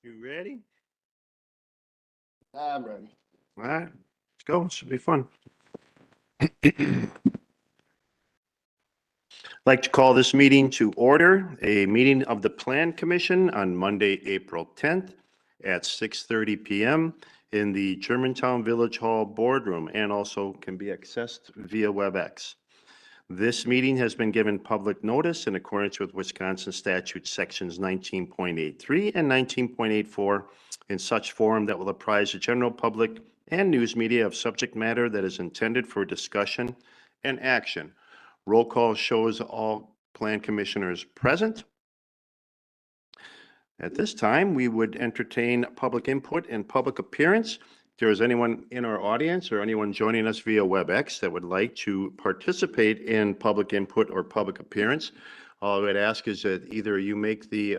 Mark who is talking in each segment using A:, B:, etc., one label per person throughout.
A: You ready?
B: I'm ready.
A: All right, let's go. It should be fun. Like to call this meeting to order, a meeting of the Plan Commission on Monday, April 10th at 6:30 PM in the Germantown Village Hall Boardroom and also can be accessed via WebEx. This meeting has been given public notice in accordance with Wisconsin statute sections 19.83 and 19.84 in such form that will apprise the general public and news media of subject matter that is intended for discussion and action. Roll call shows all plan commissioners present. At this time, we would entertain public input and public appearance. If there is anyone in our audience or anyone joining us via WebEx that would like to participate in public input or public appearance, all I would ask is that either you make the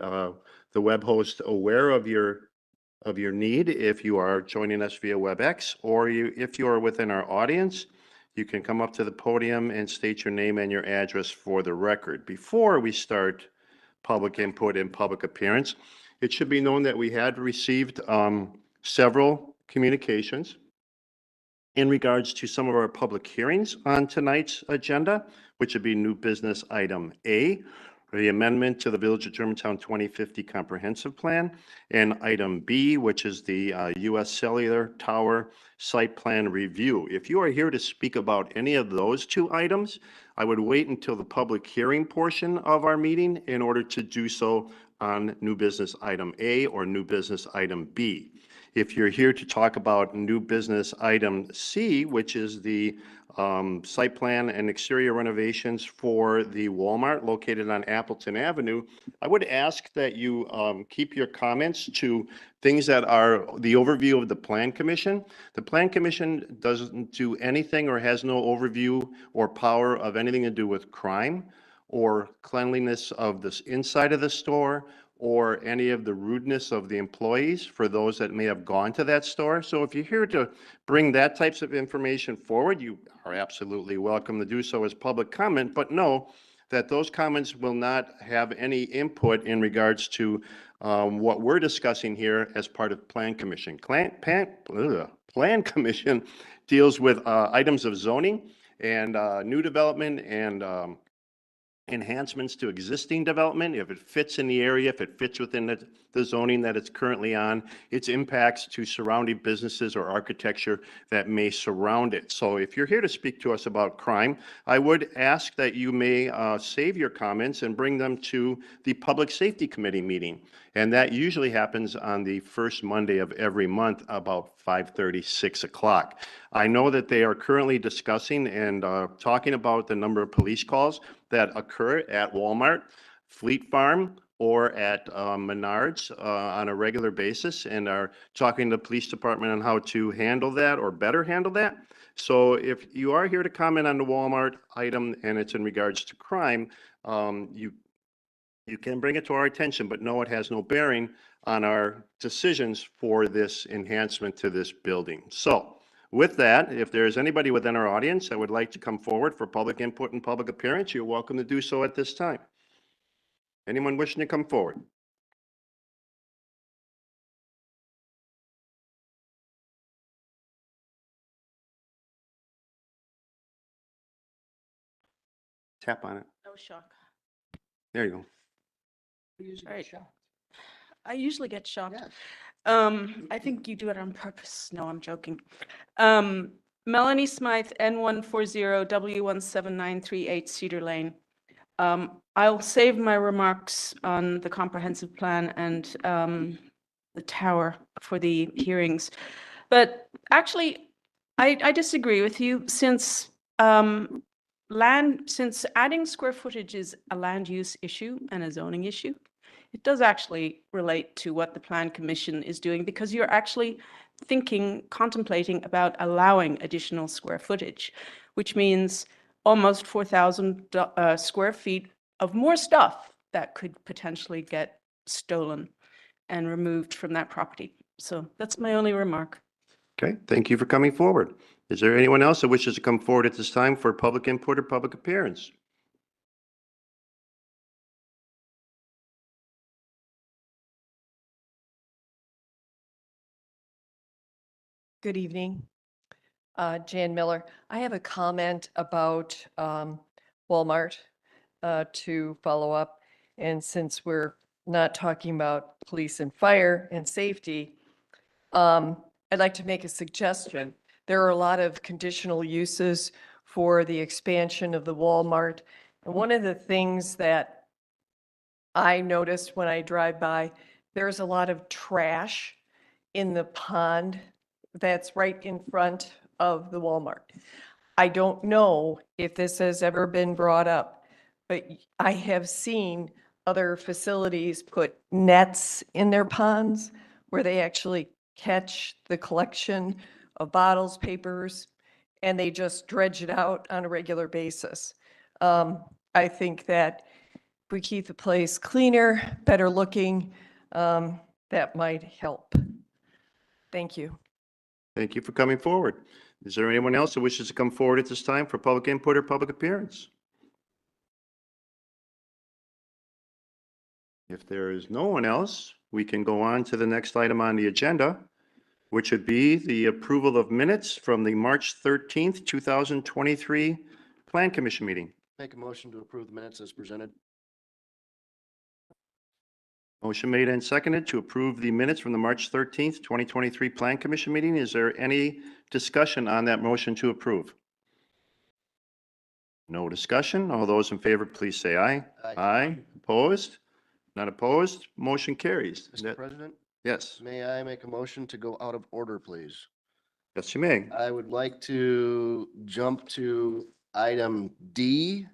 A: web host aware of your need if you are joining us via WebEx, or if you are within our audience, you can come up to the podium and state your name and your address for the record. Before we start public input and public appearance, it should be known that we had received several communications in regards to some of our public hearings on tonight's agenda, which would be new business item A, the amendment to the Village of Germantown 2050 Comprehensive Plan, and item B, which is the U.S. Cellular Tower Site Plan Review. If you are here to speak about any of those two items, I would wait until the public hearing portion of our meeting in order to do so on new business item A or new business item B. If you're here to talk about new business item C, which is the site plan and exterior renovations for the Walmart located on Appleton Avenue, I would ask that you keep your comments to things that are the overview of the Plan Commission. The Plan Commission doesn't do anything or has no overview or power of anything to do with crime or cleanliness of this inside of the store or any of the rudeness of the employees for those that may have gone to that store. So if you're here to bring that types of information forward, you are absolutely welcome to do so as public comment, but know that those comments will not have any input in regards to what we're discussing here as part of Plan Commission. Plan Commission deals with items of zoning and new development and enhancements to existing development, if it fits in the area, if it fits within the zoning that it's currently on, its impacts to surrounding businesses or architecture that may surround it. So if you're here to speak to us about crime, I would ask that you may save your comments and bring them to the Public Safety Committee meeting. And that usually happens on the first Monday of every month about 5:30, 6 o'clock. I know that they are currently discussing and talking about the number of police calls that occur at Walmart, Fleet Farm, or at Menards on a regular basis, and are talking to the police department on how to handle that or better handle that. So if you are here to comment on the Walmart item and it's in regards to crime, you can bring it to our attention, but no, it has no bearing on our decisions for this enhancement to this building. So with that, if there is anybody within our audience that would like to come forward for public input and public appearance, you're welcome to do so at this time. Anyone wishing to come forward? Tap on it.
C: No shock.
A: There you go.
C: Right. I usually get shocked.
B: Yes.
C: I think you do it on purpose. No, I'm joking. Melanie Smythe, N140W17938 Cedar Lane. I'll save my remarks on the comprehensive plan and the tower for the hearings. But actually, I disagree with you since since adding square footage is a land use issue and a zoning issue. It does actually relate to what the Plan Commission is doing because you're actually contemplating about allowing additional square footage, which means almost 4,000 square feet of more stuff that could potentially get stolen and removed from that property. So that's my only remark.
A: Okay, thank you for coming forward. Is there anyone else that wishes to come forward at this time for public input or public appearance?
B: Good evening. Jan Miller. I have a comment about Walmart to follow up. And since we're not talking about police and fire and safety, I'd like to make a suggestion. There are a lot of conditional uses for the expansion of the Walmart. And one of the things that I noticed when I drive by, there's a lot of trash in the pond that's right in front of the Walmart. I don't know if this has ever been brought up, but I have seen other facilities put nets in their ponds where they actually catch the collection of bottles, papers, and they just dredge it out on a regular basis. I think that if we keep the place cleaner, better looking, that might help. Thank you.
A: Thank you for coming forward. Is there anyone else who wishes to come forward at this time for public input or public appearance? If there is no one else, we can go on to the next item on the agenda, which would be the approval of minutes from the March 13th, 2023 Plan Commission meeting.
D: Make a motion to approve the minutes as presented.
A: Motion made and seconded to approve the minutes from the March 13th, 2023 Plan Commission meeting. Is there any discussion on that motion to approve? No discussion. All those in favor, please say aye.
D: Aye.
A: Aye. Opposed? Not opposed? Motion carries.
D: Mr. President,
A: Yes.
D: may I make a motion to go out of order, please?
A: Yes, you may.
D: I would like to jump to item D,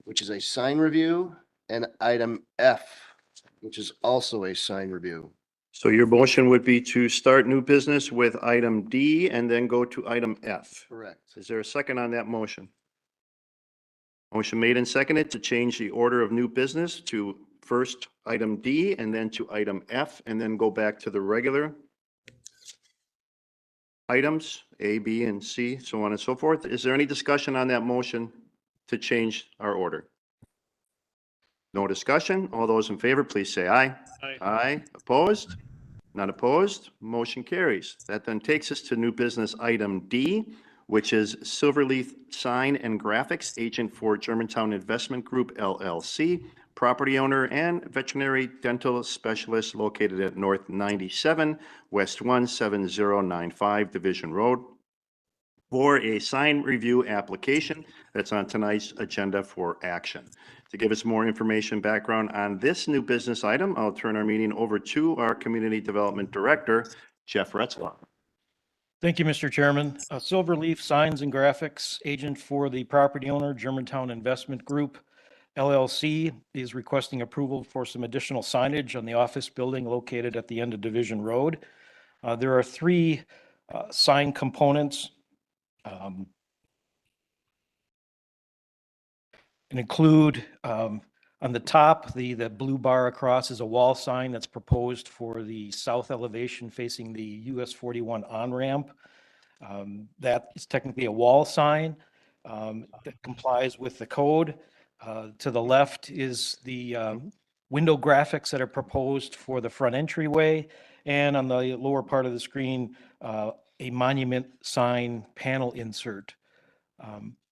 D: which is a sign review, and item F, which is also a sign review.
A: So your motion would be to start new business with item D and then go to item F.
D: Correct.
A: Is there a second on that motion? Motion made and seconded to change the order of new business to first item D and then to item F and then go back to the regular items, A, B, and C, so on and so forth. Is there any discussion on that motion to change our order? No discussion. All those in favor, please say aye.
E: Aye.
A: Aye. Opposed? Not opposed. Motion carries. That then takes us to new business item D, which is Silverleaf Sign and Graphics, agent for Germantown Investment Group LLC, property owner and veterinary dental specialist located at North 97, West 17095 Division Road, for a sign review application that's on tonight's agenda for action. To give us more information background on this new business item, I'll turn our meeting over to our Community Development Director, Jeff Retzlaff.
E: Thank you, Mr. Chairman. Silverleaf Signs and Graphics, agent for the property owner, Germantown Investment Group, LLC, is requesting approval for some additional signage on the office building located at the end of Division Road. There are three sign components. And include on the top, the blue bar across is a wall sign that's proposed for the south elevation facing the US 41 on-ramp. That is technically a wall sign that complies with the code. To the left is the window graphics that are proposed for the front entryway. And on the lower part of the screen, a monument sign panel insert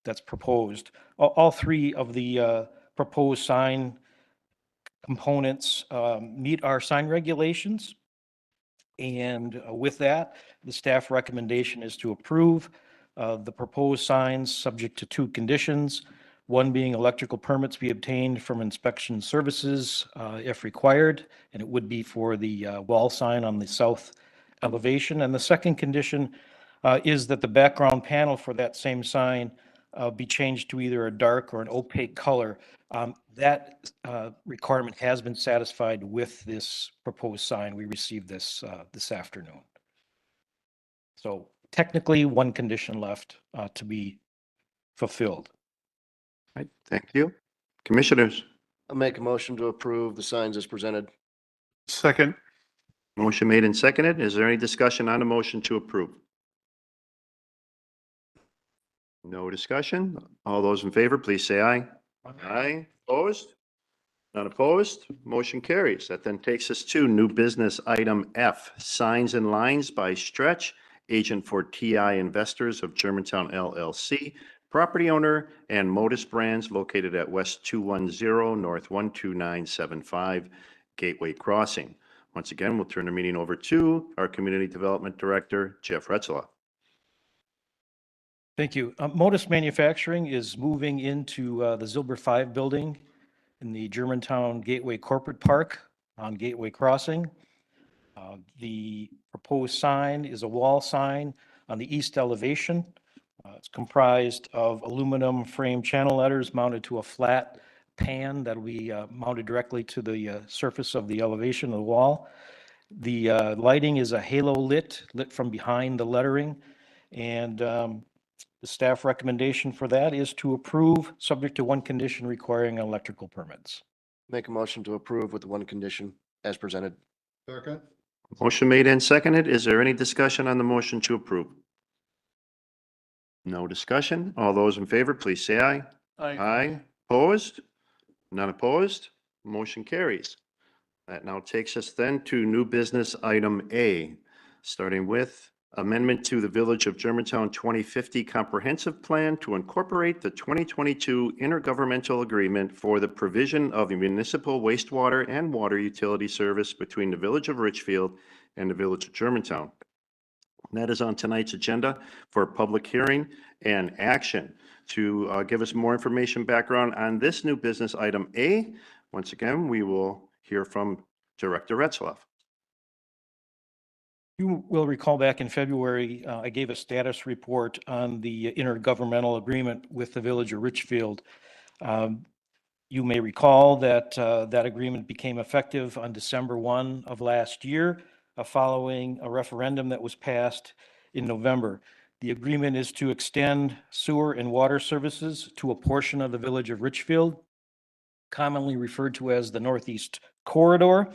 E: that's proposed. All three of the proposed sign components meet our sign regulations. And with that, the staff recommendation is to approve the proposed signs subject to two conditions. One being electrical permits be obtained from inspection services if required, and it would be for the wall sign on the south elevation. And the second condition is that the background panel for that same sign be changed to either a dark or an opaque color. That requirement has been satisfied with this proposed sign. We received this this afternoon. So technically, one condition left to be fulfilled.
A: Right, thank you. Commissioners,
D: I'll make a motion to approve the signs as presented.
E: Second.
A: motion made and seconded. Is there any discussion on the motion to approve? No discussion. All those in favor, please say aye. Aye. Opposed? Not opposed? Motion carries. That then takes us to new business item F, signs and lines by Stretch, agent for TI Investors of Germantown LLC, property owner, and Modus Brands located at West 210 North 12975 Gateway Crossing. Once again, we'll turn the meeting over to our Community Development Director, Jeff Retzloff.
E: Thank you. Modus Manufacturing is moving into the Zilber 5 building in the Germantown Gateway Corporate Park on Gateway Crossing. The proposed sign is a wall sign on the east elevation. It's comprised of aluminum frame channel letters mounted to a flat pan that will be mounted directly to the surface of the elevation of the wall. The lighting is a halo lit from behind the lettering, and the staff recommendation for that is to approve, subject to one condition requiring electrical permits.
D: Make a motion to approve with one condition as presented.
F: Second.
A: Motion made and seconded. Is there any discussion on the motion to approve? No discussion. All those in favor, please say aye. Aye. Opposed? None opposed? Motion carries. That now takes us then to new business item A, starting with amendment to the Village of Germantown 2050 Comprehensive Plan to incorporate the 2022 intergovernmental agreement for the provision of municipal wastewater and water utility service between the Village of Richfield and the Village of Germantown. That is on tonight's agenda for public hearing and action. To give us more information background on this new business item A, once again, we will hear from Director Retzloff.
E: You will recall back in February, I gave a status report on the intergovernmental agreement with the Village of Richfield. You may recall that that agreement became effective on December 1 of last year, following a referendum that was passed in November. The agreement is to extend sewer and water services to a portion of the Village of Richfield, commonly referred to as the Northeast Corridor.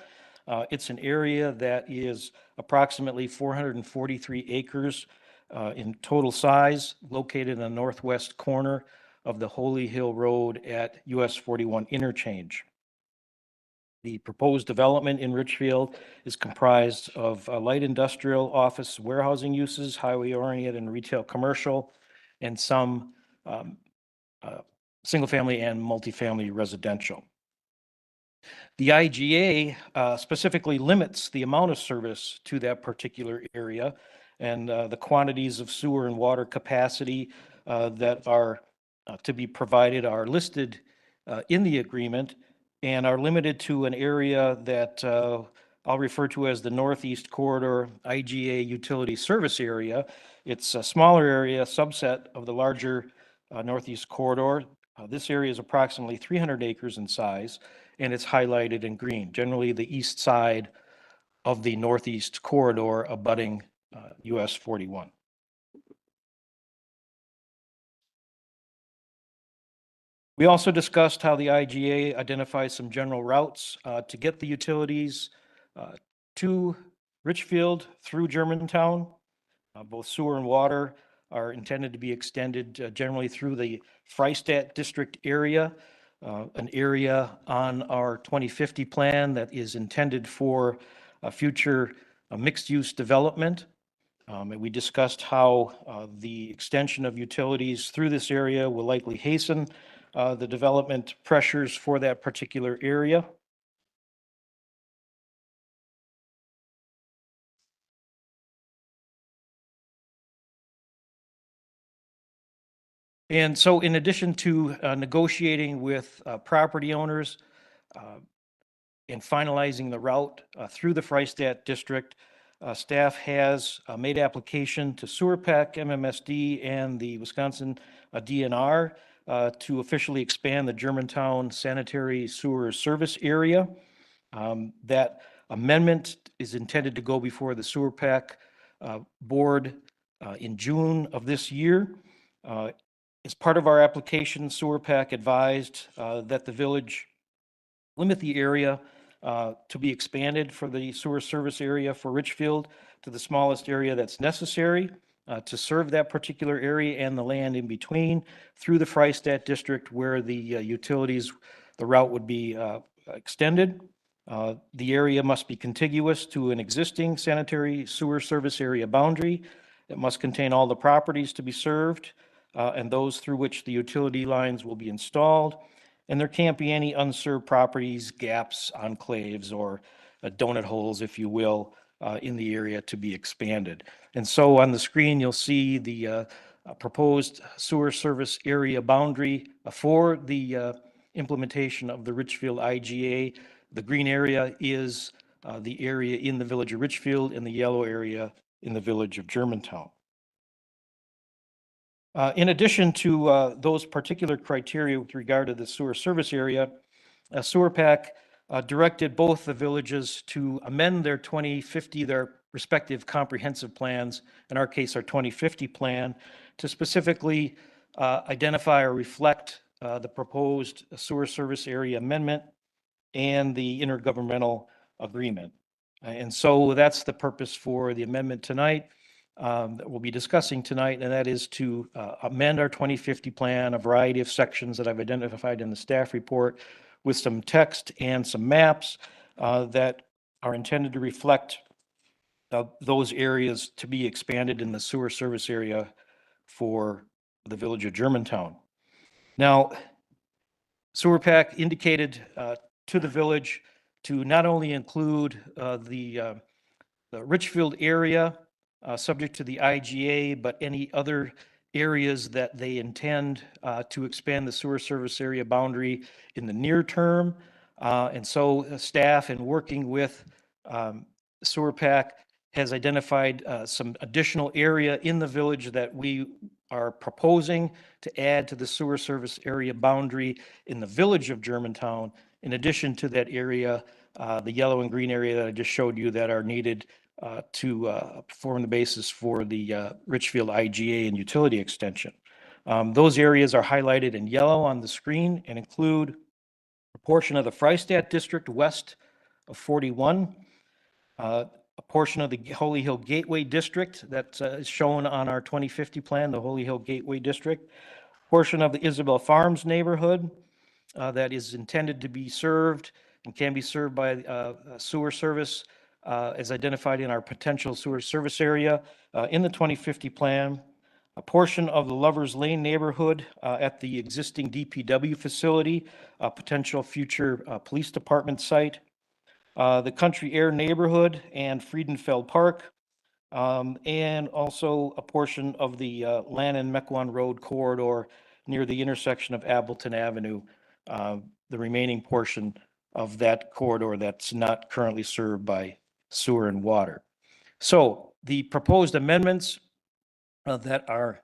E: It's an area that is approximately 443 acres in total size, located in the northwest corner of the Holy Hill Road at US 41 interchange. The proposed development in Richfield is comprised of light industrial, office, warehousing uses, highway-oriented and retail commercial, and some single-family and multifamily residential. The IGA specifically limits the amount of service to that particular area, and the quantities of sewer and water capacity that are to be provided are listed in the agreement and are limited to an area that I'll refer to as the Northeast Corridor IGA Utility Service Area. It's a smaller area, subset of the larger Northeast Corridor. This area is approximately 300 acres in size, and it's highlighted in green, generally the east side of the Northeast Corridor abutting US 41. We also discussed how the IGA identifies some general routes to get the utilities to Richfield through Germantown. Both sewer and water are intended to be extended generally through the Freistadt district area, an area on our 2050 plan that is intended for a future mixed-use development. And we discussed how the extension of utilities through this area will likely hasten the development pressures for that particular area. And so in addition to negotiating with property owners and finalizing the route through the Freistadt district, staff has made application to SewerPAC, MMSD, and the Wisconsin DNR to officially expand the Germantown Sanitary Sewer Service Area. That amendment is intended to go before the SewerPAC board in June of this year. As part of our application, SewerPAC advised that the village limit the area to be expanded for the sewer service area for Richfield to the smallest area that's necessary to serve that particular area and the land in between through the Freistadt district where the utilities, the route would be extended. The area must be contiguous to an existing sanitary sewer service area boundary It must contain all the properties to be served and those through which the utility lines will be installed. And there can't be any unserved properties, gaps, enclaves, or donut holes, if you will, in the area to be expanded. And so on the screen, you'll see the proposed sewer service area boundary for the implementation of the Richfield IGA. The green area is the area in the village of Richfield, and the yellow area in the village of Germantown. In addition to those particular criteria with regard to the sewer service area, Sewer PAC directed both the villages to amend their 2050, their respective comprehensive plans, in our case, our 2050 plan, to specifically identify or reflect the proposed sewer service area amendment and the intergovernmental agreement. And so that's the purpose for the amendment tonight that we'll be discussing tonight, and that is to amend our 2050 plan, a variety of sections that I've identified in the staff report, with some text and some maps that are intended to reflect those areas to be expanded in the sewer service area for the village of Germantown. Now, Sewer PAC indicated to the village to not only include the Richfield area subject to the IGA, but any other areas that they intend to expand the sewer service area boundary in the near term. And so staff, in working with Sewer PAC, has identified some additional area in the village that we are proposing to add to the sewer service area boundary in the village of Germantown, in addition to that area, the yellow and green area that I just showed you, that are needed to form the basis for the Richfield IGA and utility extension. Those areas are highlighted in yellow on the screen and include a portion of the Freistadt district west of 41, a portion of the Holy Hill Gateway district that is shown on our 2050 plan, the Holy Hill Gateway district, portion of the Isabel Farms neighborhood that is intended to be served and can be served by sewer service as identified in our potential sewer service area in the 2050 plan, a portion of the Lovers Lane neighborhood at the existing DPW facility, a potential future police department site, the Country Air neighborhood and Friedenfeld Park, and also a portion of the Lannon-Mequon Road corridor near the intersection of Appleton Avenue, the remaining portion of that corridor that's not currently served by sewer and water. So the proposed amendments that are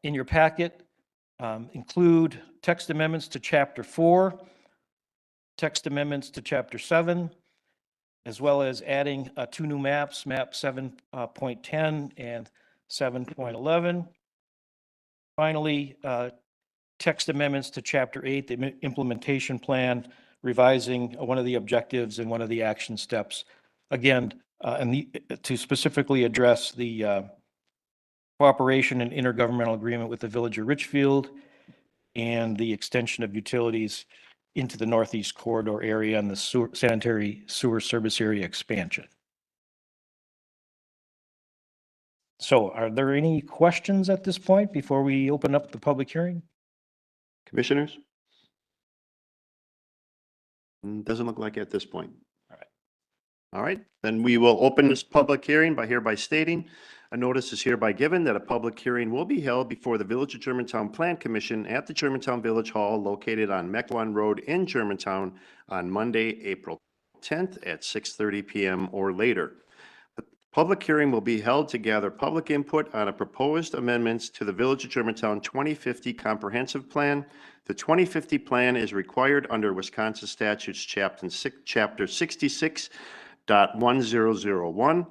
E: in your packet include text amendments to Chapter 4, text amendments to Chapter 7, as well as adding two new maps, map 7.10 and 7.11. Finally, text amendments to Chapter 8, the implementation plan, revising one of the objectives and one of the action steps. Again, to specifically address the cooperation and intergovernmental agreement with the village of Richfield and the extension of utilities into the Northeast Corridor area and the sanitary sewer service area expansion. So are there any questions at this point before we open up the public hearing?
A: Commissioners? Doesn't look like it at this point.
E: All right.
A: All right, then we will open this public hearing by hereby stating a notice is hereby given that a public hearing will be held before the Village of Germantown Plan Commission at the Germantown Village Hall located on Mequon Road in Germantown on Monday, April 10th at 6:30 p.m. or later. The public hearing will be held to gather public input on a proposed amendments to the Village of Germantown 2050 Comprehensive Plan. The 2050 plan is required under Wisconsin Statutes Chapter 66.1001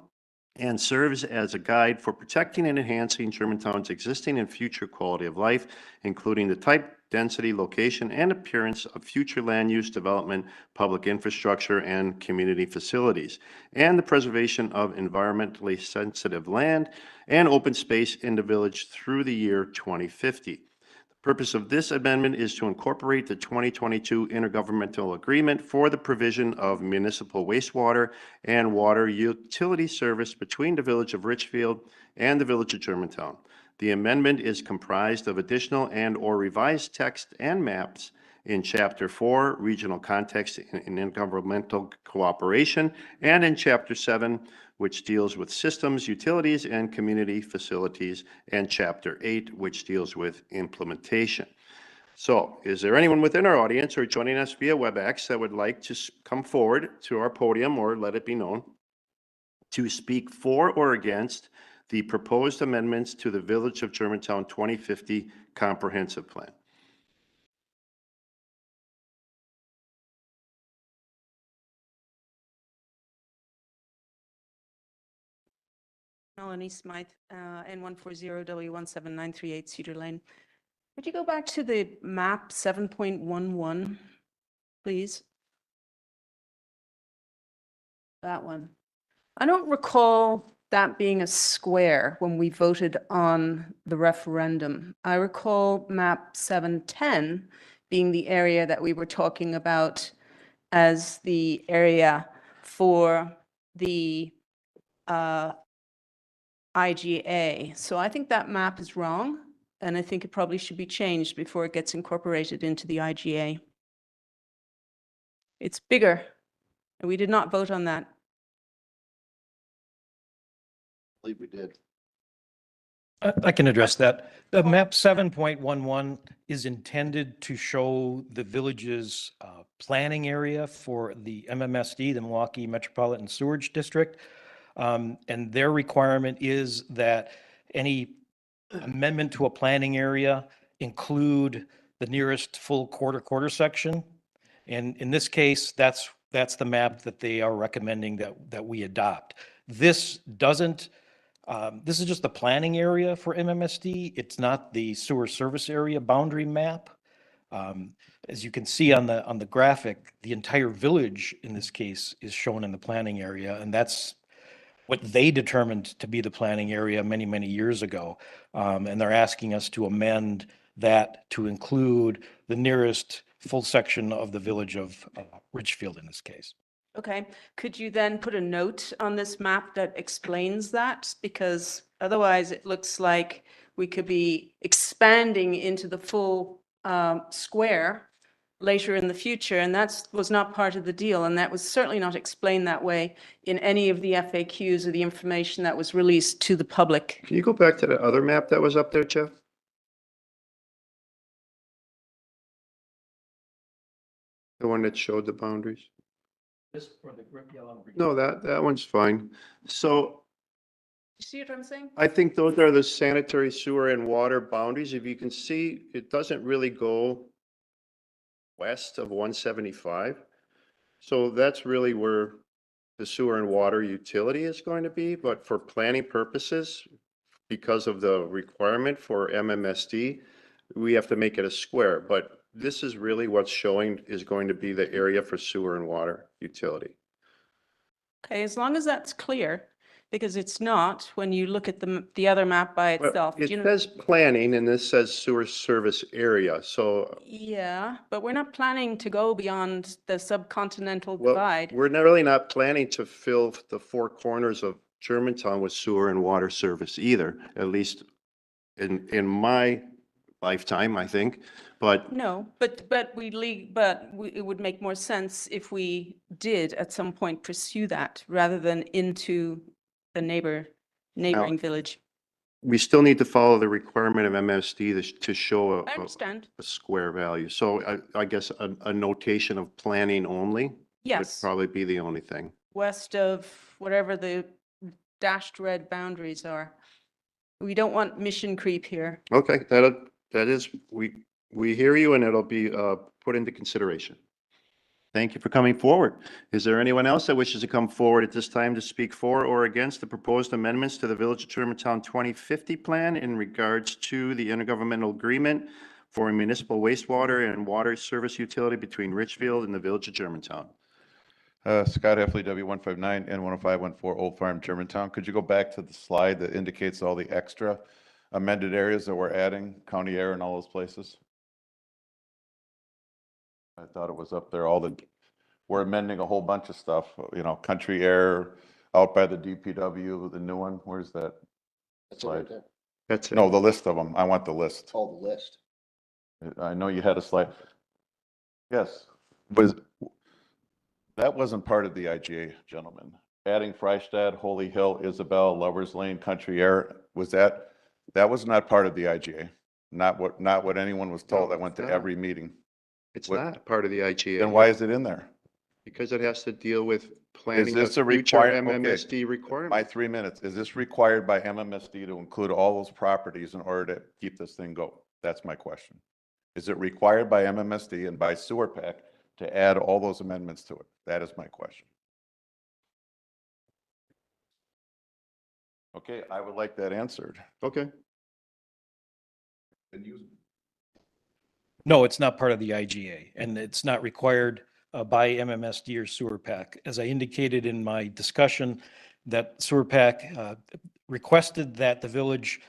A: and serves as a guide for protecting and enhancing Germantown's existing and future quality of life, including the type, density, location, and appearance of future land use development, public infrastructure, and community facilities, and the preservation of environmentally sensitive land and open space in the village through the year 2050. The Purpose of this amendment is to incorporate the 2022 intergovernmental agreement for the provision of municipal wastewater and water utility service between the Village of Richfield and the Village of Germantown. The amendment is comprised of additional and/or revised text and maps in Chapter 4, Regional Context and Intergovernmental Cooperation, and in Chapter 7, which deals with systems, utilities, and community facilities, and Chapter 8, which deals with implementation. So is there anyone within our audience or joining us via WebEx that would like to come forward to our podium, or let it be known, to speak for or against the proposed amendments to the Village of Germantown 2050 Comprehensive Plan?
C: Melanie Smythe, N140W17938 Cedar Lane. Would you go back to the map 7.11, please? That one. I don't recall that being a square when we voted on the referendum. I recall map 710 being the area that we were talking about as the area for the IGA. So I think that map is wrong, and I think it probably should be changed before it gets incorporated into the IGA. It's bigger, and we did not vote on that.
D: I believe we did.
E: I can address that. The map 7.11 is intended to show the village's planning area for the MMSD, the Milwaukee Metropolitan Sewerage District. And their requirement is that any amendment to a planning area include the nearest full quarter section. And in this case, that's the map that they are recommending that we adopt. This doesn't, this is just the planning area for MMSD. It's not the sewer service area boundary map. As you can see on the graphic, the entire village in this case is shown in the planning area, and that's what they determined to be the planning area many, many years ago. And they're asking us to amend that to include the nearest full section of the village of Richfield in this case.
C: Okay, could you then put a note on this map that explains that? Because otherwise it looks like we could be expanding into the full square later in the future, and that was not part of the deal, and that was certainly not explained that way in any of the FAQs or the information that was released to the public.
A: Can you go back to the other map that was up there, Jeff? The one that showed the boundaries?
E: This for the yellow.
A: No, that one's fine. So
C: You see what I'm saying?
A: I think those are the sanitary sewer and water boundaries. If you can see, it doesn't really go west of 175. So that's really where the sewer and water utility is going to be, but for planning purposes, because of the requirement for MMSD, we have to make it a square, but this is really what's showing is going to be the area for sewer and water utility.
C: Okay, as long as that's clear, because it's not when you look at the other map by
A: Well,
C: itself.
A: it
C: You know-
A: says planning and this says sewer service area, so
C: Yeah, but we're not planning to go beyond the subcontinental
A: well,
C: divide.
A: we're not really not planning to fill the four corners of Germantown with sewer and water service either, at least in my lifetime, I think, but
C: No, but it would make more sense if we did at some point pursue that rather than into the neighboring village.
A: we still need to follow the requirement of MSD to show
C: I understand.
A: a square value. So I guess a notation of planning only would
C: Yes,
A: probably be the only thing.
C: west of whatever the dashed red boundaries are. We don't want mission creep here.
A: Okay, that is, we hear you and it'll be put into consideration. Thank you for coming forward. Is there anyone else that wishes to come forward at this time to speak for or against the proposed amendments to the Village of Germantown 2050 plan in regards to the intergovernmental agreement for a municipal wastewater and water service utility between Richfield and the Village of Germantown?
F: Scott Heffley, W159 N10514 Old Farm, Germantown. Could you go back to the slide that indicates all the extra amended areas that we're adding, County Air and all those places? I thought it was up there, we're amending a whole bunch of stuff, Country Air, out by the DPW, the new one, where's that?
D: That's it right
F: Slide.
D: there.
A: That's it.
F: No, the list of them, I want the list.
D: Oh, the list.
F: I know you had a slide. Yes, that wasn't part of the IGA, gentlemen. Adding Freistadt, Holy Hill, Isabel, Lovers Lane, Country Air, that was not part of the IGA. Not what anyone was told. I went to every meeting.
A: It's
F: What-
A: not part of the IGA.
F: Then why is it in there?
A: Because it has to deal with planning of
F: this a
A: future
F: okay.
A: MMSD
F: My
A: requirements.
F: 3 minutes, is this required by MMSD to include all those properties in order to keep this thing going? That's my question. Is it required by MMSD and by Sewer PAC to add all those amendments to it? That is my question. Okay, I would like that answered.
A: Okay.
E: No, it's not part of the IGA, and it's not required by MMSD or Sewer PAC. As I indicated in my discussion, that Sewer PAC requested that the village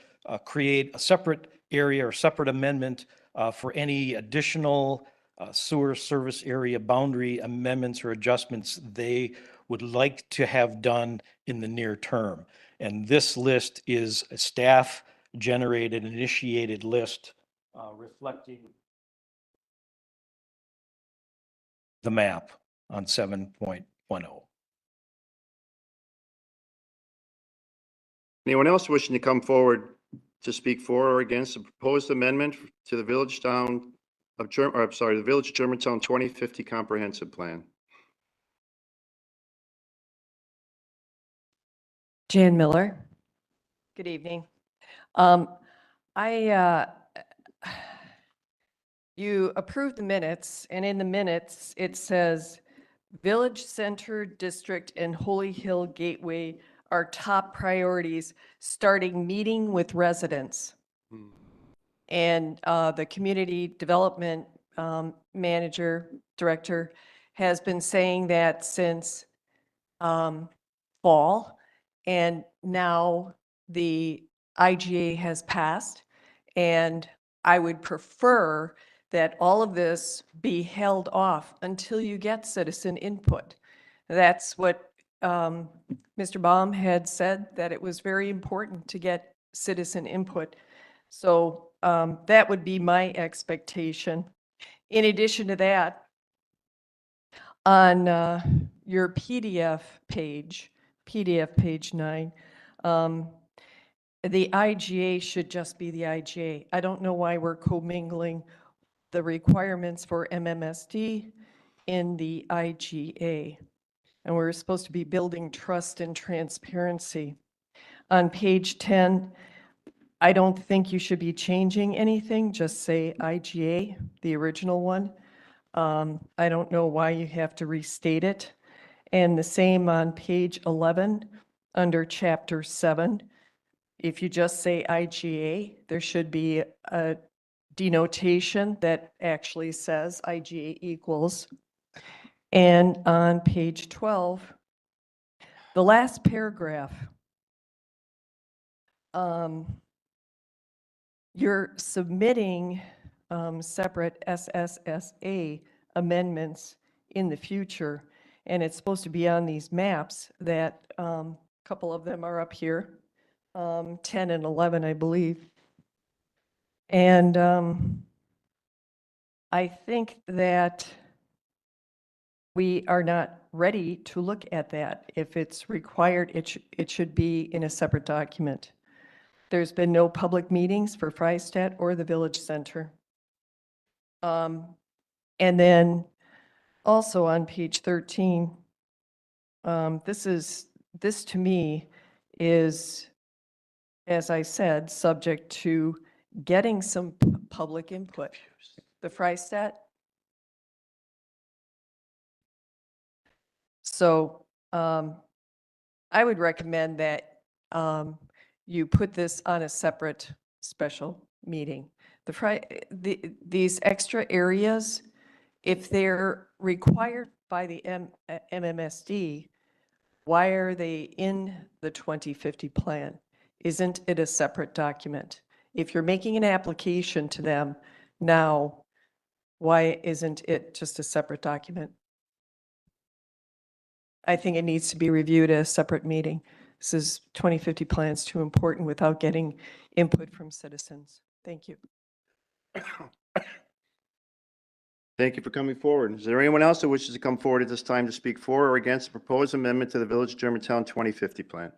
E: create a separate area or separate amendment for any additional sewer service area boundary amendments or adjustments they would like to have done in the near term. And this list is a staff-generated, initiated list reflecting the map on 7.10.
A: Anyone else wishing to come forward to speak for or against the proposed amendment to the the Village of Germantown 2050 Comprehensive Plan?
B: Jan Miller. Good evening. You approved the minutes, and in the minutes, it says Village Center District and Holy Hill Gateway are top priorities, starting meeting with residents. And the community development manager, director, has been saying that since fall. And now the IGA has passed. And I would prefer that all of this be held off until you get citizen input. That's what Mr. Baum had said, that it was very important to get citizen input. So that would be my expectation. In addition to that, on your PDF page 9, the IGA should just be the IGA. I don't know why we're commingling the requirements for MMSD in the IGA. And we're supposed to be building trust and transparency. On page 10, I don't think you should be changing anything, just say IGA, the original one. I don't know why you have to restate it. And the same on page 11, under chapter 7. If you just say IGA, there should be a denotation that actually says IGA equals. And on page 12, the last paragraph, you're submitting separate SSSA amendments in the future, and it's supposed to be on these maps that a couple of them are up here, 10 and 11, I believe. And I think that we are not ready to look at that. If it's required, it should be in a separate document. There's been no public meetings for Freistadt or the Village Center. And then also on page 13, this to me is, as I said, subject to getting some public input. The Freistadt. So I would recommend that you put this on a separate special meeting. These extra areas, if they're required by the MMSD, why are they in the 2050 plan? Isn't it a separate document? If you're making an application to them now, why isn't it just a separate document? I think it needs to be reviewed at a separate meeting. This is 2050 plans too important without getting input from citizens. Thank you.
A: Thank you for coming forward. Is there anyone else that wishes to come forward at this time to speak for or against the proposed amendment to the Village of Germantown 2050 plan?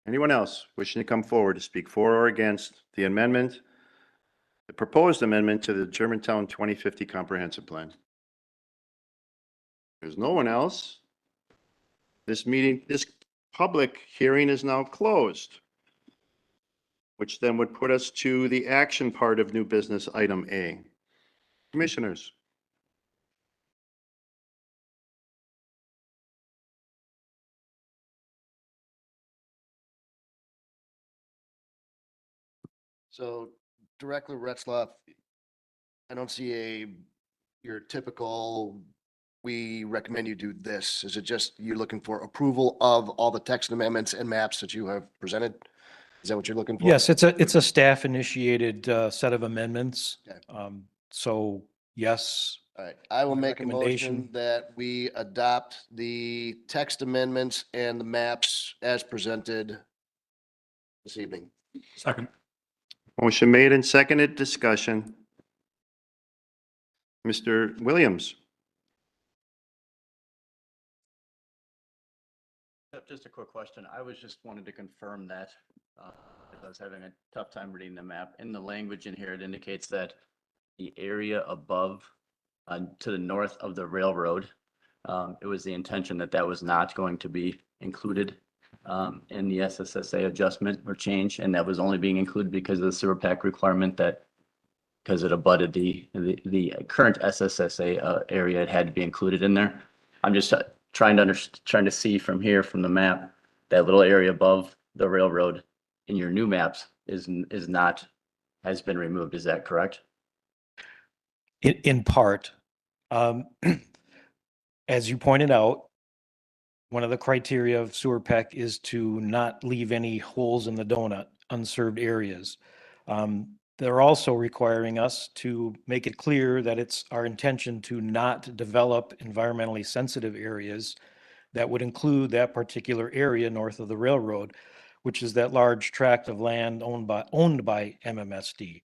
A: Anyone else wishing to come forward to speak for or against the amendment, the proposed amendment to the Germantown 2050 comprehensive plan? There's no one else. This public hearing is now closed, which then would put us to the action part of new business item A. Commissioners.
D: So Director Retzloff, I don't see your typical, we recommend you do this. Is it just you're looking for approval of all the text amendments and maps that you have presented? Is that what you're looking for?
E: Yes, it's a staff initiated set of amendments.
D: Okay.
E: So yes,
D: All right, I will
E: My
D: make a motion
E: recommendation-
D: that we adopt the text amendments and the maps as presented this evening.
G: Second.
A: Motion made and seconded. Discussion. Mr. Williams.
G: Just a quick question. I was just wanted to confirm that, because I was having a tough time reading the map. In the language in here, it indicates that the area above, to the north of the railroad, it was the intention that that was not going to be included in the SSSA adjustment or change, and that was only being included because of the sewer pack requirement that, because it abutted the current SSSA area, it had to be included in there. I'm just trying to see from here, from the map, that little area above the railroad in your new maps has been removed. Is that correct?
E: in part. As you pointed out, one of the criteria of sewer PEC is to not leave any holes in the donut, unserved areas. They're also requiring us to make it clear that it's our intention to not develop environmentally sensitive areas that would include that particular area north of the railroad, which is that large tract of land owned by MMSD.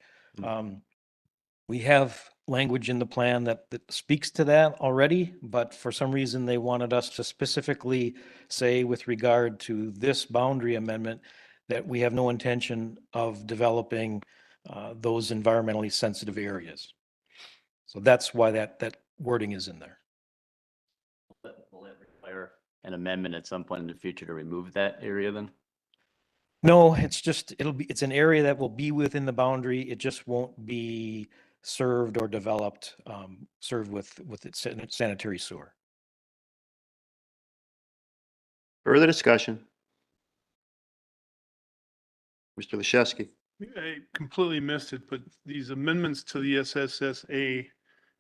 E: We have language in the plan that speaks to that already, but for some reason they wanted us to specifically say with regard to this boundary amendment that we have no intention of developing those environmentally sensitive areas. So that's why that wording is in there.
G: Will it require an amendment at some point in the future to remove that area then?
E: No, it's an area that will be within the boundary. It just won't be served or developed, served with its sanitary sewer.
A: Further discussion? Mr. Leshevsky.
H: I completely missed it, but these amendments to the SSSA,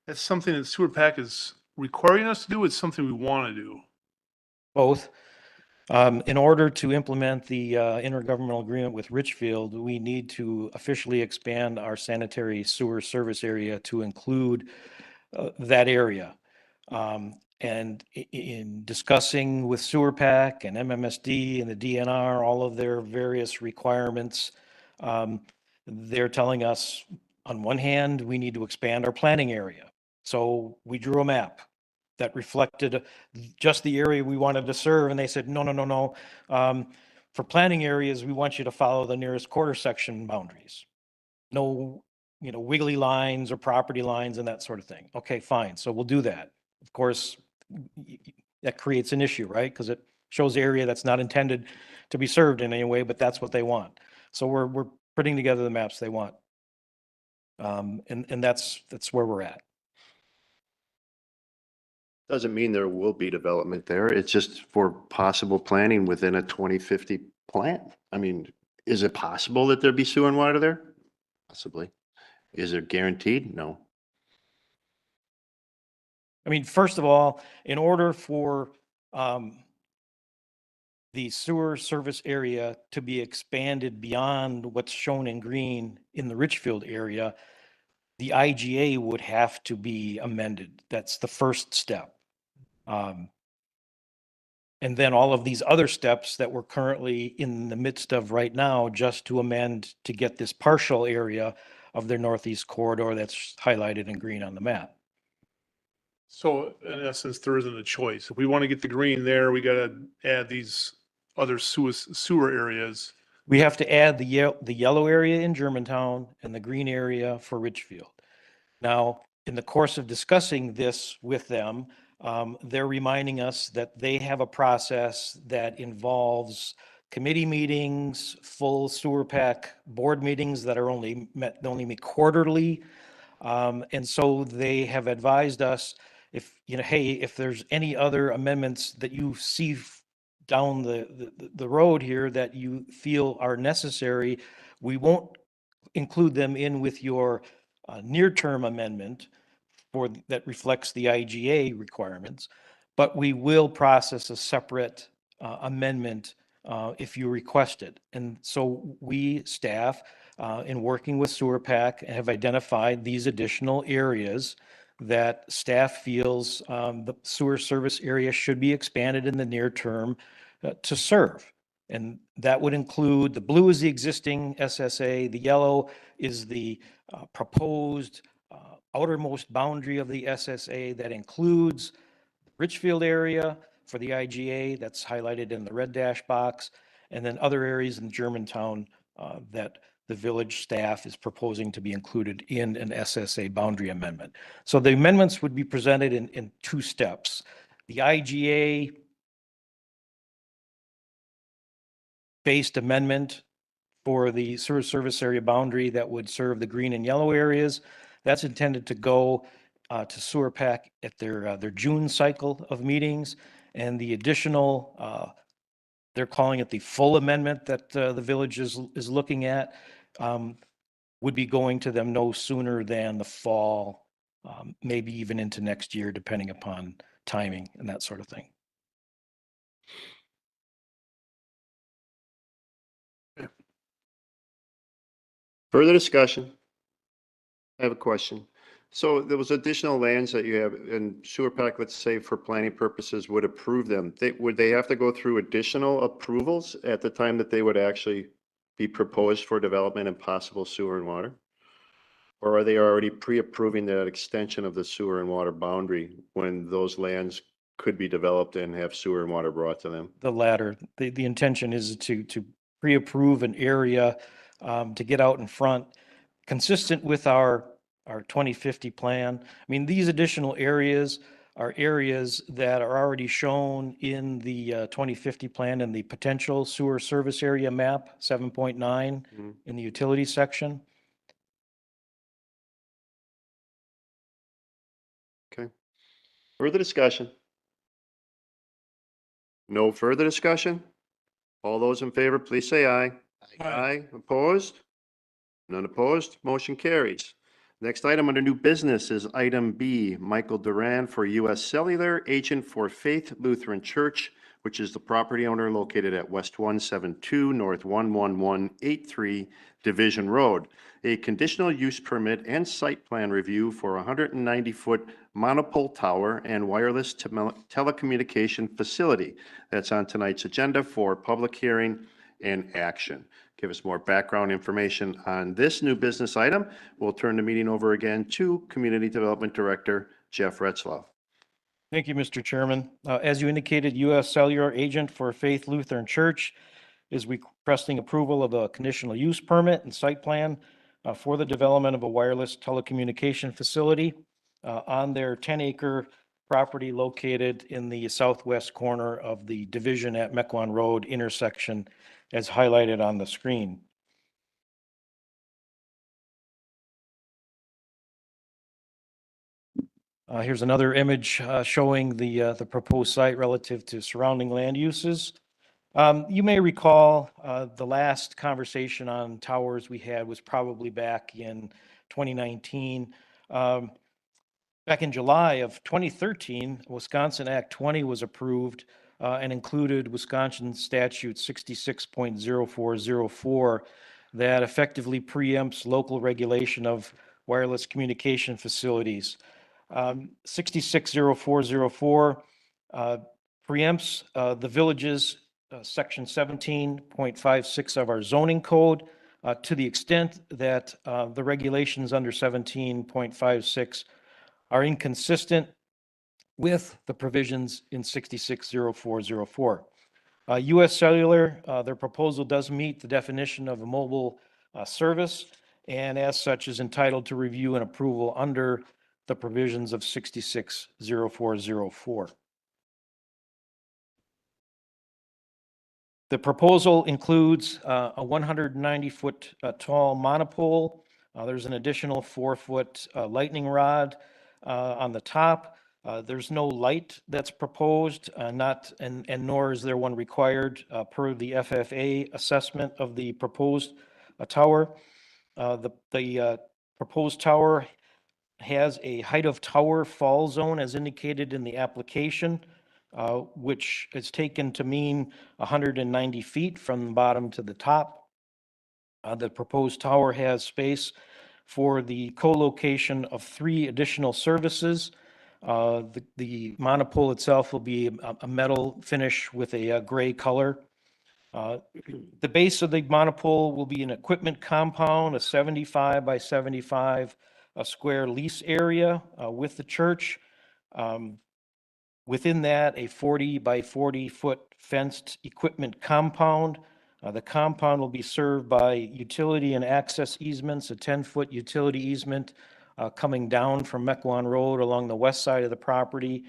H: that's something that Sewer PAC is requiring us to do. It's something we want to do.
E: Both. In order to implement the intergovernmental agreement with Richfield, we need to officially expand our sanitary sewer service area to include that area. And in discussing with Sewer PAC and MMSD and the DNR, all of their various requirements, they're telling us, on one hand, we need to expand our planning area. So we drew a map that reflected just the area we wanted to serve. And they said, no. For planning areas, we want you to follow the nearest quarter section boundaries. No, wiggly lines or property lines and that sort of thing. Okay, fine. So we'll do that. Of course, that creates an issue, right? Because it shows area that's not intended to be served in any way, but that's what they want. So we're putting together the maps they want. And that's where we're at.
A: Doesn't mean there will be development there. It's just for possible planning within a 2050 plan. I mean, is it possible that there'd be sewer and water there? Possibly. Is it guaranteed? No.
E: I mean, first of all, in order for the sewer service area to be expanded beyond what's shown in green in the Richfield area, the IGA would have to be amended. That's the first step. And then all of these other steps that we're currently in the midst of right now, just to amend to get this partial area of their northeast corridor that's highlighted in green on the map.
H: So in essence, there isn't a choice. If we want to get the green there, we got to add these other sewer areas.
E: We have to add the yellow area in Germantown and the green area for Richfield. Now, in the course of discussing this with them, they're reminding us that they have a process that involves committee meetings, full sewer pack board meetings that are only meet quarterly. And so they have advised us if, hey, if there's any other amendments that you see down the road here that you feel are necessary, we won't include them in with your near-term amendment that reflects the IGA requirements, but we will process a separate amendment if you request it. And so we, staff, in working with Sewer Pack, have identified these additional areas that staff feels the sewer service area should be expanded in the near term to serve. And that would include, the blue is the existing SSA, the yellow is the proposed outermost boundary of the SSA that includes Richfield area for the IGA that's highlighted in the red dash box, and then other areas in Germantown that the village staff is proposing to be included in an SSA boundary amendment. So the amendments would be presented in two steps. The IGA based amendment for the sewer service area boundary that would serve the green and yellow areas. That's intended to go to Sewer Pack at their June cycle of meetings. And the additional, they're calling it the full amendment that the village is looking at, would be going to them no sooner than the fall, maybe even into next year, depending upon timing and that sort of thing.
A: Further discussion? I have a question. So there was additional lands that you have in Sewer Pack, let's say for planning purposes, would approve them. Would they have to go through additional approvals at the time that they would actually be proposed for development and possible sewer and water? Or are they already pre-approving that extension of the sewer and water boundary when those lands could be developed and have sewer and water brought to them?
E: The latter. The intention is to pre-approve an area to get out in front, consistent with our 2050 plan. I mean, these additional areas are areas that are already shown in the 2050 plan and the potential sewer service area map 7.9 in the utility section.
A: Okay. Further discussion? No further discussion? All those in favor, please say aye. Aye. Opposed? None opposed? Motion carries. Next item under new business is item B, Michael Duran for U.S. Cellular, agent for Faith Lutheran Church, which is the property owner located at West 172 North 11183 Division Road. A conditional use permit and site plan review for a 190-foot monopole tower and wireless telecommunication facility. That's on tonight's agenda for public hearing and action. Give us more background information on this new business item. We'll turn the meeting over again to Community Development Director Jeff Retzloff.
E: Thank you, Mr. Chairman. As you indicated, U.S. Cellular agent for Faith Lutheran Church is requesting approval of a conditional use permit and site plan for the development of a wireless telecommunication facility on their 10-acre property located in the southwest corner of the division at Mequon Road intersection, as highlighted on the screen. Here's another image showing the proposed site relative to surrounding land uses. You may recall the last conversation on towers we had was probably back in 2019. Back in July of 2013, Wisconsin Act 20 was approved and included Wisconsin statute 66.0404 that effectively preempts local regulation of wireless communication facilities. 660404 preempts the village's section 17.56 of our zoning code to the extent that the regulations under 17.56 are inconsistent with the provisions in 660404. US Cellular, their proposal does meet the definition of a mobile service, and as such is entitled to review and approval under the provisions of 660404. The proposal includes a 190-foot tall monopole. There's an additional 4-foot lightning rod on the top. There's no light that's proposed, nor is there one required per the FFA assessment of the proposed tower. The proposed tower has a height of tower fall zone as indicated in the application, which is taken to mean 190 feet from the bottom to the top. The proposed tower has space for the co-location of 3 additional services. The monopole itself will be a metal finish with a gray color. The base of the monopole will be an equipment compound, a 75 by 75 square lease area with the church. Within that, a 40 by 40 foot fenced equipment compound. The compound will be served by utility and access easements, a 10-foot utility easement coming down from Mequon Road along the west side of the property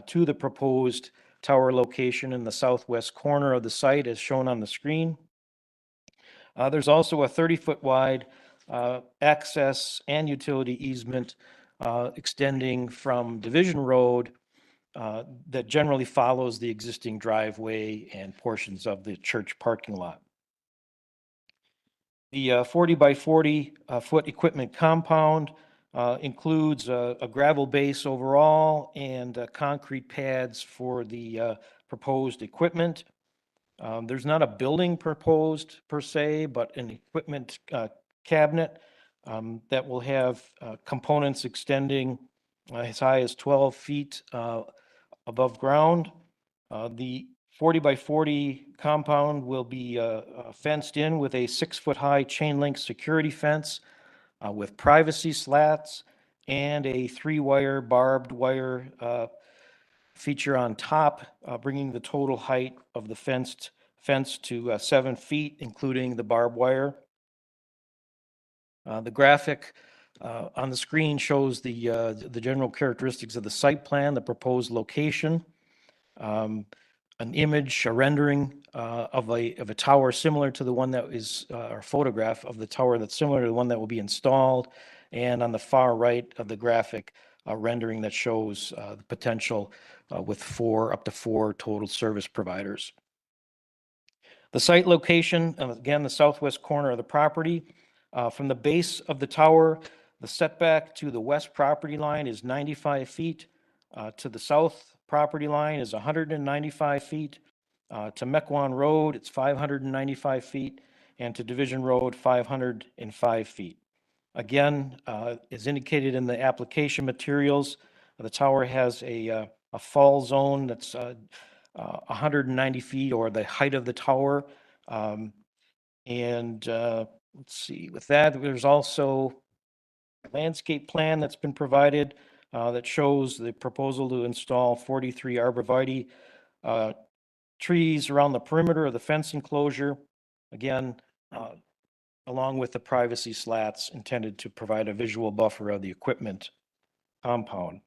E: to the proposed tower location in the southwest corner of the site as shown on the screen. There's also a 30-foot wide access and utility easement extending from Division Road that generally follows the existing driveway and portions of the church parking lot. The 40 by 40 foot equipment compound includes a gravel base overall and concrete pads for the proposed equipment. There's not a building proposed per se, but an equipment cabinet that will have components extending as high as 12 feet above ground. The 40 by 40 compound will be fenced in with a 6-foot high chain link security fence with privacy slats and a 3-wire barbed wire feature on top, bringing the total height of the fence to 7 feet, including the barbed wire. The graphic on the screen shows the general characteristics of the site plan, the proposed location, an image, a rendering of a tower similar to the one that is, or photograph of the tower that's similar to the one that will be installed, and on the far right of the graphic, a rendering that shows the potential with up to four total service providers. The site location, again, the southwest corner of the property. From the base of the tower, the setback to the west property line is 95 feet. To the south property line is 195 feet. To Mequon Road, it's 595 feet. And to Division Road, 505 feet. Again, as indicated in the application materials, the tower has a fall zone that's 190 feet, or the height of the tower. Let's see, with that, there's also a landscape plan that's been provided that shows the proposal to install 43 arborvitae trees around the perimeter of the fence enclosure. Again, along with the privacy slats intended to provide a visual buffer of the equipment compound.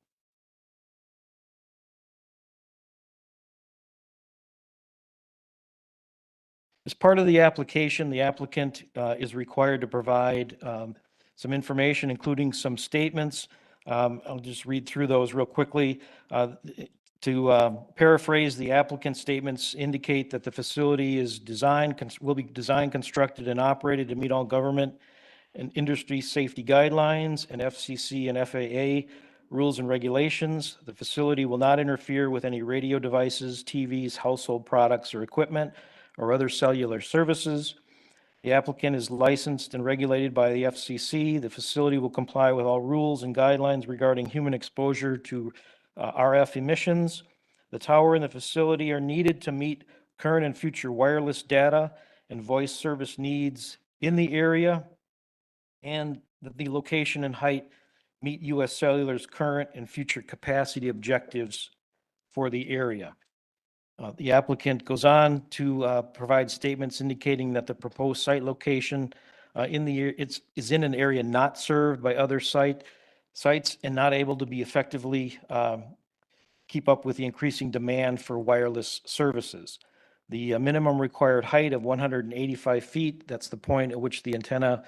E: As part of the application, the applicant is required to provide some information, including some statements. I'll just read through those real quickly. To paraphrase, the applicant's statements indicate that the facility is will be designed, constructed, and operated to meet all government and industry safety guidelines and FCC and FAA rules and regulations. The facility will not interfere with any radio devices, TVs, household products or equipment, or other cellular services. The applicant is licensed and regulated by the FCC. The facility will comply with all rules and guidelines regarding human exposure to RF emissions. The tower and the facility are needed to meet current and future wireless data and voice service needs in the area, and that the location and height meet US Cellular's current and future capacity objectives for the area. The applicant goes on to provide statements indicating that the proposed site location is in an area not served by other sites and not able to be effectively keep up with the increasing demand for wireless services. The minimum required height of 185 feet, that's the point at which the antenna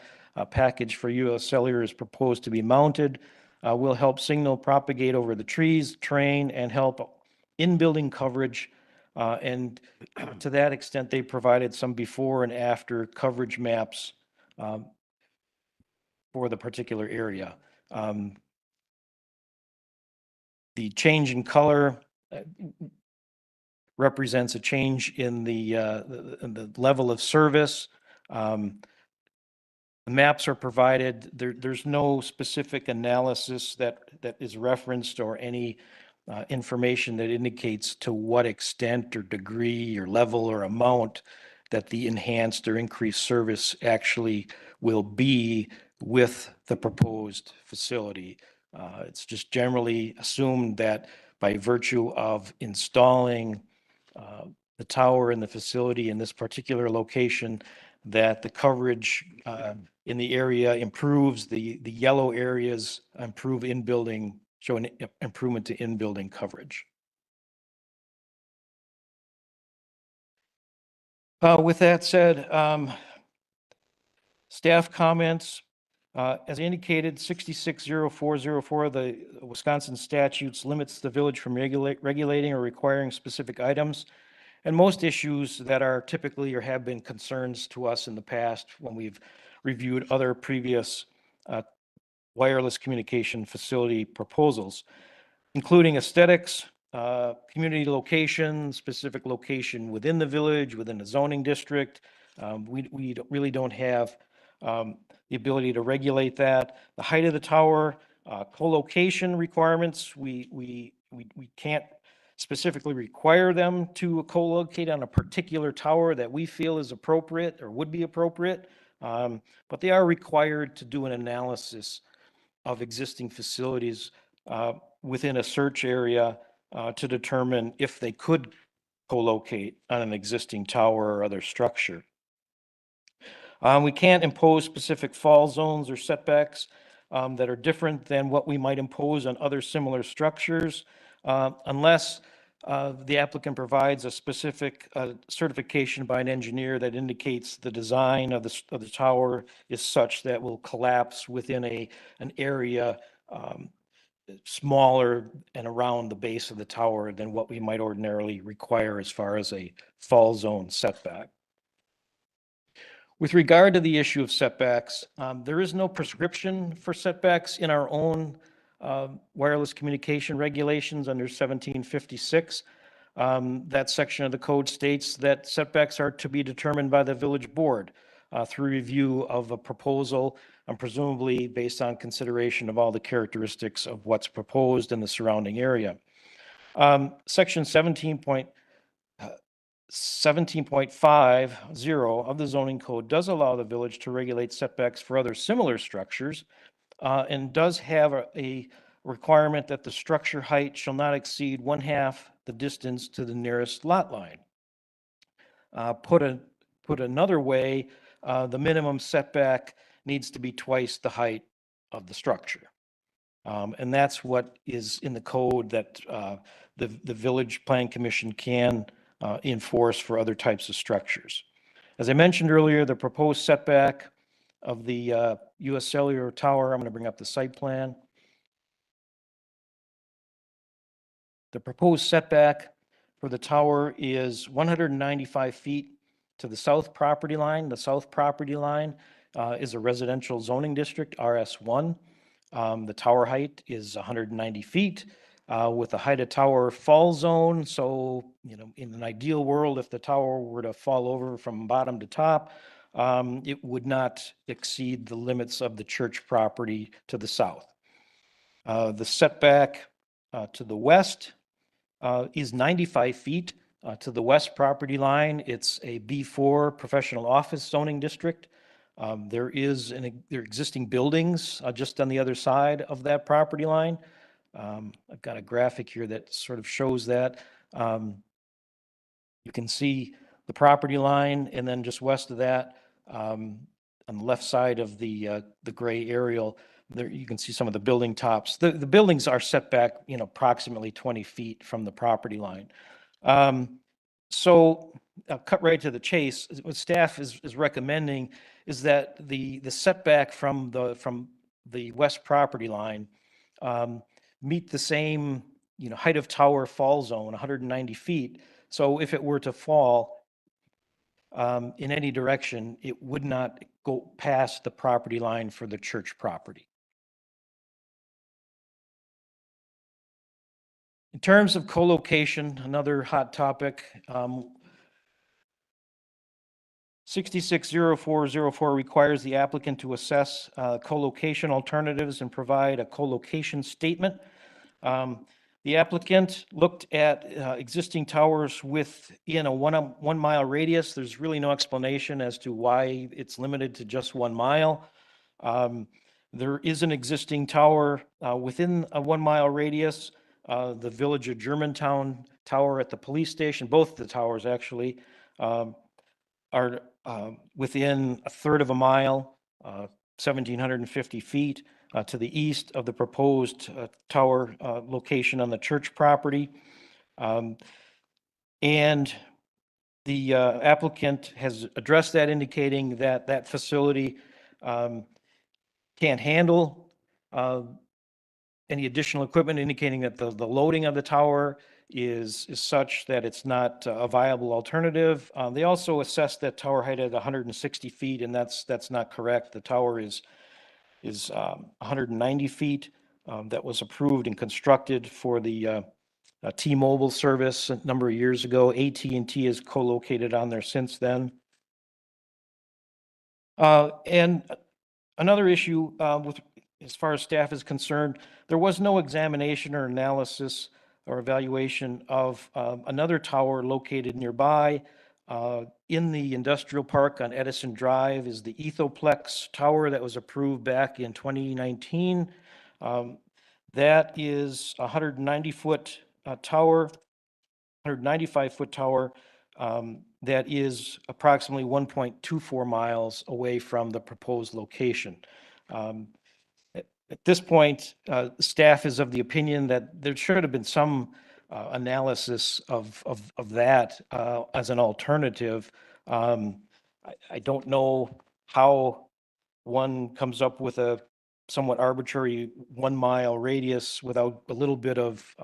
E: package for US Cellular is proposed to be mounted, will help signal propagate over the trees, terrain, and help in-building coverage. And to that extent, they provided some before and after coverage maps for the particular area. The change in color represents a change in the level of service. The maps are provided. There's no specific analysis that is referenced or any information that indicates to what extent or degree or level or amount that the enhanced or increased service actually will be with the proposed facility. It's just generally assumed that by virtue of installing the tower and the facility in this particular location, that the coverage in the area improves, the yellow areas improve in-building, show an improvement to in-building coverage. With that said, staff comments. As indicated, 660404 of the Wisconsin statutes limits the village from regulating or requiring specific items. And most issues that are typically or have been concerns to us in the past when we've reviewed other previous wireless communication facility proposals, including aesthetics, community location, specific location within the village, within the zoning district. We really don't have the ability to regulate that. The height of the tower, co-location requirements, we can't specifically require them to co-locate on a particular tower that we feel is appropriate or would be appropriate, but they are required to do an analysis of existing facilities within a search area to determine if they could co-locate on an existing tower or other structure. We can't impose specific fall zones or setbacks that are different than what we might impose on other similar structures unless the applicant provides a specific certification by an engineer that indicates the design of the tower is such that will collapse within an area smaller and around the base of the tower than what we might ordinarily require as far as a fall zone setback. With regard to the issue of setbacks, there is no prescription for setbacks in our own wireless communication regulations under 1756. That section of the code states that setbacks are to be determined by the village board through review of a proposal and presumably based on consideration of all the characteristics of what's proposed in the surrounding area. Section 17.50 of the zoning code does allow the village to regulate setbacks for other similar structures and does have a requirement that the structure height shall not exceed 1/2 the distance to the nearest lot line. Put another way, the minimum setback needs to be twice the height of the structure. And that's what is in the code that the Village Plan Commission can enforce for other types of structures. As I mentioned earlier, the proposed setback of the US Cellular Tower, I'm going to bring up the site plan. The proposed setback for the tower is 195 feet to the south property line. The south property line is a residential zoning district, RS1. The tower height is 190 feet with a height of tower fall zone. So, in an ideal world, if the tower were to fall over from bottom to top, it would not exceed the limits of the church property to the south. The setback to the west is 95 feet to the west property line. It's a B4 professional office zoning district. There are existing buildings just on the other side of that property line. I've got a graphic here that sort of shows that. You can see the property line, and then just west of that, on the left side of the gray aerial, there you can see some of the building tops. The buildings are set back, approximately 20 feet from the property line. So I'll cut right to the chase. What staff is recommending is that the setback from the west property line meet the same, height of tower fall zone, 190 feet. So if it were to fall in any direction, it would not go past the property line for the church property. In terms of co-location, another hot topic, 660404 requires the applicant to assess co-location alternatives and provide a co-location statement. The applicant looked at existing towers within a 1 mile radius. There's really no explanation as to why it's limited to just 1 mile. There is an existing tower within a 1 mile radius. The Village of Germantown Tower at the police station, both the towers actually, are within a third of a mile, 1,750 feet to the east of the proposed tower location on the church property. And the applicant has addressed that, indicating that that facility can't handle any additional equipment, indicating that the loading of the tower is such that it's not a viable alternative. They also assessed that tower height at 160 feet, and that's not correct. The tower is 190 feet. That was approved and constructed for the T-Mobile service a number of years ago. AT&T is co-located on there since then. And another issue as far as staff is concerned, there was no examination or analysis or evaluation of another tower located nearby. In the industrial park on Edison Drive is the Ethoplex Tower that was approved back in 2019. That is a 190-foot tower, 195-foot tower that is approximately 1.24 miles away from the proposed location. At this point, staff is of the opinion that there should have been some analysis of that as an alternative. I don't know how one comes up with a somewhat arbitrary 1 mile radius without a little bit of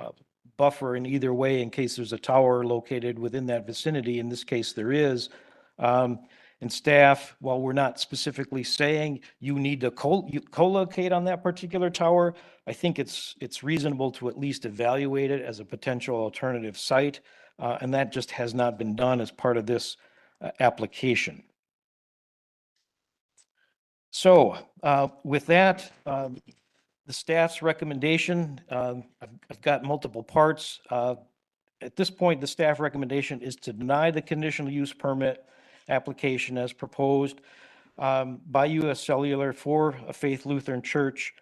E: buffer in either way in case there's a tower located within that vicinity. In this case, there is. And staff, while we're not specifically saying you need to co-locate on that particular tower, I think it's reasonable to at least evaluate it as a potential alternative site. And that just has not been done as part of this application. So with that, the staff's recommendation, I've got multiple parts. At this point, the staff recommendation is to deny the conditional use permit application as proposed by U.S. Cellular for a Faith Lutheran Church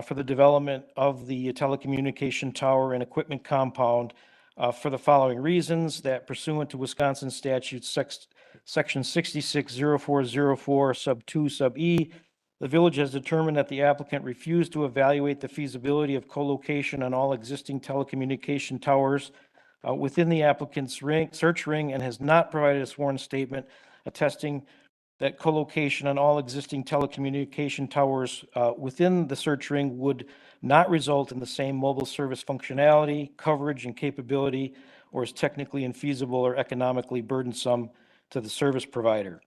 E: for the development of the telecommunication tower and equipment compound for the following reasons: that pursuant to Wisconsin statute section 660404 sub 2 sub e, the village has determined that the applicant refused to evaluate the feasibility of co-location on all existing telecommunication towers within the applicant's search ring, and has not provided a sworn statement attesting that co-location on all existing telecommunication towers within the search ring would not result in the same mobile service functionality, coverage, and capability, or is technically infeasible or economically burdensome to the service provider.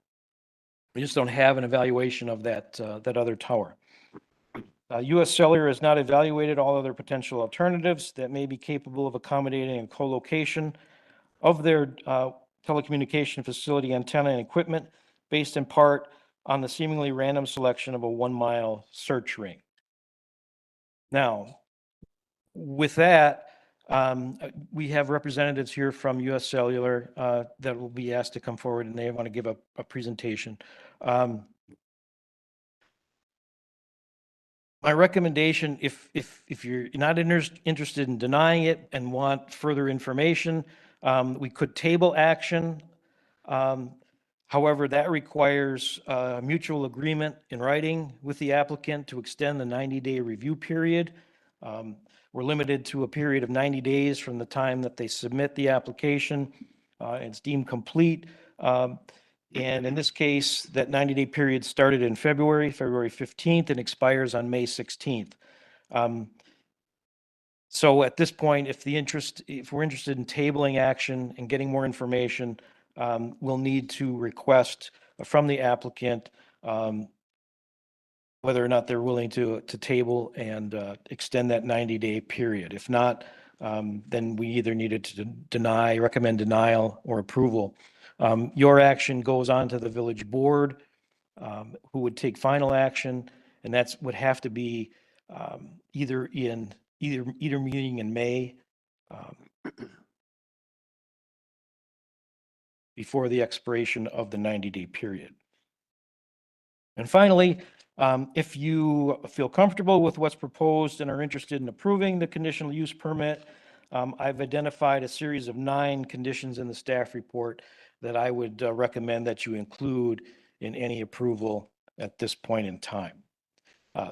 E: We just don't have an evaluation of that other tower. US Cellular has not evaluated all other potential alternatives that may be capable of accommodating a co-location of their telecommunication facility antenna and equipment based in part on the seemingly random selection of a 1-mile search ring. Now, with that, we have representatives here from US Cellular that will be asked to come forward, and they want to give a presentation. My recommendation, if you're not interested in denying it and want further information, we could table action. However, that requires mutual agreement in writing with the applicant to extend the 90-day review period. We're limited to a period of 90 days from the time that they submit the application. It's deemed complete. And in this case, that 90-day period started in February 15th, and expires on May 16th. So at this point, if we're interested in tabling action and getting more information, we'll need to request from the applicant whether or not they're willing to table and extend that 90-day period. If not, then we either needed to recommend denial or approval. Your action goes on to the village board, who would take final action, and that's would have to be either meeting in May before the expiration of the 90-day period. And finally, if you feel comfortable with what's proposed and are interested in approving the conditional use permit, I've identified a series of 9 conditions in the staff report that I would recommend that you include in any approval at this point in time.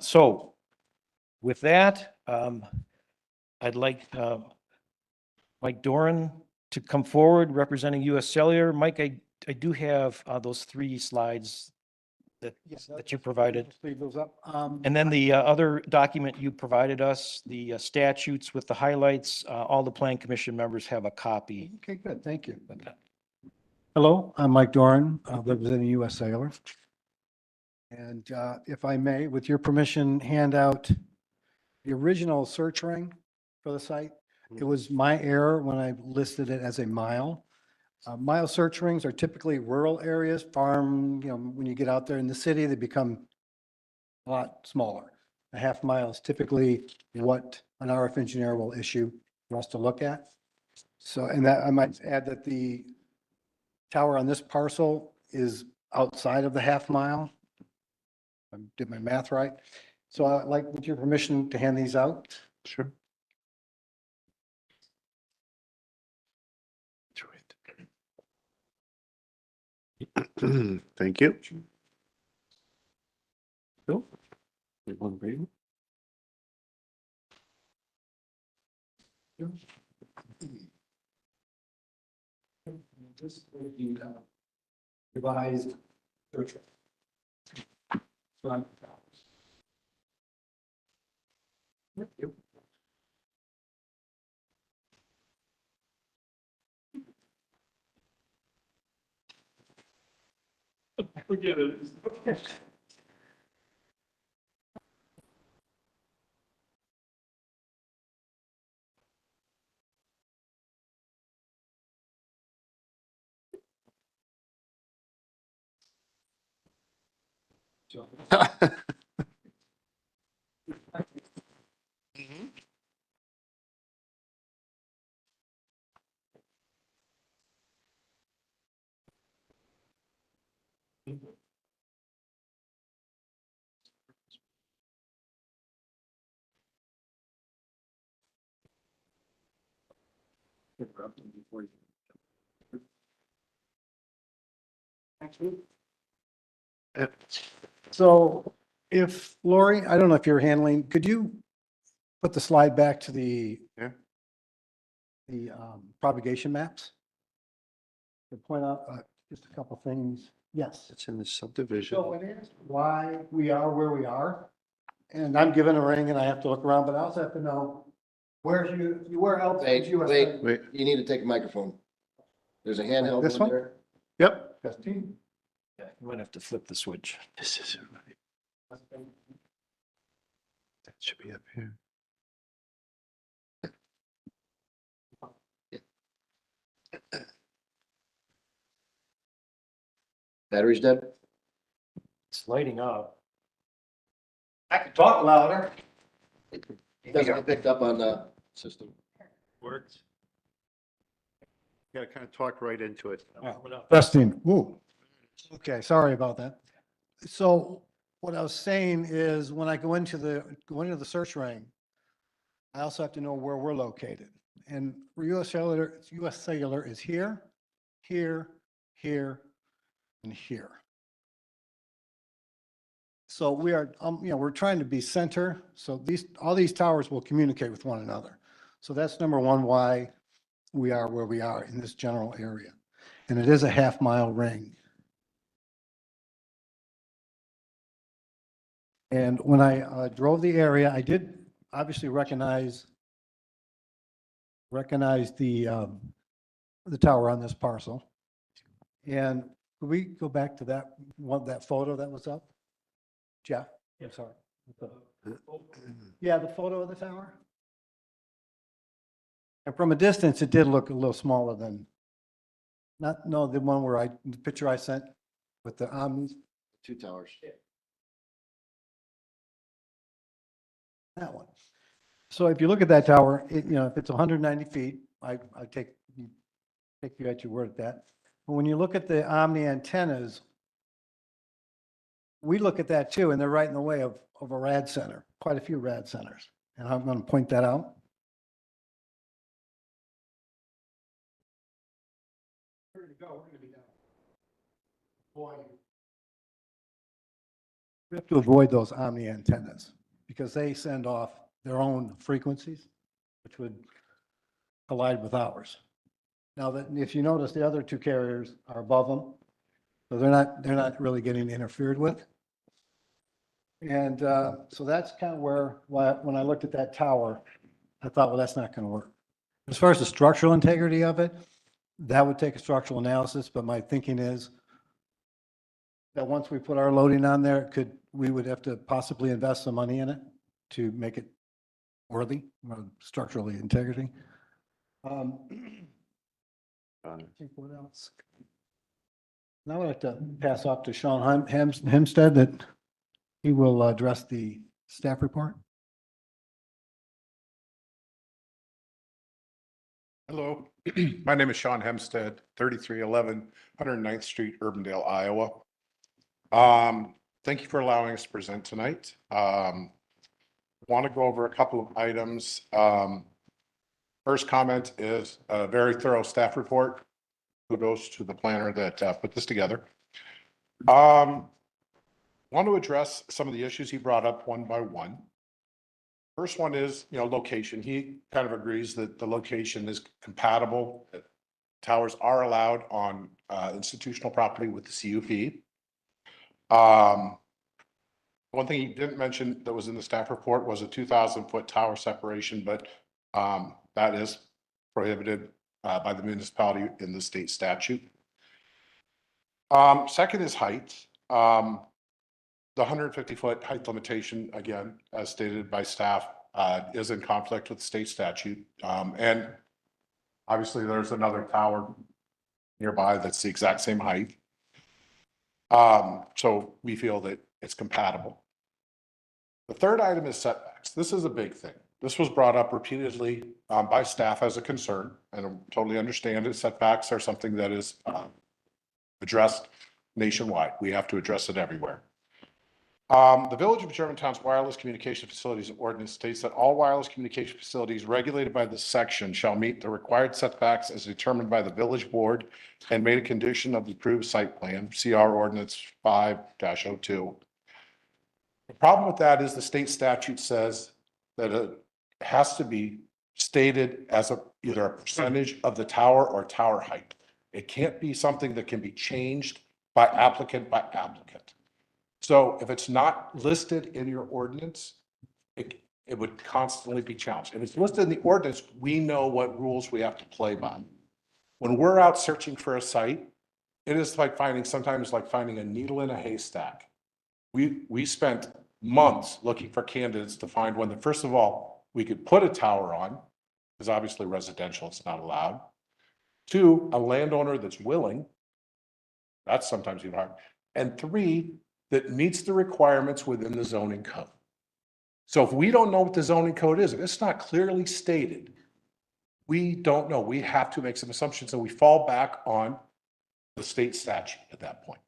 E: So with that, I'd like Mike Doran to come forward representing US Cellular. Mike, I do have those 3 slides that you provided.
I: Leave those up.
E: And then the other document you provided us, the statutes with the highlights, all the plan commission members have a copy.
I: Okay, good. Thank you. Hello, I'm Mike Doran, representing US Cellular. And if I may, with your permission, hand out the original search ring for the site. It was my error when I listed it as a mile. Mile search rings are typically rural areas, farm, when you get out there in the city, they become a lot smaller. A half mile is typically what an RF engineer will issue for us to look at. So, and that I might add that the tower on this parcel is outside of the half mile. I did my math right. So I'd like, with your permission, to hand these out.
A: Sure. Thank you. Bill? Anyone reading?
I: This will be revised search. Thank you.
H: Forget it.
I: So if Lori, I don't know if you're handling, could you put the slide back to the
A: Yeah.
I: the propagation maps? To point out just a couple things. Yes.
A: It's in the subdivision.
I: So it is why we are where we are. And I'm given a ring and I have to look around, but I also have to know where where else is
D: Wait,
I: USA?
A: Wait,
D: You need to take a microphone. There's a handheld
I: This
D: one
I: one?
D: there.
I: Yep. Testing.
E: Yeah, you might have to flip the switch.
A: this is. Should be up here.
D: Battery's dead?
E: It's lighting up. I could talk louder.
D: It doesn't get picked up on the system.
A: Works. You gotta kind of talk right into it.
I: Testing, woo. Okay, sorry about that. So what I was saying is when I go into the search ring, I also have to know where we're located. And US Cellular is here, here, here, and here. So we are, we're trying to be center. So all these towers will communicate with one another. So that's number one, why we are where we are in this general area. And it is a half-mile ring. And when I drove the area, I did obviously recognize the tower on this parcel. And could we go back to that photo that was up? Jeff, I'm sorry. Yeah, the photo of the tower. And from a distance, it did look a little smaller than, the one where the picture I sent with the Omnis.
D: 2 towers.
I: That one. So if you look at that tower, if it's 190 feet, I take you at your word at that. But when you look at the Omni antennas, we look at that too, and they're right in the way of a RAD center, quite a few RAD centers. And I'm going to point that out. Where to go? We're going to be down. Boy. We have to avoid those Omni antennas because they send off their own frequencies, which would collide with ours. Now that if you notice, the other 2 carriers are above them, so they're not really getting interfered with. And so that's kind of when I looked at that tower, I thought, well, that's not going to work. As far as the structural integrity of it, that would take a structural analysis, but my thinking is that once we put our loading on there, we would have to possibly invest some money in it to make it worthy, structurally integrity. I think what else? Now I'd like to pass off to Sean Hempstead that he will address the staff report.
J: Hello, my name is Sean Hempstead, 3311 109th Street, Urbandale, Iowa. Thank you for allowing us to present tonight. Want to go over a couple of items. First comment is a very thorough staff report. Kudos to the planner that put this together. Want to address some of the issues he brought up one by one. First one is, location. He kind of agrees that the location is compatible. Towers are allowed on institutional property with the CUP. One thing he didn't mention that was in the staff report was a 2,000-foot tower separation, but that is prohibited by the municipality in the state statute. Second is height. The 150-foot height limitation, again, as stated by staff, is in conflict with the state statute. And obviously there's another tower nearby that's the exact same height. So we feel that it's compatible. The third item is setbacks. This is a big thing. This was brought up repeatedly by staff as a concern, and I totally understand it. Setbacks are something that is addressed nationwide. We have to address it everywhere. The Village of Germantown's wireless communication facilities ordinance states that all wireless communication facilities regulated by this section shall meet the required setbacks as determined by the village board and made a condition of the approved site plan, CR Ordinance 5-02. The problem with that is the state statute says that it has to be stated as either a percentage of the tower or tower height. It can't be something that can be changed by applicant. So if it's not listed in your ordinance, it would constantly be challenged. If it's listed in the ordinance, we know what rules we have to play by. When we're out searching for a site, it is like sometimes like finding a needle in a haystack. We spent months looking for candidates to find one that, first of all, we could put a tower on, because obviously residential, it's not allowed. Two, a landowner that's willing. That's sometimes even hard. And three, that meets the requirements within the zoning code. So if we don't know what the zoning code is, if it's not clearly stated, we don't know. We have to make some assumptions, and we fall back on the state statute at that point.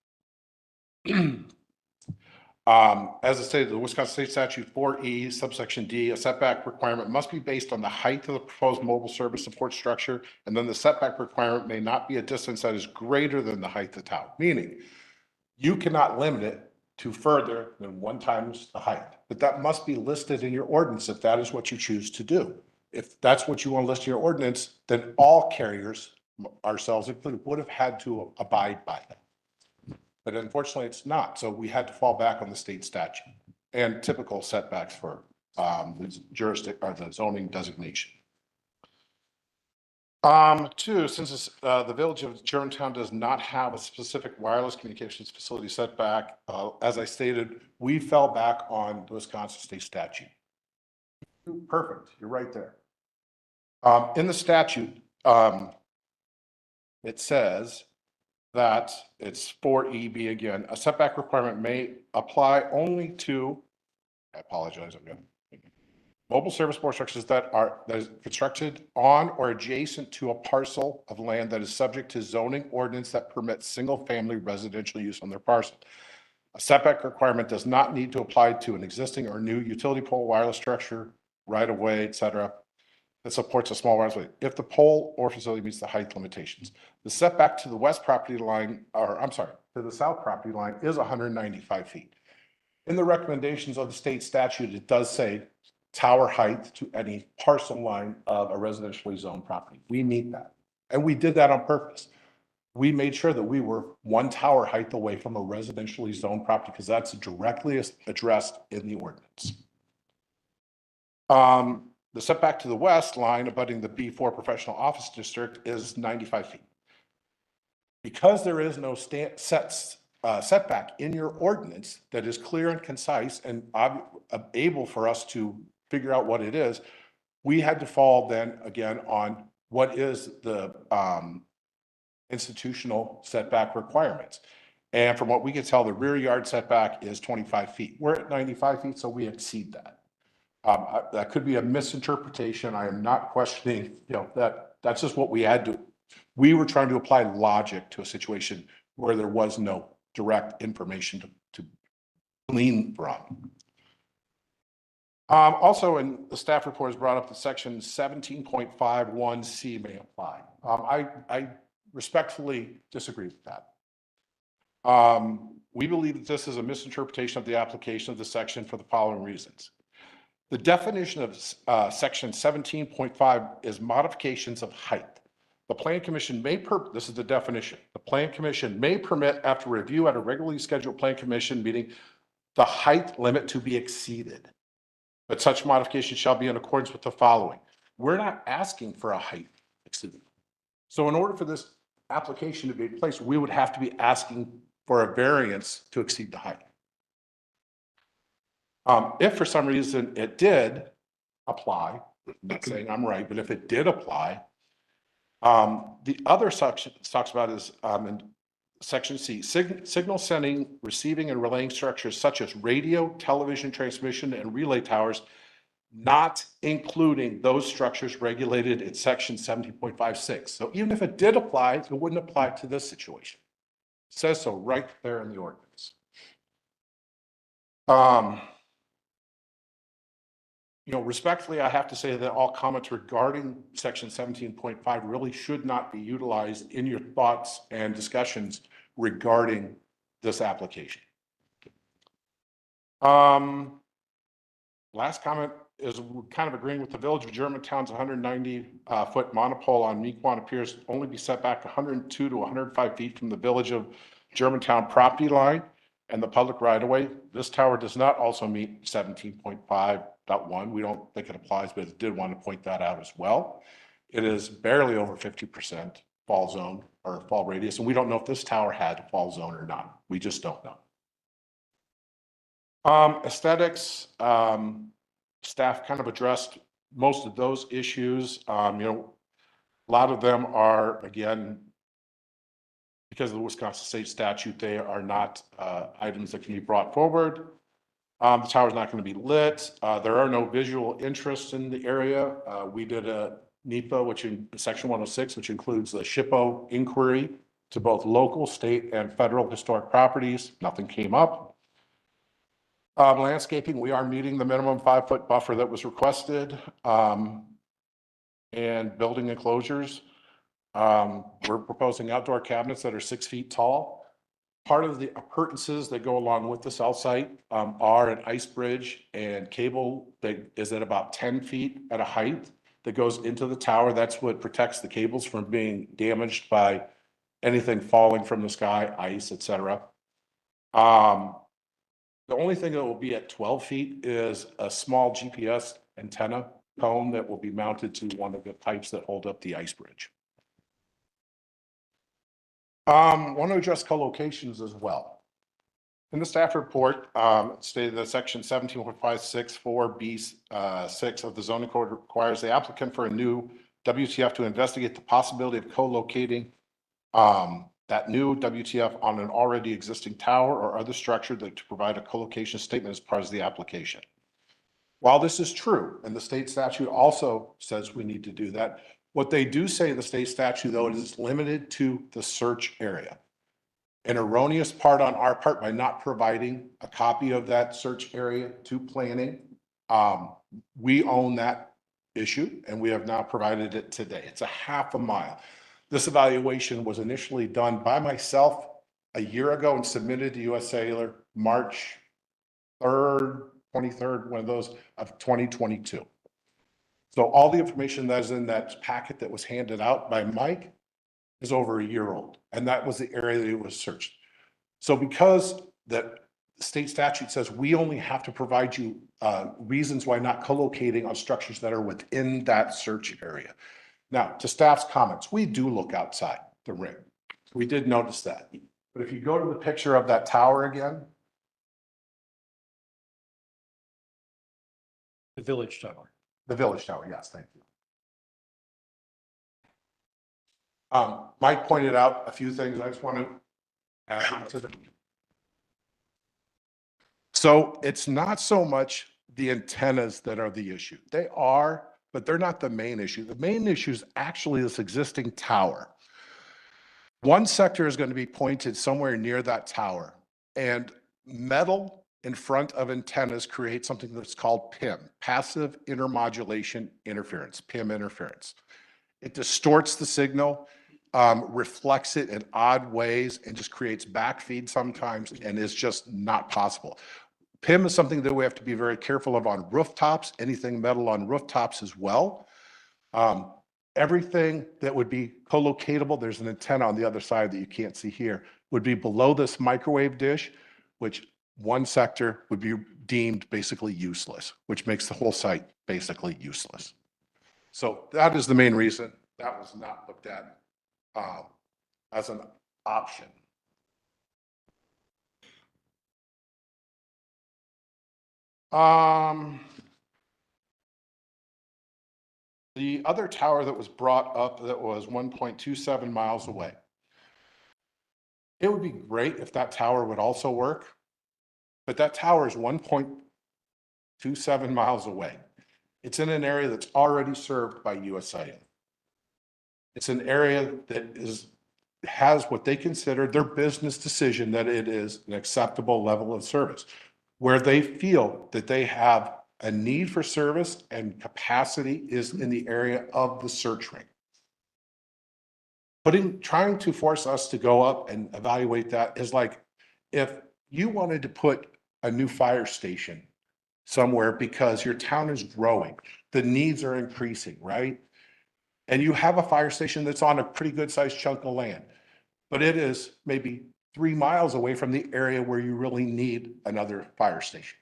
J: As I stated, the Wisconsin State Statute 4E, subsection D, a setback requirement must be based on the height of the proposed mobile service support structure, and then the setback requirement may not be a distance that is greater than the height of the tower, meaning you cannot limit it to further than 1 times the height, but that must be listed in your ordinance if that is what you choose to do. If that's what you want to list in your ordinance, then all carriers, ourselves included, would have had to abide by that. But unfortunately, it's not. So we had to fall back on the state statute and typical setbacks for the jurisdiction or the zoning designation. Two, since the village of Germantown does not have a specific wireless communications facility setback, as I stated, we fell back on the Wisconsin state statute. Perfect. You're right there. In the statute, it says that it's 4EB again. A setback requirement may apply only to, I apologize, I'm going to, mobile service support structures that is constructed on or adjacent to a parcel of land that is subject to zoning ordinance that permits single-family residential use on their parcel. A setback requirement does not need to apply to an existing or new utility pole, wireless structure, right-of-way, etc., that supports a small wireless if the pole or facility meets the height limitations. The setback to the west property line, or I'm sorry, to the south property line is 195 feet. In the recommendations of the state statute, it does say tower height to any parcel line of a residentially zoned property. We meet that. And we did that on purpose. We made sure that we were 1 tower height away from a residentially zoned property because that's directly addressed in the ordinance. The setback to the west line abutting the B4 professional office district is 95 feet. Because there is no setback in your ordinance that is clear and concise and able for us to figure out what it is, we had to fall then again on what is the institutional setback requirements. And from what we can tell, the rear yard setback is 25 feet. We're at 95 feet, so we exceed that. That could be a misinterpretation. I am not questioning, that's just what we had to. We were trying to apply logic to a situation where there was no direct information to glean from. Also, in the staff report is brought up that section 17.51C may apply. I respectfully disagree with that. We believe that this is a misinterpretation of the application of the section for the following reasons. The definition of section 17.5 is modifications of height. The Plan Commission may, this is the definition, the Plan Commission may permit after review at a regularly scheduled Plan Commission meeting, the height limit to be exceeded. But such modification shall be in accordance with the following. We're not asking for a height exceeded. So in order for this application to be in place, we would have to be asking for a variance to exceed the height. If for some reason it did apply, I'm not saying I'm right, but if it did apply, the other section talks about is in section C, signal sending, receiving, and relaying structures such as radio, television transmission, and relay towers, not including those structures regulated in section 17.56. So even if it did apply, it wouldn't apply to this situation. It says so right there in the ordinance. Respectfully, I have to say that all comments regarding section 17.5 really should not be utilized in your thoughts and discussions regarding this application. Last comment is kind of agreeing with the Village of Germantown's 190-foot monopole on Mequon appears to only be set back 102 to 105 feet from the Village of Germantown property line and the public right-of-way. This tower does not also meet 17.5.1. We don't think it applies, but it did want to point that out as well. It is barely over 50% fall zone or fall radius, and we don't know if this tower had a fall zone or not. We just don't know. Aesthetics, staff kind of addressed most of those issues. A lot of them are, again, because of the Wisconsin state statute, they are not items that can be brought forward. The tower's not going to be lit. There are no visual interests in the area. We did a NEPA, which in section 106, which includes the SHPO inquiry to both local, state, and federal historic properties. Nothing came up. Landscaping, we are meeting the minimum 5-foot buffer that was requested. And building enclosures, we're proposing outdoor cabinets that are 6 feet tall. Part of the appurtenances that go along with the cell site are an ice bridge and cable that is at about 10 feet at a height that goes into the tower. That's what protects the cables from being damaged by anything falling from the sky, ice, etc. The only thing that will be at 12 feet is a small GPS antenna cone that will be mounted to one of the pipes that hold up the ice bridge. Want to address co-locations as well. In the staff report, stated that section 17.564B6 of the zoning code requires the applicant for a new WTF to investigate the possibility of co-locating that new WTF on an already existing tower or other structure that to provide a co-location statement as part of the application. While this is true, and the state statute also says we need to do that, what they do say in the state statute, though, it is limited to the search area. An erroneous part on our part by not providing a copy of that search area to planning. We own that issue and we have now provided it today. It's a half a mile. This evaluation was initially done by myself a year ago and submitted to US Cellular March 3rd, 23rd, one of those of 2022. So all the information that is in that packet that was handed out by Mike is over a year old. And that was the area that it was searched. So because the state statute says we only have to provide you reasons why not co-locating on structures that are within that search area. Now, to staff's comments, we do look outside the ring. We did notice that. But if you go to the picture of that tower again,
E: The village tower.
J: the village tower, yes, thank you. Mike pointed out a few things I just want to add to them. So it's not so much the antennas that are the issue. They are, but they're not the main issue. The main issue is actually this existing tower. One sector is going to be pointed somewhere near that tower, and metal in front of antennas create something that's called PIM, passive intermodulation interference, PIM interference. It distorts the signal, reflects it in odd ways, and just creates backfeed sometimes, and is just not possible. PIM is something that we have to be very careful of on rooftops, anything metal on rooftops as well. Everything that would be co-locatable, there's an antenna on the other side that you can't see here, would be below this microwave dish, which one sector would be deemed basically useless, which makes the whole site basically useless. So that is the main reason that was not looked at as an option. The other tower that was brought up that was 1.27 miles away. It would be great if that tower would also work, but that tower is 1.27 miles away. It's in an area that's already served by US Cellular. It's an area that has what they consider their business decision that it is an acceptable level of service, where they feel that they have a need for service and capacity is in the area of the search ring. Trying to force us to go up and evaluate that is like if you wanted to put a new fire station somewhere because your town is growing, the needs are increasing, right? And you have a fire station that's on a pretty good sized chunk of land, but it is maybe 3 miles away from the area where you really need another fire station.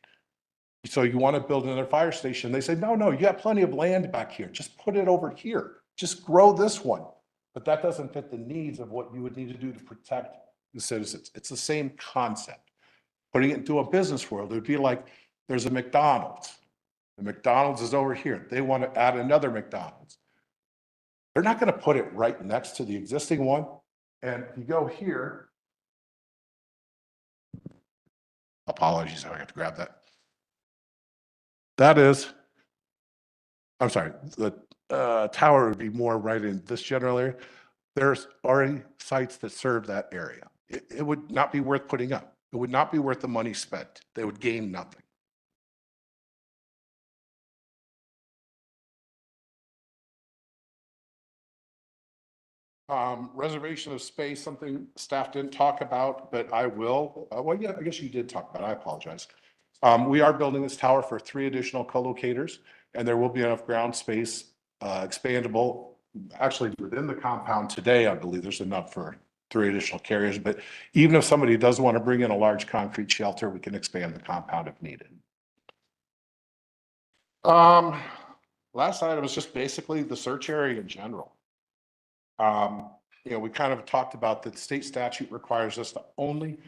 J: So you want to build another fire station. They say, no, you got plenty of land back here. Just put it over here. Just grow this one. But that doesn't fit the needs of what you would need to do to protect the citizens. It's the same concept. putting it into a business world, it would be like, there's a McDonald's. The McDonald's is over here. They want to add another McDonald's. They're not going to put it right next to the existing one. And if you go here, apologies, I have to grab that. That is, I'm sorry, the tower would be more right in this general area. There's already sites that serve that area. It would not be worth putting up. It would not be worth the money spent. They would gain nothing. Reservation of space, something staff didn't talk about, but I will. Well, yeah, I guess you did talk about it. I apologize. We are building this tower for 3 additional co-locators, and there will be enough ground space, expandable. Actually, within the compound today, I believe there's enough for 3 additional carriers, but even if somebody does want to bring in a large concrete shelter, we can expand the compound if needed. Last item is just basically the search area in general. We kind of talked about that state statute requires us to only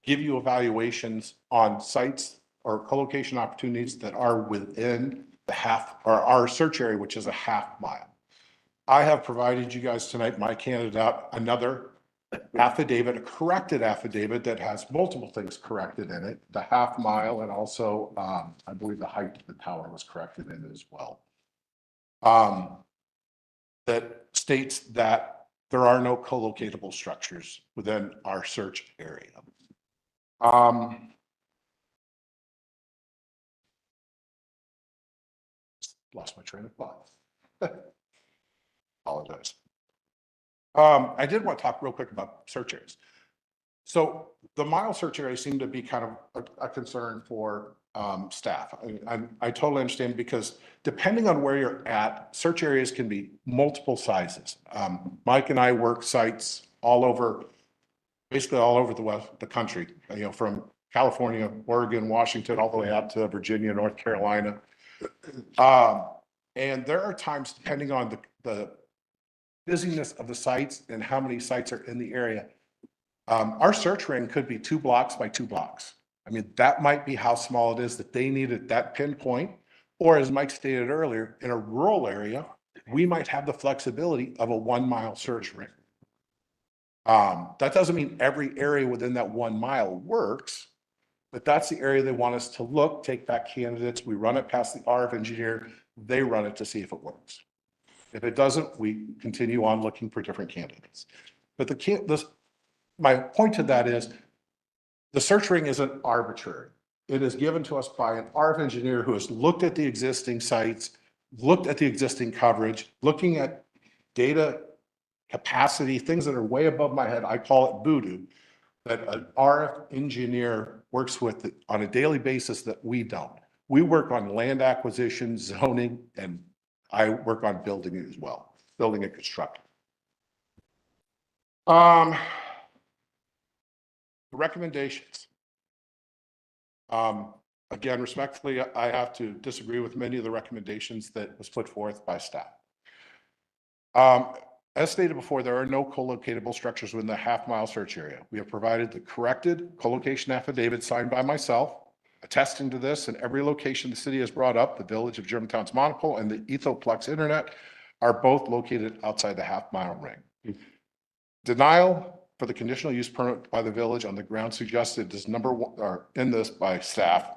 J: give you evaluations on sites or co-location opportunities that are within the our search area, which is a half mile. I have provided you guys tonight, my candidate, another affidavit, a corrected affidavit that has multiple things corrected in it, the half mile, and also I believe the height of the tower was corrected in it as well. That states that there are no co-locatable structures within our search area. Lost my train of thought. Apologize. I did want to talk real quick about search areas. So the mile search area seemed to be kind of a concern for staff. I totally understand, because depending on where you're at, search areas can be multiple sizes. Mike and I work sites all over, basically all over the country, from California, Oregon, Washington, all the way out to Virginia, North Carolina. And there are times, depending on the busyness of the sites and how many sites are in the area, our search ring could be 2 blocks by 2 blocks. I mean, that might be how small it is that they need at that pinpoint. Or as Mike stated earlier, in a rural area, we might have the flexibility of a 1 mile search ring. That doesn't mean every area within that 1 mile works, but that's the area they want us to look, take back candidates. We run it past the RF engineer. They run it to see if it works. If it doesn't, we continue on looking for different candidates. But my point to that is, the search ring isn't arbitrary. It is given to us by an RF engineer who has looked at the existing sites, looked at the existing coverage, looking at data capacity, things that are way above my head. I call it voodoo, that an RF engineer works with on a daily basis that we don't. We work on land acquisition, zoning, and I work on building it as well, building and constructing. Recommendations. Again, respectfully, I have to disagree with many of the recommendations that was put forth by staff. As stated before, there are no co-locatable structures within the half mile search area. We have provided the corrected co-location affidavit signed by myself, attesting to this, and every location the city has brought up, the Village of Germantown's Monopole and the Ethoplex Internet, are both located outside the half mile ring. Denial for the conditional use permit by the village on the ground suggested is number one, or in this by staff,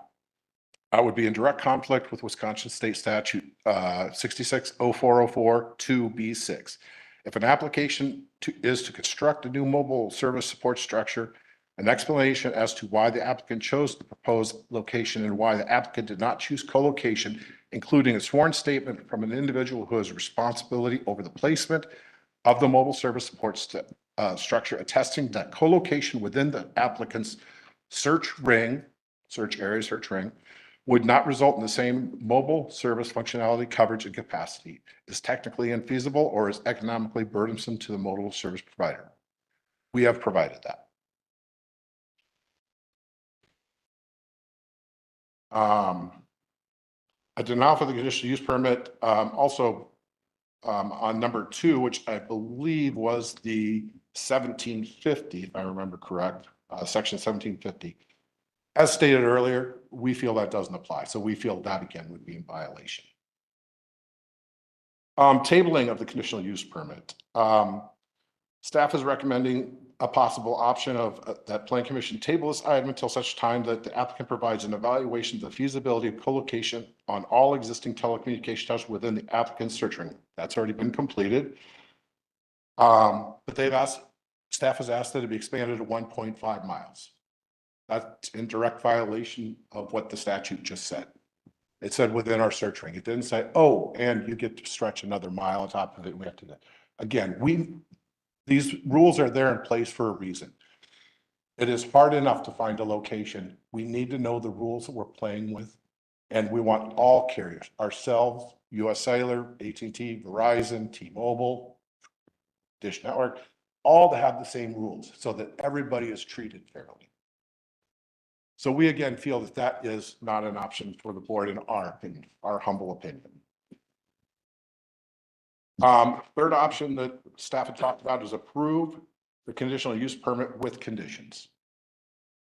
J: would be in direct conflict with Wisconsin State Statute 660404 2B6. If an application is to construct a new mobile service support structure, an explanation as to why the applicant chose the proposed location and why the applicant did not choose co-location, including a sworn statement from an individual who has responsibility over the placement of the mobile service support structure, attesting that co-location within the applicant's search ring would not result in the same mobile service functionality, coverage, and capacity, is technically infeasible, or is economically burdensome to the mobile service provider. We have provided that. A denial for the conditional use permit, also on number 2, which I believe was the 1750, if I remember correct, section 1750. As stated earlier, we feel that doesn't apply. So we feel that again would be in violation. Tabling of the conditional use permit. Staff is recommending a possible option of that Plan Commission table this item until such time that the applicant provides an evaluation of the feasibility of co-location on all existing telecommunication towers within the applicant's search ring. That's already been completed. But staff has asked that it be expanded to 1.5 miles. That's in direct violation of what the statute just said. It said within our search ring. It didn't say, oh, and you get to stretch another mile on top of it. We have to do that. Again, these rules are there in place for a reason. It is hard enough to find a location. We need to know the rules that we're playing with. And we want all carriers, ourselves, US Cellular, AT&T, Verizon, T-Mobile, Dish Network, all to have the same rules so that everybody is treated fairly. So we again feel that that is not an option for the board in our opinion, our humble opinion. Third option that staff had talked about is approve the conditional use permit with conditions.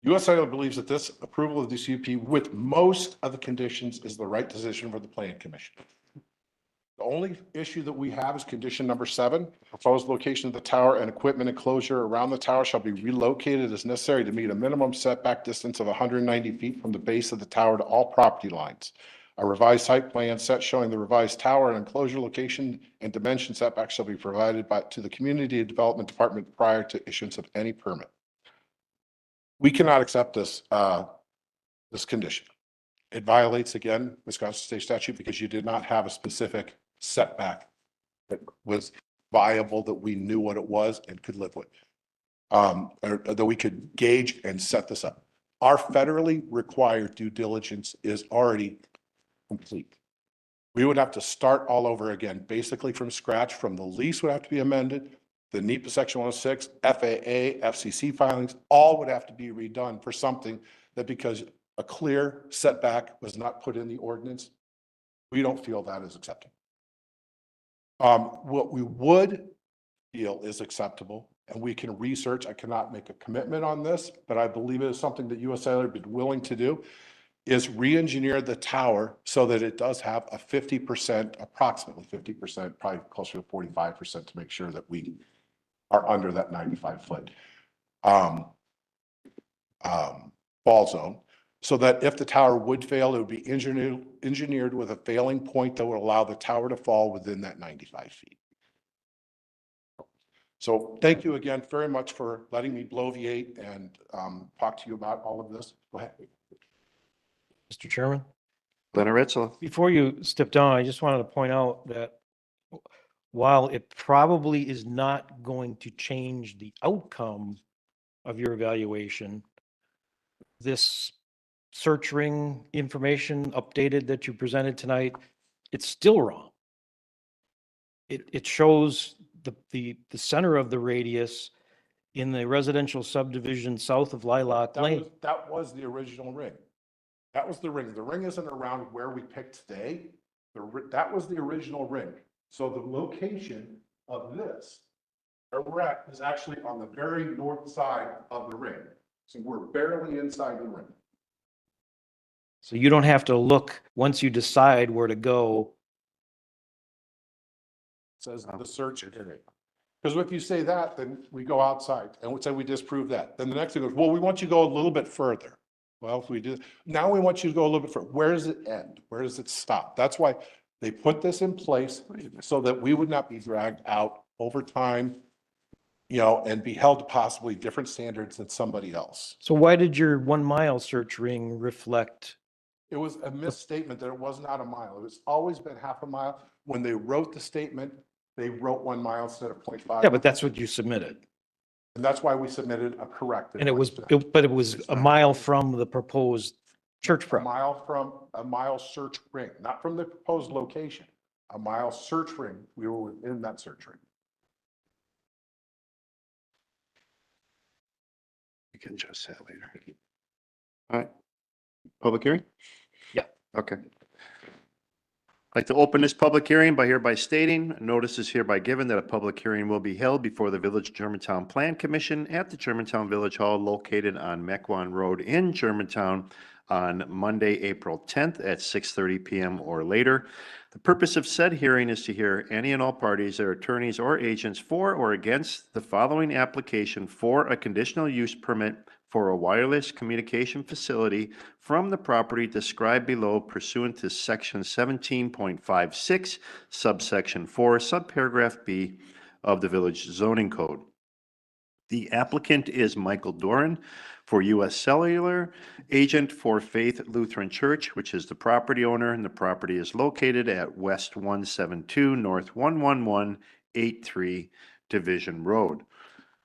J: US Cellular believes that this approval of the CUP with most of the conditions is the right decision for the Plan Commission. The only issue that we have is condition number 7. Proposed location of the tower and equipment enclosure around the tower shall be relocated as necessary to meet a minimum setback distance of 190 feet from the base of the tower to all property lines. A revised site plan set showing the revised tower and enclosure location and dimension setback shall be provided to the Community Development Department prior to issuance of any permit. We cannot accept this condition. It violates, again, Wisconsin state statute because you did not have a specific setback that was viable, that we knew what it was and could live with, or that we could gauge and set this up. Our federally required due diligence is already complete. We would have to start all over again, basically from scratch. From the lease would have to be amended. The NEPA section 106, FAA, FCC filings, all would have to be redone for something that, because a clear setback was not put in the ordinance, we don't feel that is acceptable. What we would feel is acceptable, and we can research, I cannot make a commitment on this, but I believe it is something that US Cellular would be willing to do, is re-engineer the tower so that it does have a 50%, approximately 50%, probably closer to 45% to make sure that we are under that 95-foot fall zone, so that if the tower would fail, it would be engineered with a failing point that would allow the tower to fall within that 95 feet. So thank you again very much for letting me bloviate and talk to you about all of this. Go ahead.
E: Mr. Chairman,
A: Glenn Ritzel.
E: before you step down, I just wanted to point out that while it probably is not going to change the outcome of your evaluation, this search ring information updated that you presented tonight, it's still wrong. It shows the center of the radius in the residential subdivision south of Lilac Lane.
J: That was the original ring. That was the ring. The ring isn't around where we picked today. That was the original ring. So the location of this, where we're at, is actually on the very north side of the ring. So we're barely inside the ring.
E: So you don't have to look once you decide where to go.
J: Says the search area. Because if you say that, then we go outside and we say we disprove that. Then the next thing goes, well, we want you to go a little bit further. Well, if we do, now we want you to go a little bit further. Where does it end? Where does it stop? That's why they put this in place so that we would not be dragged out over time, you know, and be held to possibly different standards than somebody else.
E: So why did your 1 mile search ring reflect?
J: It was a misstatement that it was not a mile. It was always been half a mile. When they wrote the statement, they wrote 1 mile instead of 0.5.
E: Yeah, but that's what you submitted.
J: And that's why we submitted a corrected.
E: And it was,
J: one.
E: but it was a mile from the proposed church
J: A
E: property.
J: mile from a mile search ring, not from the proposed location, a mile search ring. We were within that search ring.
A: You can adjust that later. All right. Public hearing?
E: Yeah.
A: Okay. I'd like to open this public hearing by hereby stating, notice is hereby given that a public hearing will be held before the Village Germantown Plan Commission at the Germantown Village Hall located on Mequon Road in Germantown on Monday, April 10th at 6:30 PM or later. The purpose of said hearing is to hear any and all parties, their attorneys or agents for or against the following application for a conditional use permit for a wireless communication facility from the property described below pursuant to section 17.56, subsection 4, subparagraph B of the Village Zoning Code. The applicant is Michael Doran for U.S. Cellular, agent for Faith Lutheran Church, which is the property owner, and the property is located at West 172 North 11183 Division Road.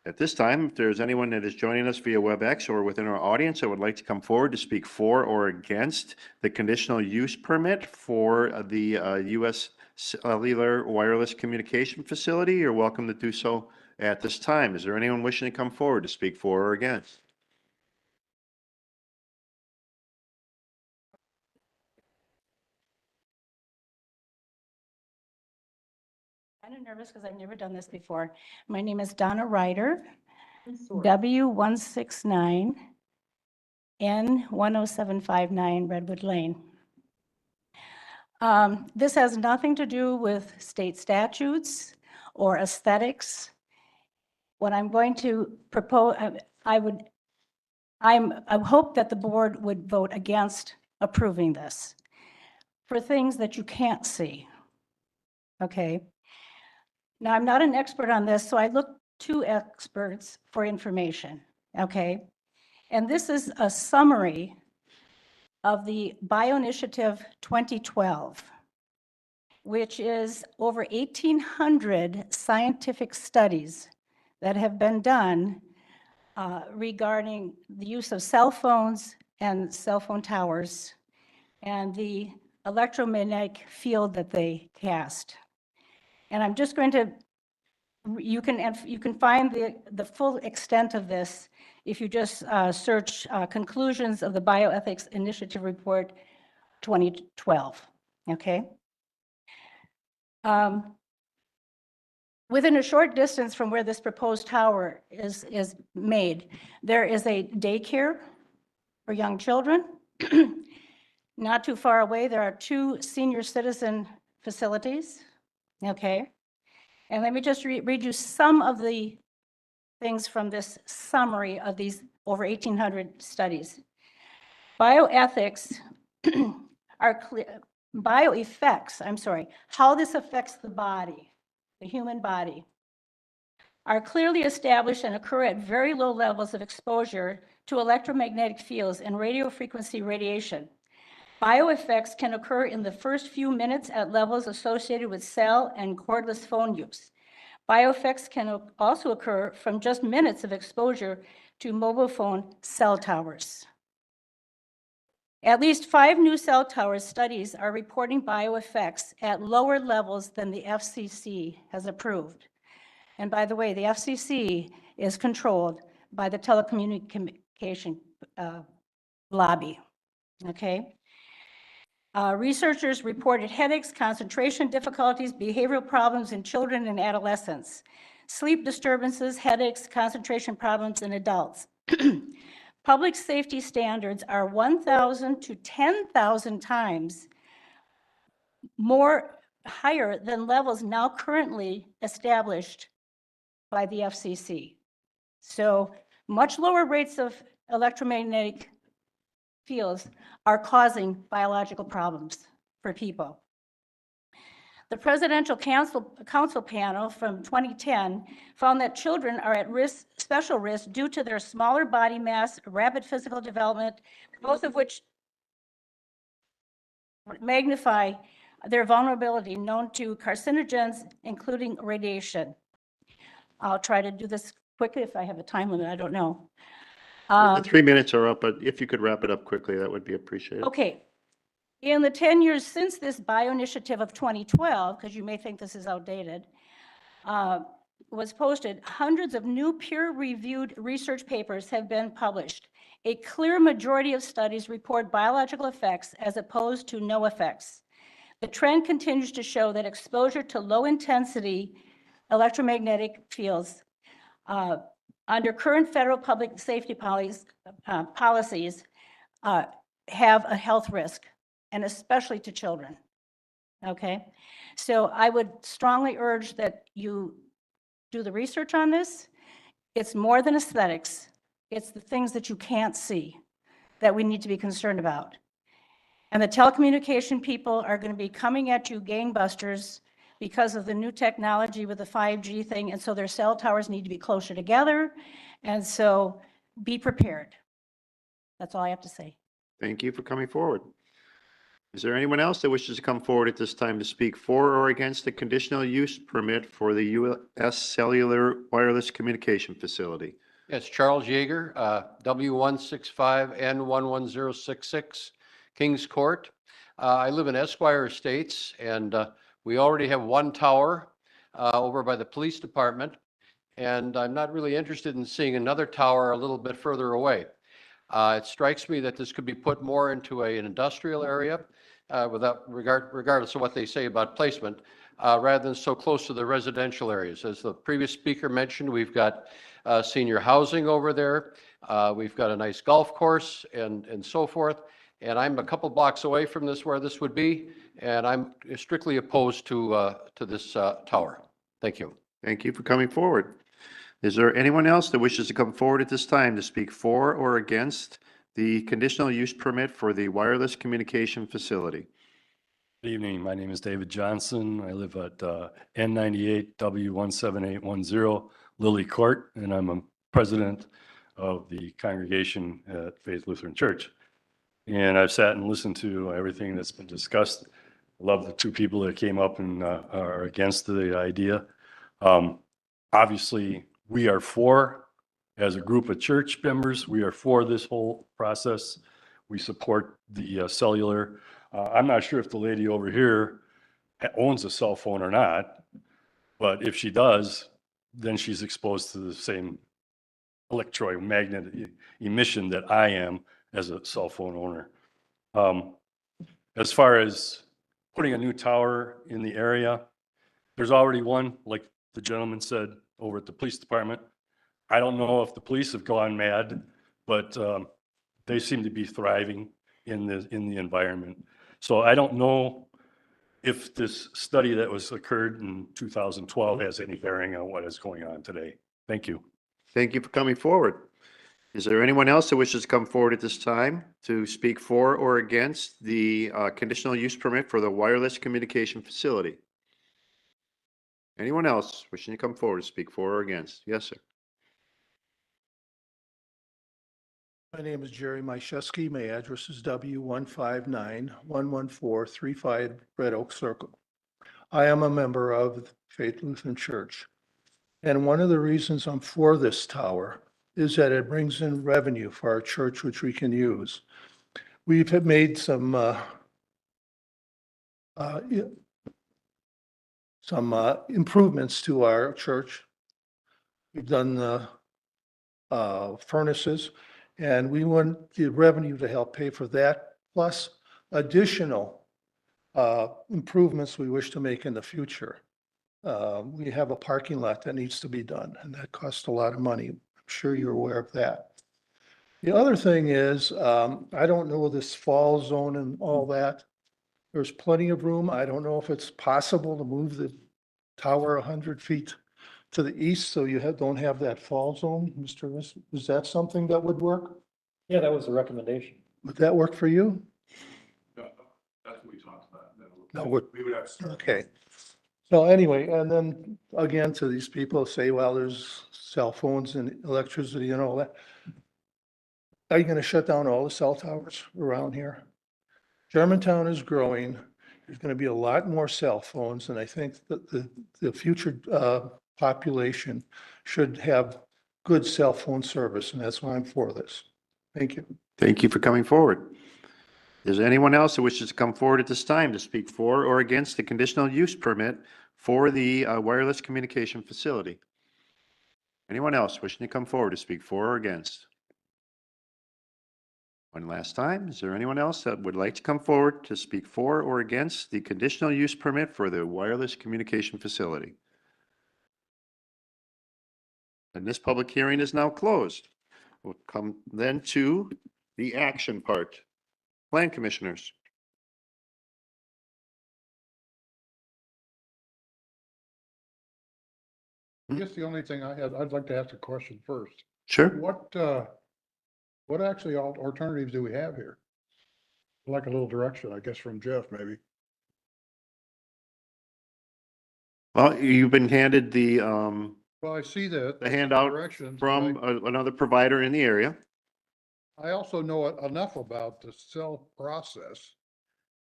A: At this time, if there's anyone that is joining us via WebEx or within our audience that would like to come forward to speak for or against the conditional use permit for the U.S. Cellular Wireless Communication Facility, you're welcome to do so at this time. Is there anyone wishing to come forward to speak for or against?
K: Kind of nervous because I've never done this before. My name is Donna Ryder, W169 N10759 Redwood Lane. This has nothing to do with state statutes or aesthetics. What I'm going to propose, I hope that the board would vote against approving this for things that you can't see. Okay. Now, I'm not an expert on this, so I looked to experts for information, okay? And this is a summary of the BioInitiative 2012, which is over 1,800 scientific studies that have been done regarding the use of cell phones and cell phone towers and the electromagnetic field that they cast. And I'm just going to, you can find the full extent of this if you just search conclusions of the Bioethics Initiative Report 2012, okay? Within a short distance from where this proposed tower is made, there is a daycare for young children. Not too far away, there are 2 senior citizen facilities. Okay, and let me just read you some of the things from this summary of these over 1,800 studies. Bioethics are clear, bioeffects, how this affects the body, the human body, are clearly established and occur at very low levels of exposure to electromagnetic fields and radio frequency radiation. Bioeffects can occur in the first few minutes at levels associated with cell and cordless phone use. Bioeffects can also occur from just minutes of exposure to mobile phone cell towers. At least 5 new cell tower studies are reporting bioeffects at lower levels than the FCC has approved. And by the way, the FCC is controlled by the telecommunication lobby, okay? Researchers reported headaches, concentration difficulties, behavioral problems in children and adolescents, sleep disturbances, headaches, concentration problems in adults. Public safety standards are 1,000 to 10,000 times more higher than levels now currently established by the FCC. So much lower rates of electromagnetic fields are causing biological problems for people. The Presidential Council panel from 2010 found that children are at risk, special risk due to their smaller body mass, rapid physical development, both of which magnify their vulnerability known to carcinogens, including radiation. I'll try to do this quickly if I have a time limit, I don't know.
A: The 3 minutes are up, but if you could wrap it up quickly, that would be appreciated.
K: Okay. In the 10 years since this BioInitiative of 2012, because you may think this is outdated, was posted, hundreds of new peer-reviewed research papers have been published. A clear majority of studies report biological effects as opposed to no effects. The trend continues to show that exposure to low-intensity electromagnetic fields under current federal public safety policies have a health risk, and especially to children. Okay? So I would strongly urge that you do the research on this. It's more than aesthetics. It's the things that you can't see that we need to be concerned about. And the telecommunication people are going to be coming at you gangbusters because of the new technology with the 5G thing, and so their cell towers need to be closer together, and so be prepared. That's all I have to say.
A: Thank you for coming forward. Is there anyone else that wishes to come forward at this time to speak for or against the conditional use permit for the U.S. Cellular Wireless Communication Facility?
L: Yes, Charles Yeager, W165N11066, Kings Court. I live in Esquire Estates, and we already have one tower over by the police department, and I'm not really interested in seeing another tower a little bit further away. It strikes me that this could be put more into an industrial area, regardless of what they say about placement, rather than so close to the residential areas. As the previous speaker mentioned, we've got senior housing over there. We've got a nice golf course and so forth. And I'm a couple blocks away from this where this would be, and I'm strictly opposed to this tower. Thank you.
A: Thank you for coming forward. Is there anyone else that wishes to come forward at this time to speak for or against the conditional use permit for the wireless communication facility?
M: Good evening. My name is David Johnson. I live at N98 W17810 Lily Court, and I'm a president of the congregation at Faith Lutheran Church. And I've sat and listened to everything that's been discussed. I love the two people that came up and are against the idea. Obviously, we are for, as a group of church members, we are for this whole process. We support the cellular. I'm not sure if the lady over here owns a cell phone or not, but if she does, then she's exposed to the same electromagnetic emission that I am as a cell phone owner. As far as putting a new tower in the area, there's already one, like the gentleman said, over at the police department. I don't know if the police have gone mad, but they seem to be thriving in the environment. So I don't know if this study that was occurred in 2012 has any bearing on what is going on today. Thank you.
A: Thank you for coming forward. Is there anyone else that wishes to come forward at this time to speak for or against the conditional use permit for the wireless communication facility? Anyone else wishing to come forward to speak for or against? Yes, sir.
H: My name is Jerry Myszewski. My address is W159-11435 Red Oak Circle. I am a member of Faith Lutheran Church. And one of the reasons I'm for this tower is that it brings in revenue for our church, which we can use. We've made some improvements to our church. We've done furnaces, and we want the revenue to help pay for that, plus additional improvements we wish to make in the future. We have a parking lot that needs to be done, and that costs a lot of money. I'm sure you're aware of that. The other thing is, I don't know this fall zone and all that. There's plenty of room. I don't know if it's possible to move the tower 100 feet to the east so you don't have that fall zone. Mr. Is that something that would work?
E: Yeah, that was the recommendation.
H: Would that work for you?
M: That's what we talked about.
H: No,
M: We would have.
H: okay. So anyway, and then again, to these people say, well, there's cell phones and electricity and all that. Are you going to shut down all the cell towers around here? Germantown is growing. There's going to be a lot more cell phones, and I think that the future population should have good cell phone service, and that's why I'm for this. Thank you.
A: Thank you for coming forward. Is there anyone else who wishes to come forward at this time to speak for or against the conditional use permit for the wireless communication facility? Anyone else wishing to come forward to speak for or against? One last time, is there anyone else that would like to come forward to speak for or against the conditional use permit for the wireless communication facility? And this public hearing is now closed. We'll come then to the action part. Plan commissioners.
H: I guess the only thing I'd like to ask a question first.
A: Sure.
H: What actually alternatives do we have here? I'd like a little direction, I guess, from Jeff, maybe.
A: Well, you've been handed the
H: Well, I see that.
A: handout
H: Directions,
A: from
H: right?
A: another provider in the area.
H: I also know enough about the cell process.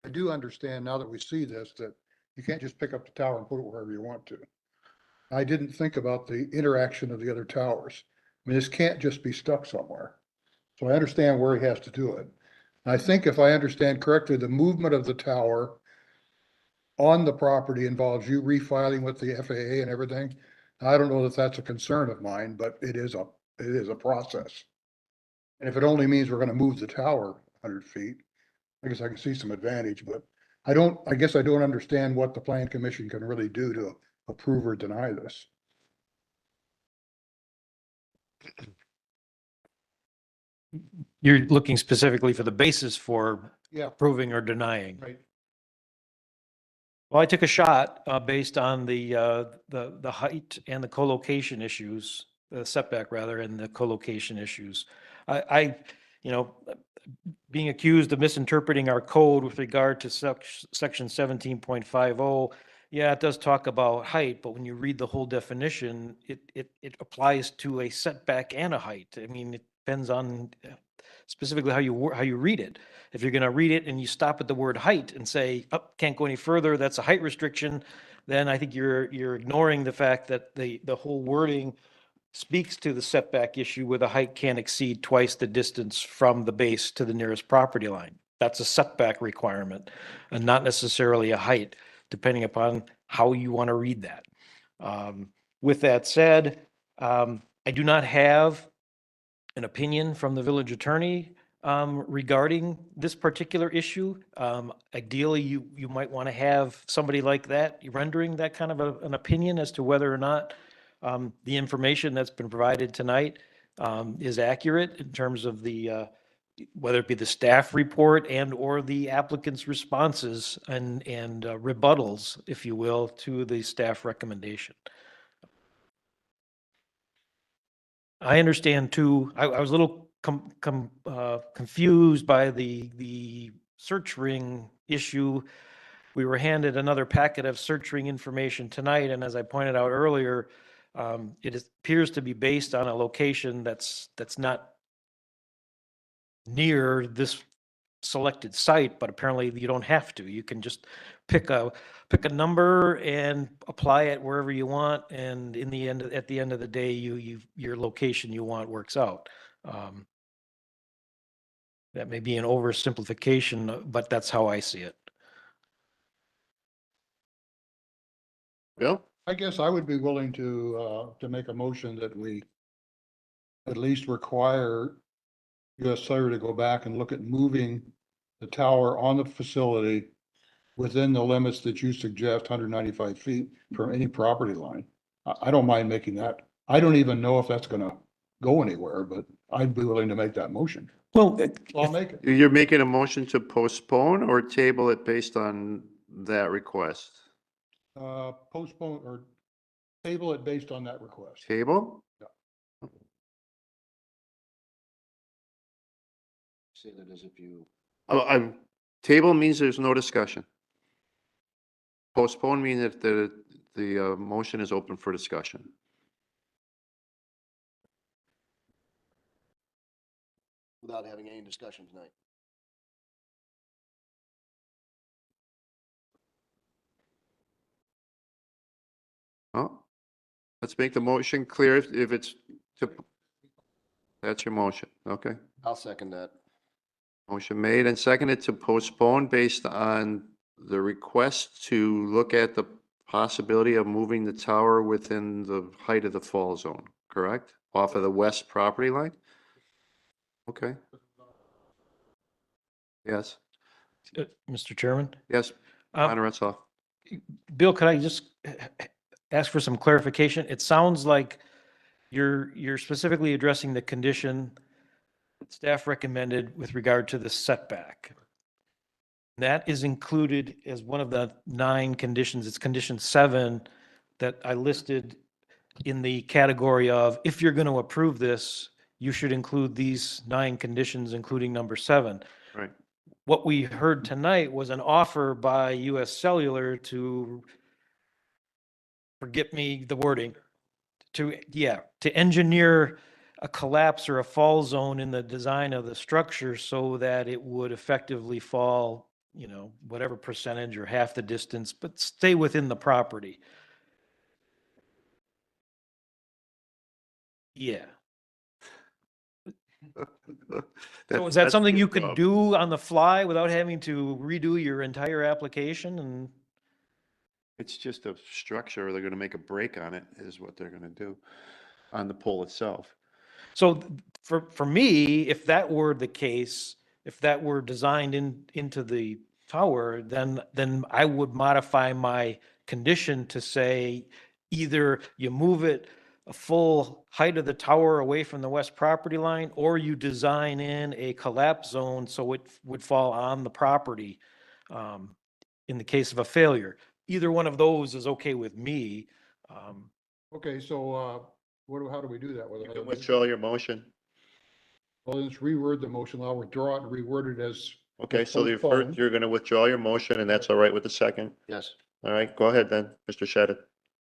H: I do understand now that we see this, that you can't just pick up the tower and put it wherever you want to. I didn't think about the interaction of the other towers. I mean, this can't just be stuck somewhere. So I understand where he has to do it. And I think if I understand correctly, the movement of the tower on the property involves you refiling with the FAA and everything. I don't know that that's a concern of mine, but it is a process. And if it only means we're gonna move the tower 100 feet, I guess I can see some advantage, but I guess I don't understand what the plan commission can really do to approve or deny this.
E: You're looking specifically for the basis for
H: Yeah,
E: approving or denying.
H: right.
E: Well, I took a shot based on the height and the co-location issues, the setback rather, and the co-location issues. You know, being accused of misinterpreting our code with regard to section 17.50, yeah, it does talk about height, but when you read the whole definition, it applies to a setback and a height. I mean, it depends on specifically how you read it. If you're going to read it and you stop at the word height and say, oh, can't go any further, that's a height restriction, then I think you're ignoring the fact that the whole wording speaks to the setback issue where the height can't exceed twice the distance from the base to the nearest property line. That's a setback requirement and not necessarily a height, depending upon how you want to read that. With that said, I do not have an opinion from the village attorney regarding this particular issue. Ideally, you might want to have somebody like that rendering that kind of an opinion as to whether or not the information that's been provided tonight is accurate in terms of the whether it be the staff report and or the applicant's responses and rebuttals, if you will, to the staff recommendation. I understand too, I was a little confused by the search ring issue. We were handed another packet of search ring information tonight, and as I pointed out earlier, it appears to be based on a location that's not near this selected site, but apparently you don't have to. You can just pick a number and apply it wherever you want, and in the end, at the end of the day, your location you want works out. That may be an oversimplification, but that's how I see it.
A: Bill?
H: I guess I would be willing to make a motion that we at least require US Cellular to go back and look at moving the tower on the facility within the limits that you suggest, 195 feet from any property line. I don't mind making that. I don't even know if that's gonna go anywhere, but I'd be willing to make that motion.
E: Well,
H: So I'll make it.
A: You're making a motion to postpone or table it based on that request?
H: Postpone or table it based on that request.
A: Table?
D: Say that as if you.
A: Table means there's no discussion. Postpone means that the motion is open for discussion.
D: Without having any discussion tonight.
A: Oh, let's make the motion clear if it's to, that's your motion, okay?
D: I'll second that.
A: Motion made and seconded to postpone based on the request to look at the possibility of moving the tower within the height of the fall zone, correct? Off of the west property line? Okay. Yes.
E: Mr. Chairman?
A: Yes.
E: Um,
A: Minor Retzloff.
E: Bill, could I just ask for some clarification? It sounds like you're specifically addressing the condition staff recommended with regard to the setback. That is included as one of the 9 conditions. It's condition 7 that I listed in the category of, if you're going to approve this, you should include these 9 conditions, including number 7.
A: Right.
E: What we heard tonight was an offer by US Cellular to, forget me the wording, to engineer a collapse or a fall zone in the design of the structure so that it would effectively fall, whatever percentage or half the distance, but stay within the property. Yeah. So is that something you could do on the fly without having to redo your entire application? And
A: It's just a structure. They're going to make a break on it is what they're going to do on the pole itself.
E: so for me, if that were the case, if that were designed into the tower, then I would modify my condition to say either you move it a full height of the tower away from the west property line, or you design in a collapse zone so it would fall on the property in the case of a failure. Either one of those is okay with me.
H: Okay, so, how do we do that?
A: You can withdraw your motion.
H: Well, let's reword the motion. I'll withdraw it and reword it as.
A: Okay, so
H: Postpone.
A: you're going to withdraw your motion, and that's all right with the second?
D: Yes.
A: All right, go ahead then, Mr. Shedid.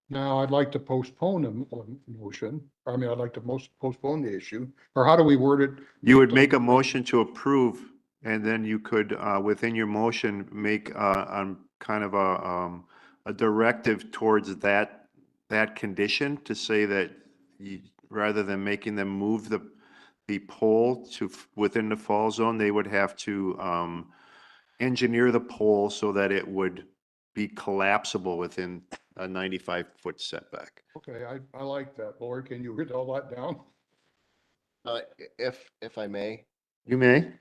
H: Now, I'd like to postpone a motion. I'd like to postpone the issue, or how do we word it?
A: You would make a motion to approve, and then you could, within your motion, make kind of a directive towards that condition to say that rather than making them move the pole to within the fall zone, they would have to engineer the pole so that it would be collapsible within a 95-foot setback.
H: Okay, I like that. Lord, can you write all that down?
D: If I may,
A: You may.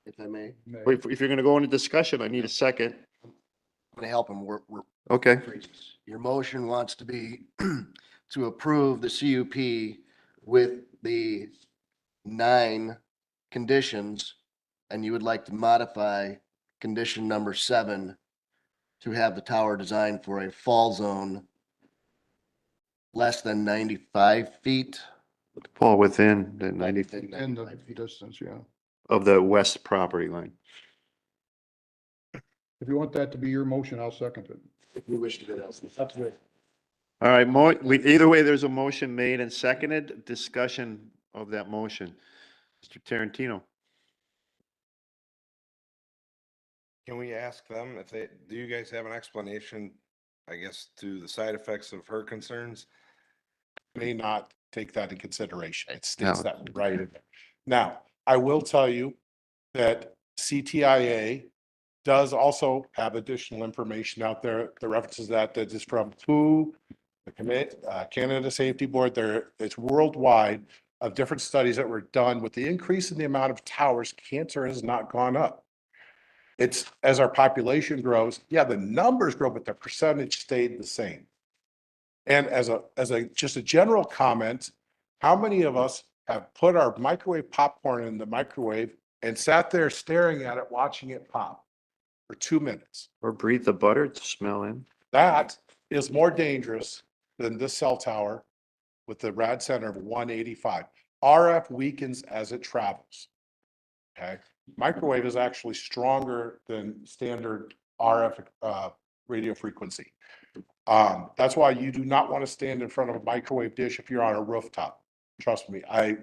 D: if I may,
H: May.
A: Wait, if you're going to go into discussion, I need a second.
D: I'm gonna help him. We're
A: Okay.
D: Your motion wants to be to approve the CUP with the 9 conditions, and you would like to modify condition number 7 to have the tower designed for a fall zone less than 95 feet.
A: Paul, within the 90
D: Within
H: And the
D: 95 feet.
H: distance, yeah.
A: of the west property line.
H: If you want that to be your motion, I'll second it.
D: If you wish to do that.
H: That's good.
A: All right, either way, there's a motion made and seconded. Discussion of that motion. Mr. Tarantino.
N: Can we ask them if do you guys have an explanation, I guess, to the side effects of her concerns?
J: May not take that into consideration. It
A: No.
J: states that right in there. Now, I will tell you that CTIA does also have additional information out there. The references that is from WHO, the Canada Safety Board. It's worldwide of different studies that were done. With the increase in the amount of towers, cancer has not gone up. It's as our population grows, yeah, the numbers grow, but the percentage stayed the same. And as just a general comment, how many of us have put our microwave popcorn in the microwave and sat there staring at it, watching it pop for 2 minutes?
A: Or breathe the butter to smell in.
J: That is more dangerous than this cell tower with the rad center of 185. RF weakens as it travels. Okay, microwave is actually stronger than standard RF radio frequency. That's why you do not want to stand in front of a microwave dish if you're on a rooftop. Trust me, I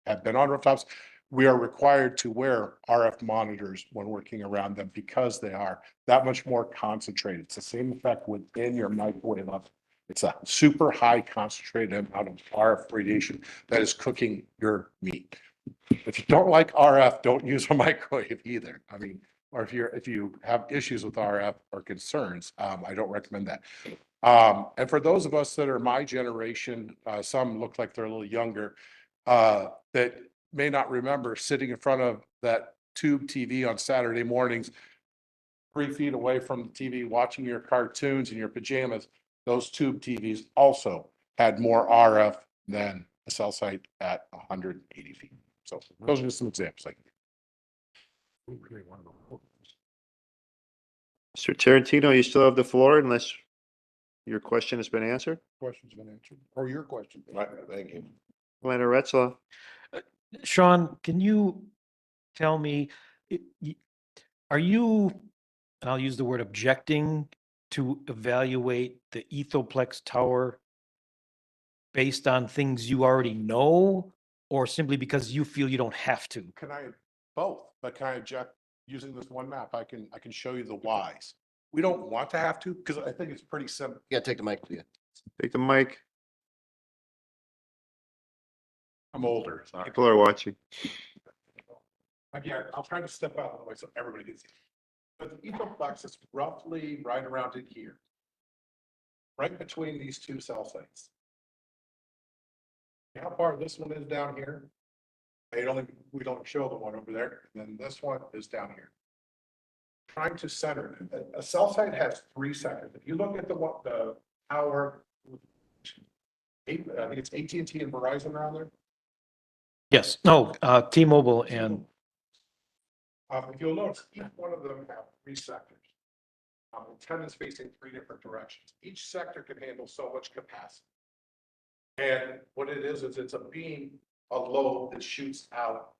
J: have been on rooftops. We are required to wear RF monitors when working around them because they are that much more concentrated. It's the same effect within your microwave oven. It's a super high concentrated amount of RF radiation that is cooking your meat. If you don't like RF, don't use a microwave either. I mean, or if you have issues with RF or concerns, I don't recommend that. And for those of us that are my generation, some look like they're a little younger, that may not remember sitting in front of that tube TV on Saturday mornings, 3 feet away from the TV, watching your cartoons in your pajamas, those tube TVs also had more RF than a cell site at 180 feet. So those are just some examples.
A: Mr. Tarantino, you still have the floor unless your question has been answered?
J: Question's been answered, or your question.
N: Right, thank you.
A: Leonard Retzlaff.
E: Sean, can you tell me, are you, and I'll use the word objecting to evaluate the Ethoplex tower based on things you already know, or simply because you feel you don't have to?
J: Can I, both, but can I object using this one map? I can show you the whys. We don't want to have to, because I think it's pretty simple.
D: Yeah, take the mic, please.
A: Take the mic.
J: I'm older, sorry.
A: People are watching.
J: Again, I'll try to step out of the way so everybody can see. But the Ethoplex is roughly right around in here. Right between these two cell sites. How far this one is down here? We don't show the one over there, and then this one is down here. Trying to center it. A cell site has 3 sectors. If you look at the tower, I think it's AT&T and Verizon around there.
E: Yes, no, T-Mobile and,
J: If you'll notice, each one of them have 3 sectors. Antennas facing 3 different directions. Each sector can handle so much capacity. And what it is it's a beam, a lobe that shoots out.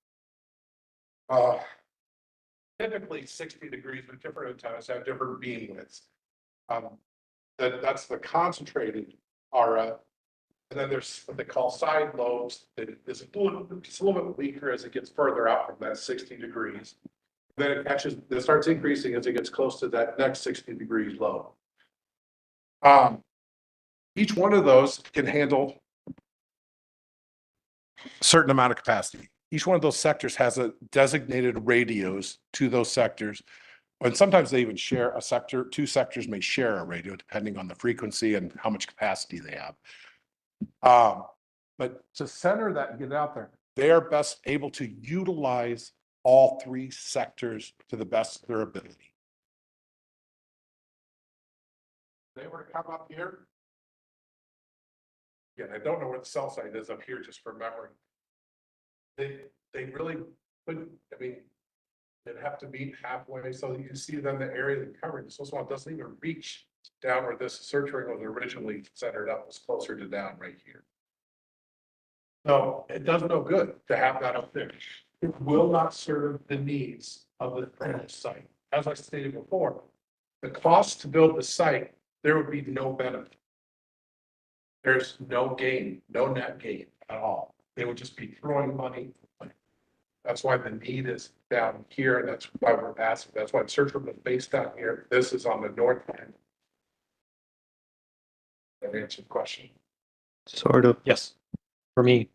J: Typically 60 degrees, but different antennas have different beam widths. That's the concentrated RF. And then there's what they call side lobes that is a little bit weaker as it gets further out from that 60 degrees. Then it starts increasing as it gets close to that next 60 degrees low. Each one of those can handle a certain amount of capacity. Each one of those sectors has a designated radios to those sectors. And sometimes they even share a sector, 2 sectors may share a radio depending on the frequency and how much capacity they have. But to center that and get it out there, they are best able to utilize all 3 sectors to the best of their ability. They were to come up here. Again, I don't know where the cell site is up here just for memory. They really couldn't, I mean, they'd have to meet halfway. So you can see then the area they're covering. This one doesn't even reach down where this search ring was originally centered up. It's closer to down right here. So it does no good to have that up there. It will not serve the needs of the site. As I stated before, the cost to build the site, there would be no benefit. There's no gain, no net gain at all. They would just be throwing money. That's why the need is down here. And that's why we're asking. That's why the search room is based down here. This is on the north end. That answered the question.
A: Sort of.
E: yes, for me.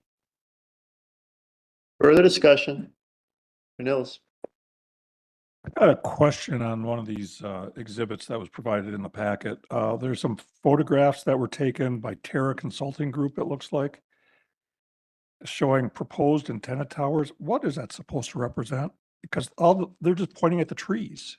A: Further discussion? Nils.
O: I got a question on one of these exhibits that was provided in the packet. There's some photographs that were taken by Terra Consulting Group, it looks like, showing proposed antenna towers. What is that supposed to represent? Because they're just pointing at the trees.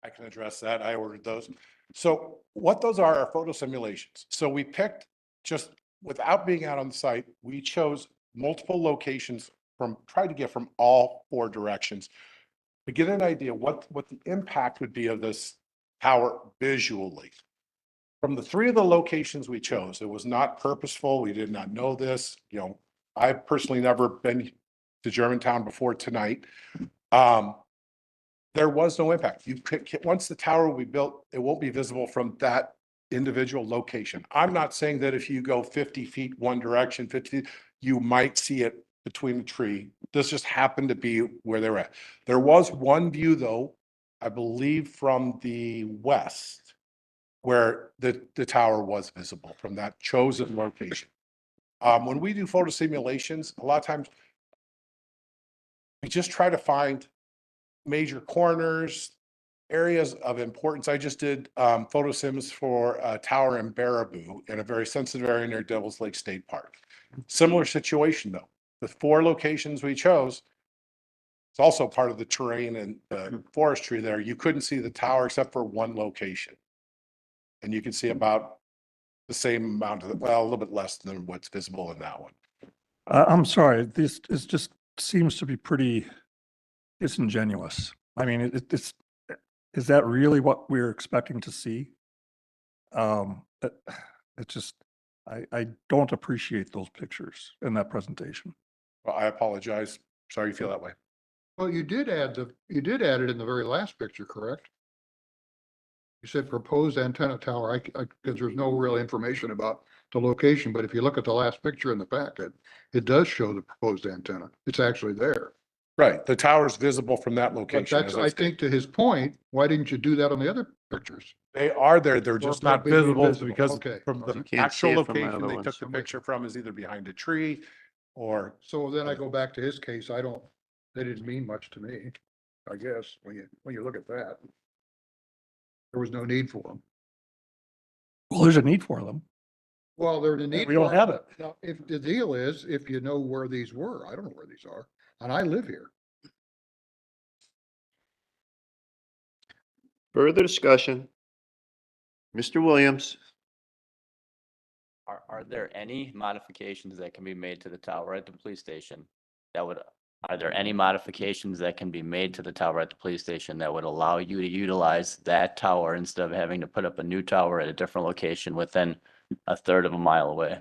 J: I can address that. I ordered those. So what those are photo simulations. So we picked, just without being out on the site, we chose multiple locations tried to get from all 4 directions to get an idea what the impact would be of this tower visually. From the 3 of the locations we chose, it was not purposeful. We did not know this. You know, I've personally never been to Germantown before tonight. There was no impact. Once the tower will be built, it won't be visible from that individual location. I'm not saying that if you go 50 feet one direction, 50, you might see it between the tree. This just happened to be where they're at. There was one view though, I believe from the west, where the tower was visible from that chosen location. When we do photo simulations, a lot of times we just try to find major corners, areas of importance. I just did photo sims for a tower in Baraboo in a very sensitive area near Devil's Lake State Park. Similar situation though. the 4 locations we chose, it's also part of the terrain and forestry there. You couldn't see the tower except for one location. And you can see about the same amount of, well, a little bit less than what's visible in that one.
O: I'm sorry, this is just seems to be pretty disingenuous. I mean, is that really what we're expecting to see? It just, I don't appreciate those pictures in that presentation.
J: Well, I apologize. Sorry you feel that way.
P: Well, you did add it in the very last picture, correct? You said proposed antenna tower, because there's no real information about the location, but if you look at the last picture in the packet, it does show the proposed antenna. It's actually there.
J: Right. The tower's visible from that
P: But
J: location.
P: that's,
J: as I
P: I
J: stated.
P: think to his point, why didn't you do that on the other pictures?
J: They are there. They're just not
P: maybe
J: visible
P: invisible.
J: because
P: Okay.
J: from the
A: You can't see
J: actual
A: it from the
J: location
A: other
J: they
A: ones.
J: took the picture from is either behind a tree or,
P: So then I go back to his case. They didn't mean much to me, I guess, when you look at that. There was no need for them.
O: Well, there's a need for them.
P: Well, there's a need.
O: We don't
P: for
O: have it.
P: Now, if the deal is, if you know where these were, I don't know where these are, and I live here.
A: Further discussion? Mr. Williams?
G: Are there any modifications that can be made to the tower at the police station are there any modifications that can be made to the tower at the police station that would allow you to utilize that tower instead of having to put up a new tower at a different location within a third of a mile away?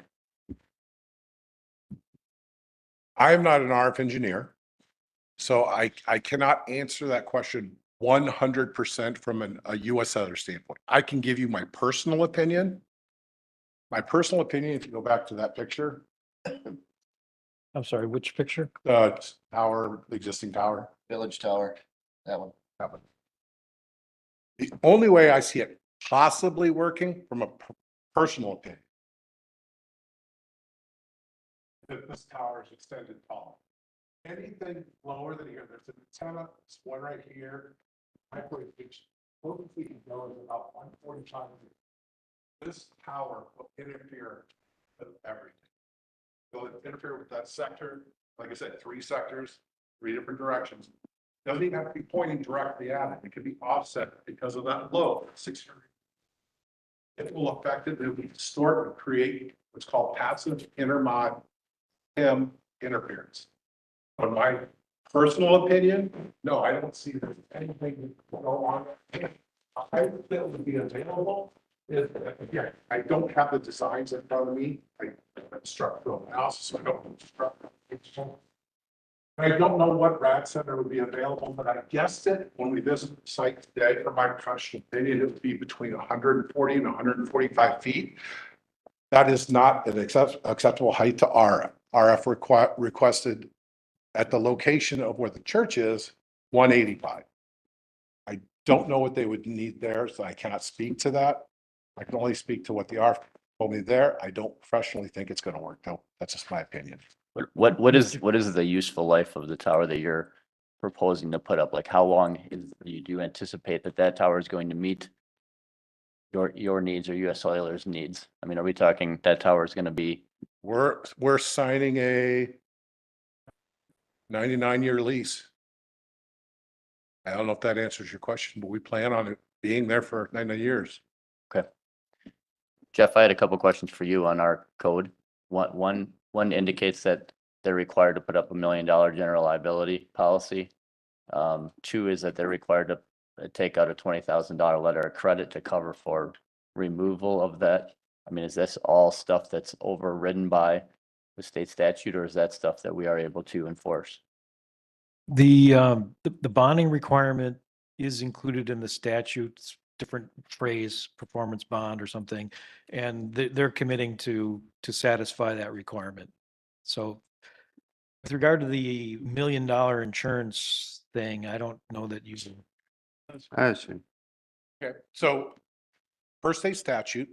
J: I am not an RF engineer. So I cannot answer that question 100% from a US Cellular standpoint. I can give you my personal opinion. My personal opinion, if you go back to that picture,
E: I'm sorry, which picture?
J: the tower, the existing tower,
D: Village tower, that one.
J: that one. The only way I see it possibly working from a personal opinion. That this tower is extended tall. Anything lower than here, there's an antenna, it's one right here. My point is, both we can go is about 145. This tower will interfere with everything. Will interfere with that sector, like I said, 3 sectors, 3 different directions. Doesn't even have to be pointing directly at it. It could be offset because of that low 600. It will affect it. It will distort and create what's called passive intermod PIM interference. But my personal opinion, no, I don't see there's anything to go on. I think that would be available. Again, I don't have the designs in front of me. I'm structural analysis, so I don't know structural. I don't know what rad center would be available, but I guessed it when we visited the site today. For my professional opinion, it would be between 140 and 145 feet. That is not an acceptable height to RF. RF requested at the location of where the church is, 185. I don't know what they would need there, so I cannot speak to that. I can only speak to what the RF told me there. I don't professionally think it's going to work though. That's just my opinion.
G: What is the useful life of the tower that you're proposing to put up? Like how long do you anticipate that tower is going to meet your needs or US Cellular's needs? I mean, are we talking that tower is going to be?
J: We're signing a 99-year lease. I don't know if that answers your question, but we plan on it being there for 99 years.
G: Okay. Jeff, I had a couple questions for you on our code. One indicates that they're required to put up $1 million general liability policy. 2 is that they're required to take out a $20,000 letter of credit to cover for removal of that. I mean, is this all stuff that's overridden by the state statute, or is that stuff that we are able to enforce?
E: The bonding requirement is included in the statutes, different phrase, performance bond or something, and they're committing to satisfy that requirement. So with regard to the $1 million insurance thing, I don't know that you.
A: I see.
J: Okay, so per state statute,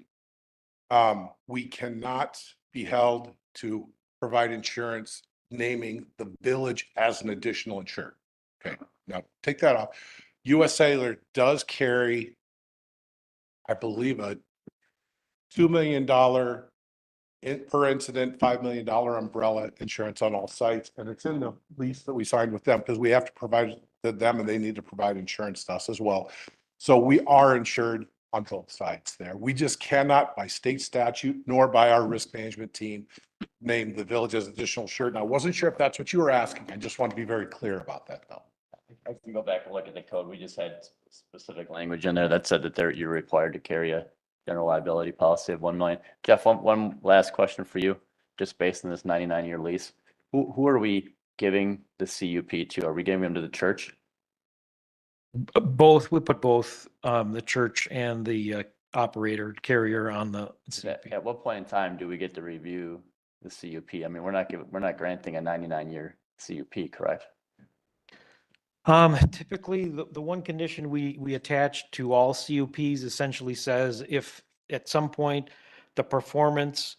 J: we cannot be held to provide insurance naming the village as an additional insured. Okay, now take that off. US Cellular does carry, I believe, a $2 million per incident, $5 million umbrella insurance on all sites. And it's in the lease that we signed with them because we have to provide to them and they need to provide insurance to us as well. So we are insured on both sides there. We just cannot by state statute nor by our risk management team name the village as additional insured. And I wasn't sure if that's what you were asking. I just want to be very clear about that though.
G: I can go back and look at the code. We just had specific language in there that said that you're required to carry a general liability policy of 1 million. Jeff, one last question for you, just based on this 99-year lease. Who are we giving the CUP to? Are we giving them to the church?
E: Both, we put both the church and the operator carrier on the CUP.
G: At what point in time do we get to review the CUP? I mean, we're not granting a 99-year CUP, correct?
E: Typically, the one condition we attach to all CUPs essentially says if at some point the performance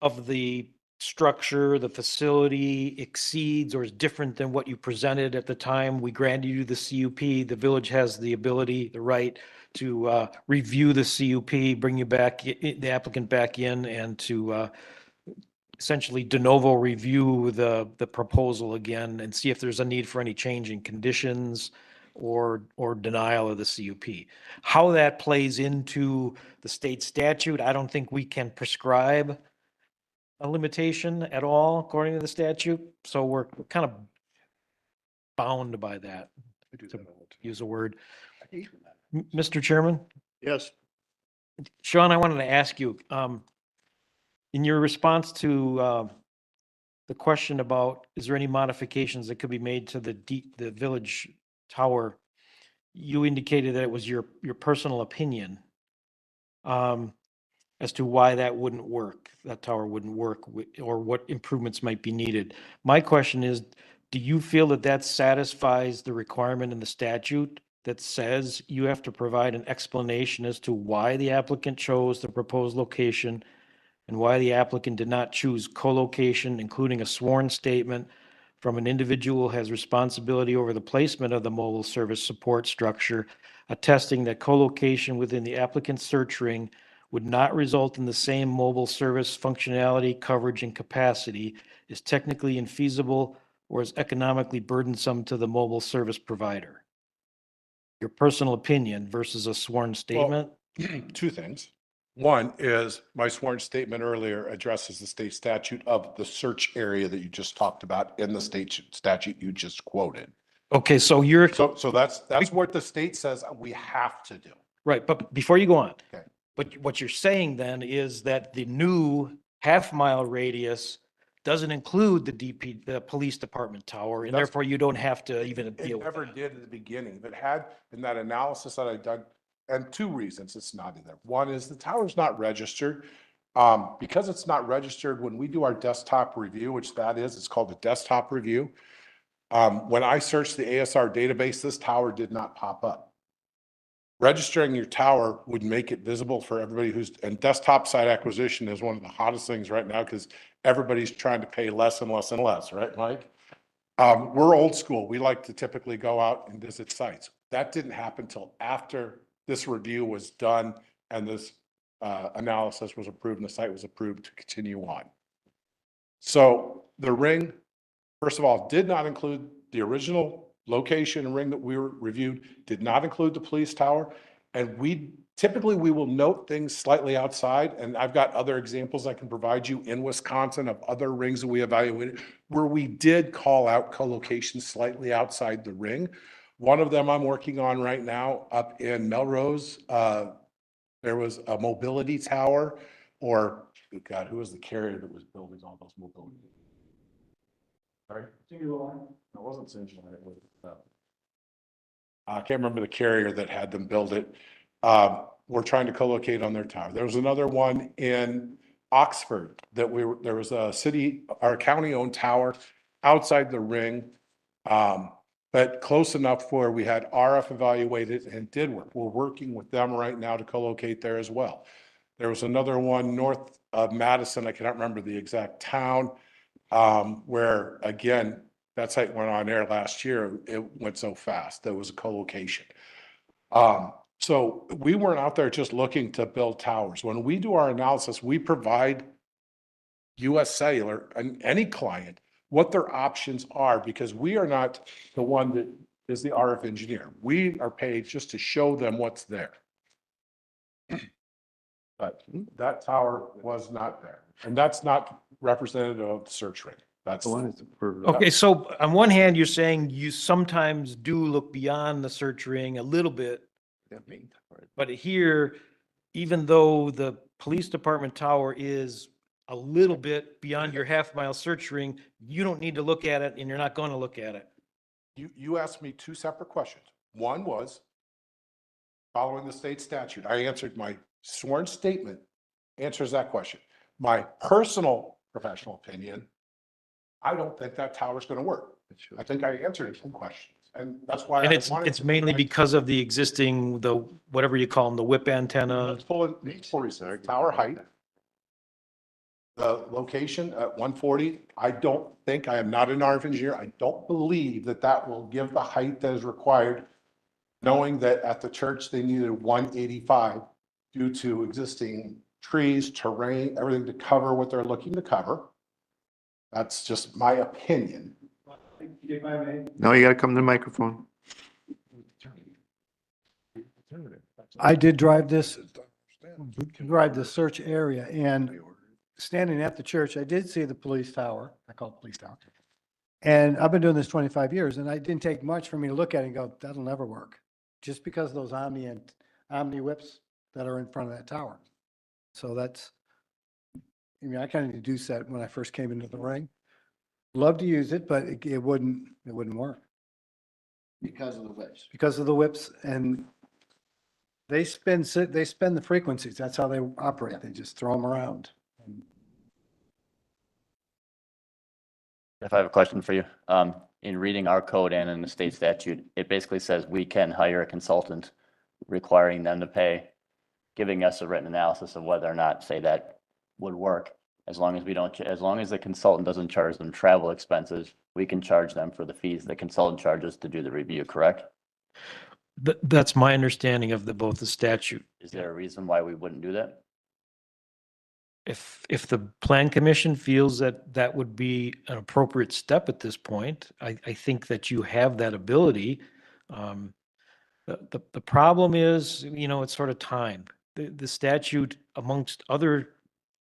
E: of the structure, the facility exceeds or is different than what you presented at the time we granted you the CUP, the village has the ability, the right to review the CUP, bring you back, the applicant back in, and to essentially de novo review the proposal again and see if there's a need for any change in conditions or denial of the CUP. How that plays into the state statute, I don't think we can prescribe a limitation at all according to the statute. So we're kind of bound by that, to use a word. Mr. Chairman?
A: Yes.
E: Sean, I wanted to ask you, in your response to the question about, is there any modifications that could be made to the village tower, you indicated that it was your personal opinion as to why that wouldn't work, that tower wouldn't work, or what improvements might be needed. My question is, do you feel that that satisfies the requirement in the statute that says you have to provide an explanation as to why the applicant chose the proposed location and why the applicant did not choose co-location, including a sworn statement from an individual who has responsibility over the placement of the mobile service support structure, attesting that co-location within the applicant's search ring would not result in the same mobile service functionality, coverage, and capacity, is technically infeasible, or is economically burdensome to the mobile service provider? Your personal opinion versus a sworn statement?
J: Two things. One is my sworn statement earlier addresses the state statute of the search area that you just talked about in the state statute you just quoted.
E: Okay, so you're
J: So that's what the state says we have to do.
E: right. But before you go on,
J: Okay.
E: but what you're saying then is that the new half-mile radius doesn't include the police department tower, and
J: That's-
E: therefore you don't have to even
J: It
E: deal with
J: never
E: that.
J: did at the beginning, but had in that analysis that I done, and two reasons it's not in there. One is the tower's not registered. Because it's not registered, when we do our desktop review, which that is, it's called a desktop review. When I searched the ASR database, this tower did not pop up. Registering your tower would make it visible for everybody and desktop site acquisition is one of the hottest things right now because everybody's trying to pay less and less and less, right, Mike? We're old school. We like to typically go out and visit sites. That didn't happen till after this review was done and this analysis was approved and the site was approved to continue on. So the ring, first of all, did not include the original location and ring that we reviewed, did not include the police tower. And we will note things slightly outside. And I've got other examples I can provide you in Wisconsin of other rings that we evaluated where we did call out co-location slightly outside the ring. One of them I'm working on right now up in Melrose. There was a mobility tower, or God, who was the carrier that was building all those mobility? Sorry? Singular. It wasn't Singular. It was, I can't remember the carrier that had them build it. We're trying to co-locate on their tower. There was another one in Oxford that there was a city or county-owned tower outside the ring, but close enough where we had RF evaluated and did work. We're working with them right now to co-locate there as well. There was another one north of Madison. I cannot remember the exact town, where again, that site went on air last year. It went so fast. There was a co-location. So we weren't out there just looking to build towers. When we do our analysis, we provide US Cellular and any client what their options are, because we are not the one that is the RF engineer. We are paid just to show them what's there. But that tower was not there, and that's not representative of the search rate. That's.
E: Okay, so on one hand, you're saying you sometimes do look beyond the search ring a little bit. But here, even though the police department tower is a little bit beyond your half-mile search ring, you don't need to look at it and you're not going to look at it.
J: You asked me two separate questions. One was following the state statute. I answered my sworn statement, answers that question. My personal professional opinion, I don't think that tower is going to work. I think I answered some questions, and that's why.
E: And
J: I
E: it's,
J: wanted
E: it's
J: to
E: mainly
J: provide-
E: because of the existing, the, whatever you call them, the whip antenna.
J: Let's pull it, tower height. The location at 140, I don't think, I am not an RF engineer. I don't believe that that will give the height that is required, knowing that at the church, they needed 185 due to existing trees, terrain, everything to cover what they're looking to cover. That's just my opinion.
I: If I may.
A: No, you gotta come to the microphone.
I: I did drive the search area, and standing at the church, I did see the police tower. I call it police tower. And I've been doing this 25 years, and it didn't take much for me to look at it and go, that'll never work. Just because of those Omni whips that are in front of that tower. So that's, I mean, I kind of deduced that when I first came into the ring. Love to use it, but it wouldn't work
D: Because of the whips.
I: because of the whips, and they spin the frequencies. That's how they operate. They just throw them around.
Q: If I have a question for you, in reading our code and in the state statute, it basically says we can hire a consultant, requiring them to pay, giving us a written analysis of whether or not, say, that would work. As long as we don't, as long as the consultant doesn't charge them travel expenses, we can charge them for the fees the consultant charges to do the review, correct?
E: That's my understanding of both the statute.
Q: Is there a reason why we wouldn't do that?
E: If the plan commission feels that that would be an appropriate step at this point, I think that you have that ability. The problem is, it's sort of time. The statute, amongst other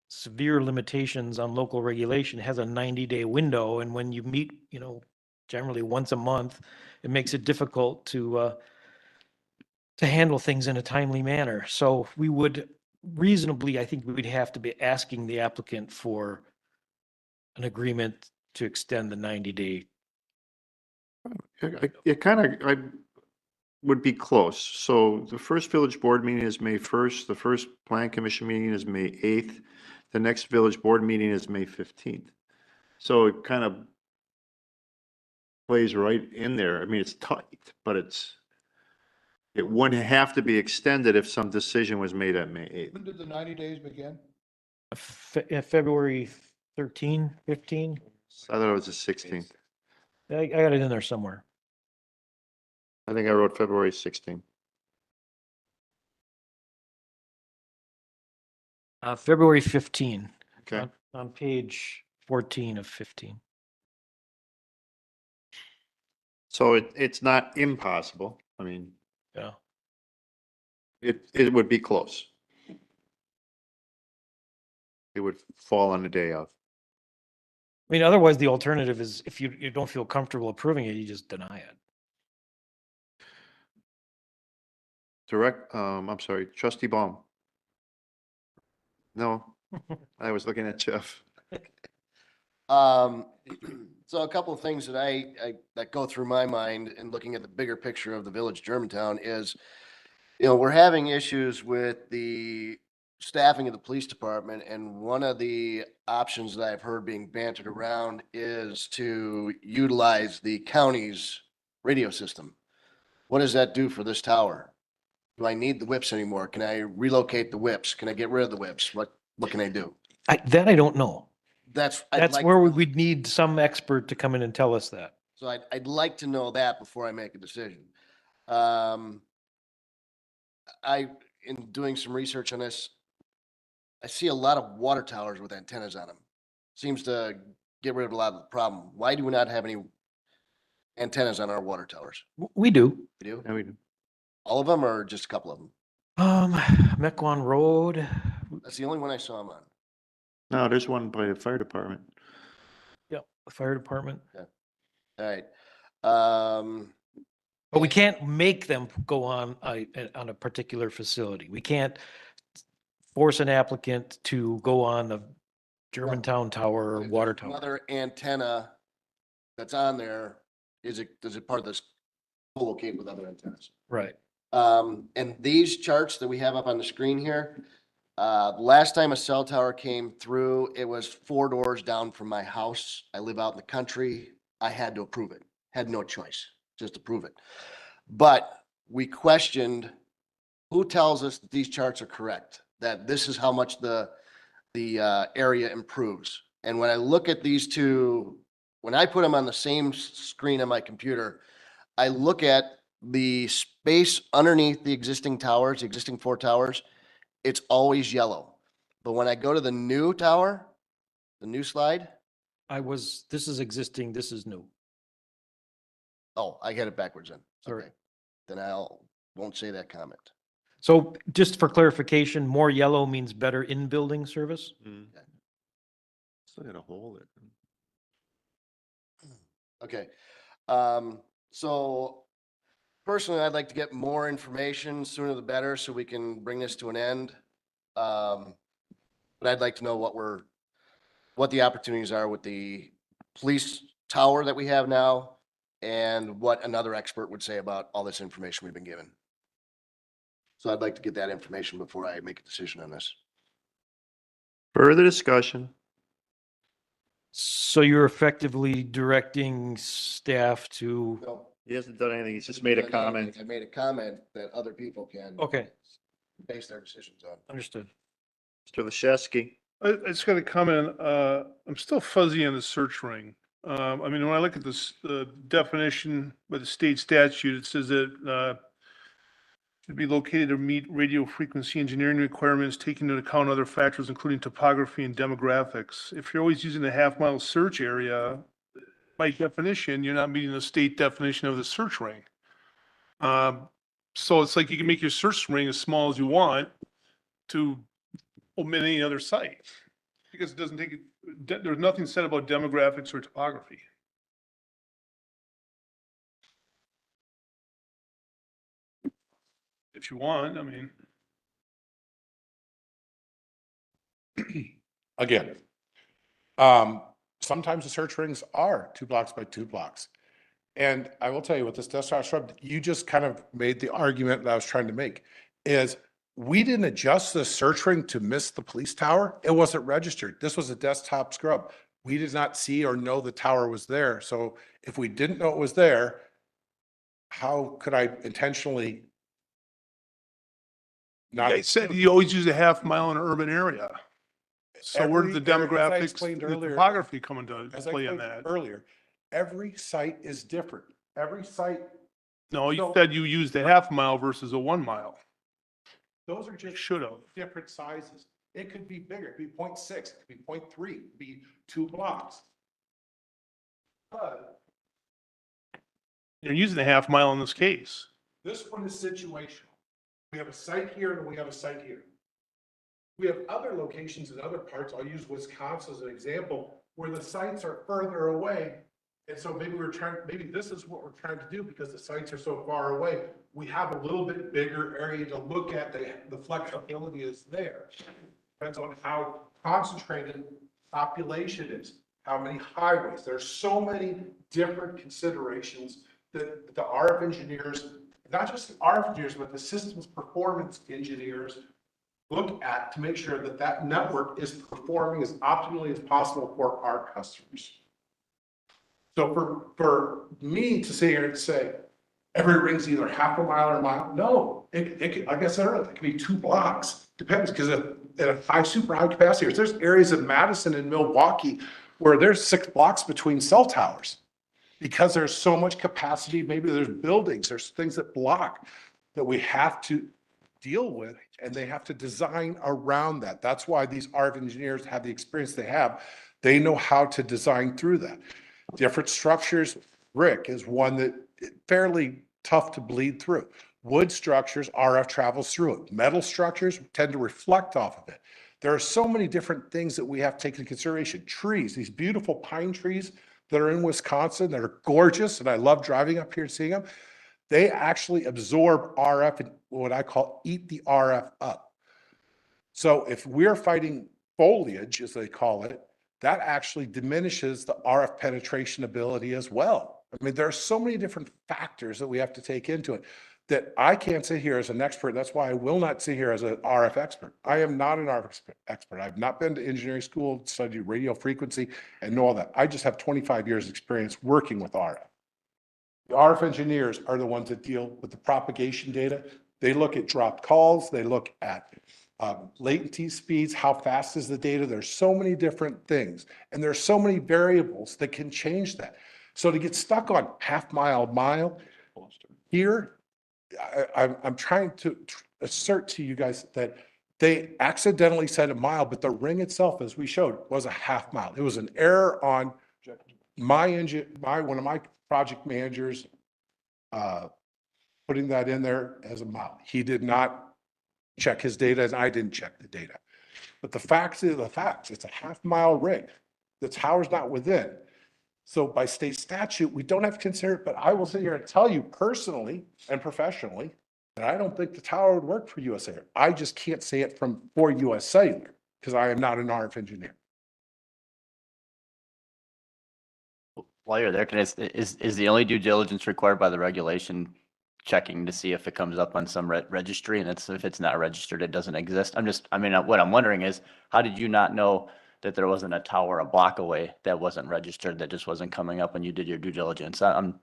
E: severe limitations on local regulation, has a 90-day window. And when you meet, generally once a month, it makes it difficult to handle things in a timely manner. So we would reasonably, I think we would have to be asking the applicant for an agreement to extend the 90-day.
A: I would be close. So the first village board meeting is May 1st. The first plan commission meeting is May 8th. The next village board meeting is May 15th. So it kind of plays right in there. I mean, it's tight, but it wouldn't have to be extended if some decision was made at May 8th.
P: When did the 90 days begin?
E: February 13, 15?
A: I thought it was the 16th.
E: I got it in there somewhere.
A: I think I wrote February 16th.
E: February 15.
A: Okay.
E: On page 14 of 15.
A: So it's not impossible. I mean,
E: Yeah.
A: it would be close. It would fall on the day of.
E: I mean, otherwise the alternative is if you don't feel comfortable approving it, you just deny it.
A: I'm sorry, Trustee Baum. No, I was looking at Jeff.
D: So a couple of things that that go through my mind in looking at the bigger picture of the village Germantown is, we're having issues with the staffing of the police department, and one of the options that I've heard being bantered around is to utilize the county's radio system. What does that do for this tower? Do I need the whips anymore? Can I relocate the whips? Can I get rid of the whips? What can I do?
E: I don't know.
D: That's
E: Where we'd need some expert to come in and tell us that.
D: So I'd like to know that before I make a decision. In doing some research on this, I see a lot of water towers with antennas on them. seems to get rid of a lot of the problem. Why do we not have any antennas on our water towers?
E: We do.
D: We do?
A: Yeah, we do.
D: All of them or just a couple of them?
E: Mequon Road,
D: That's the only one I saw them on.
A: No, there's one by the fire department.
E: yep, the fire department.
D: All right.
E: But we can't make them go on a particular facility. We can't force an applicant to go on the Germantown Tower or
D: If
E: Water
D: there's
E: Tower.
D: Another antenna that's on there, does it part of this co-locate with other antennas?
E: Right.
D: And these charts that we have up on the screen here, last time a cell tower came through, it was 4 doors down from my house. I live out in the country. I had to approve it. Had no choice, just approve it. But we questioned who tells us that these charts are correct, that this is how much the area improves. And when I look at these two, when I put them on the same screen on my computer, I look at the space underneath the existing towers, the existing 4 towers, it's always yellow. But when I go to the new tower, the new slide,
E: This is existing, this is new.
D: oh, I had it backwards then.
E: Sorry.
D: Okay. Then won't say that comment.
E: So just for clarification, more yellow means better in-building service?
A: Still got a hole there.
D: Okay. So personally, I'd like to get more information, sooner the better, so we can bring this to an end. But I'd like to know what the opportunities are with the police tower that we have now and what another expert would say about all this information we've been given. So I'd like to get that information before I make a decision on this.
A: Further discussion?
E: So you're effectively directing staff to,
D: No,
A: He hasn't done anything. He's just made a comment.
D: I made a comment that other people can
E: okay,
D: base their decisions on.
E: understood.
A: Mr. Lashesky.
H: I just got a comment. I'm still fuzzy on the search ring. I mean, when I look at this, the definition by the state statute, it says that, should be located to meet radio frequency engineering requirements, taking into account other factors, including topography and demographics. If you're always using the half-mile search area, by definition, you're not meeting the state definition of the search ring. So it's like you can make your search ring as small as you want to omit any other site. Because it doesn't take, there's nothing said about demographics or topography. If you want, I mean.
J: Again, sometimes the search rings are 2 blocks by 2 blocks. And I will tell you with this desktop shrub, you just kind of made the argument that I was trying to make is we didn't adjust the search ring to miss the police tower. It wasn't registered. This was a desktop scrub. We did not see or know the tower was there. So if we didn't know it was there, how could I intentionally not?
H: I said you always use a half mile in an urban area. So where did the
J: As I
H: demographics,
J: explained
H: the
J: earlier-
H: topography come into
J: As I
H: play on
J: explained
H: that?
J: earlier, every site is different. Every site,
H: No, you
J: So-
H: said you used a half mile versus a 1 mile.
J: those are just
H: Should have.
J: different sizes. It could be bigger, it could be 0.6, it could be 0.3, it could be 2 blocks. But
H: You're using a half mile in this case.
J: this one is situational. We have a site here and we have a site here. We have other locations in other parts, I'll use Wisconsin as an example, where the sites are further away. And so maybe maybe this is what we're trying to do because the sites are so far away. We have a little bit bigger area to look at, the flexibility is there. Depends on how concentrated population is, how many highways. There's so many different considerations that the RF engineers, not just the RF engineers, but the systems performance engineers look at to make sure that that network is performing as optimally as possible for our customers. So for me to sit here and say, every ring's either half a mile or a mile, no, it could, like I said earlier, it could be 2 blocks, depends, because at a super high capacity, there's areas of Madison and Milwaukee where there's 6 blocks between cell towers. Because there's so much capacity, maybe there's buildings, there's things that block that we have to deal with, and they have to design around that. That's why these RF engineers have the experience they have. They know how to design through that. Different structures, brick is one that fairly tough to bleed through. Wood structures, RF travels through it. Metal structures tend to reflect off of it. There are so many different things that we have to take into consideration. Trees, these beautiful pine trees that are in Wisconsin that are gorgeous, and I love driving up here and seeing them. They actually absorb RF and what I call eat the RF up. So if we're fighting foliage, as they call it, that actually diminishes the RF penetration ability as well. I mean, there are so many different factors that we have to take into it that I can't sit here as an expert. That's why I will not sit here as an RF expert. I am not an RF expert. I've not been to engineering school, studied radio frequency and know all that. I just have 25 years experience working with RF. The RF engineers are the ones that deal with the propagation data. They look at dropped calls. They look at latency speeds, how fast is the data? There's so many different things, and there's so many variables that can change that. So to get stuck on half mile here, I'm trying to assert to you guys that they accidentally said a mile, but the ring itself, as we showed, was a half mile. It was an error on one of my project managers putting that in there as a mile. He did not check his data, and I didn't check the data. But the facts are the facts. It's a half mile ring. The tower's not within. So by state statute, we don't have to consider it, but I will sit here and tell you personally and professionally that I don't think the tower would work for US Cellular. I just can't say it for US Cellular because I am not an RF engineer.
Q: While you're there, is the only due diligence required by the regulation checking to see if it comes up on some registry, and if it's not registered, it doesn't exist? What I'm wondering is, how did you not know that there wasn't a tower a block away that wasn't registered, that just wasn't coming up when you did your due diligence? I'm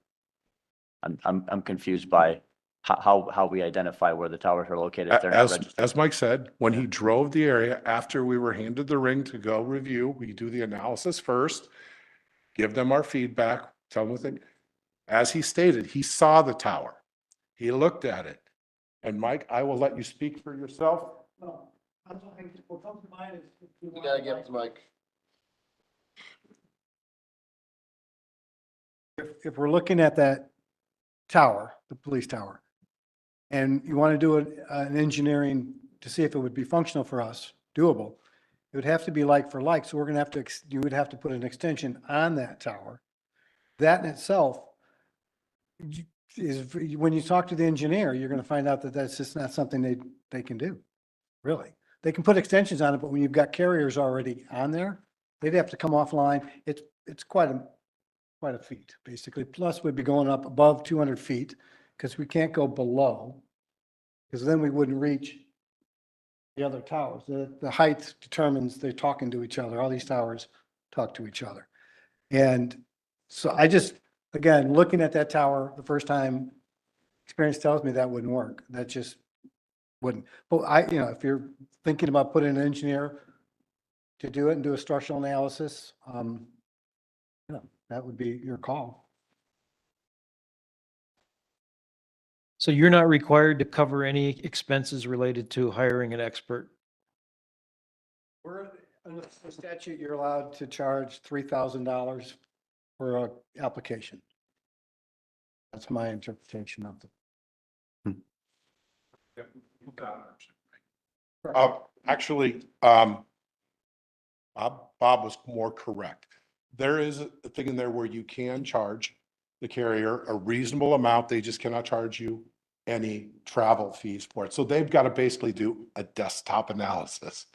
Q: confused by how we identify where the towers are located if they're not registered.
J: As Mike said, when he drove the area after we were handed the ring to go review, we do the analysis first, give them our feedback, tell them the thing. As he stated, he saw the tower. He looked at it. And Mike, I will let you speak for yourself.
I: No, I'm talking, what comes to mind is.
D: You gotta give it to Mike.
I: If we're looking at that tower, the police tower, and you want to do an engineering to see if it would be functional for us, doable, it would have to be like for like. So we're going to have to, you would have to put an extension on that tower. That in itself is, when you talk to the engineer, you're going to find out that that's just not something they can do, really. They can put extensions on it, but when you've got carriers already on there, they'd have to come offline. It's quite a feat, basically. Plus, we'd be going up above 200 feet because we can't go below, because then we wouldn't reach the other towers. The height determines they're talking to each other. All these towers talk to each other. And so I just, again, looking at that tower the first time, experience tells me that wouldn't work. That just wouldn't. But if you're thinking about putting an engineer to do it and do a structural analysis, that would be your call.
E: So you're not required to cover any expenses related to hiring an expert?
I: Under the statute, you're allowed to charge $3,000 for an application. That's my interpretation of it.
J: Actually, Bob was more correct. There is a thing in there where you can charge the carrier a reasonable amount. They just cannot charge you any travel fees for it. So they've got to basically do a desktop analysis.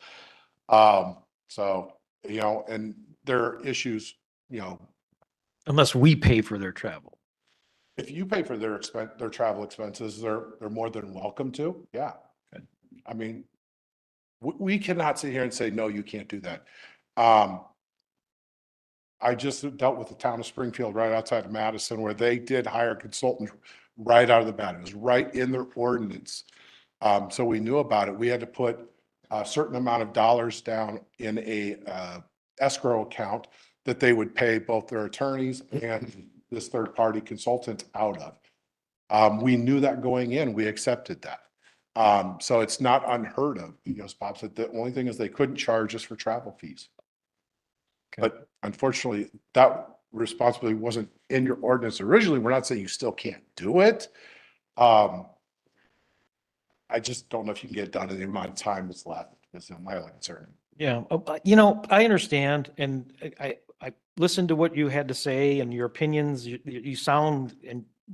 J: And there are issues,
E: Unless we pay for their travel.
J: if you pay for their travel expenses, they're more than welcome to. Yeah.
E: Good.
J: I mean, we cannot sit here and say, no, you can't do that. I just dealt with the town of Springfield right outside of Madison, where they did hire a consultant right out of the bat. It was right in their ordinance. So we knew about it. We had to put a certain amount of dollars down in a escrow account that they would pay both their attorneys and this third-party consultant out of. We knew that going in, we accepted that. So it's not unheard of. As Bob said, the only thing is they couldn't charge us for travel fees. But unfortunately, that responsibility wasn't in your ordinance originally. We're not saying you still can't do it. I just don't know if you can get it done in the amount of time that's left, is my only concern.
E: Yeah, you know, I understand, and I listened to what you had to say and your opinions. You sound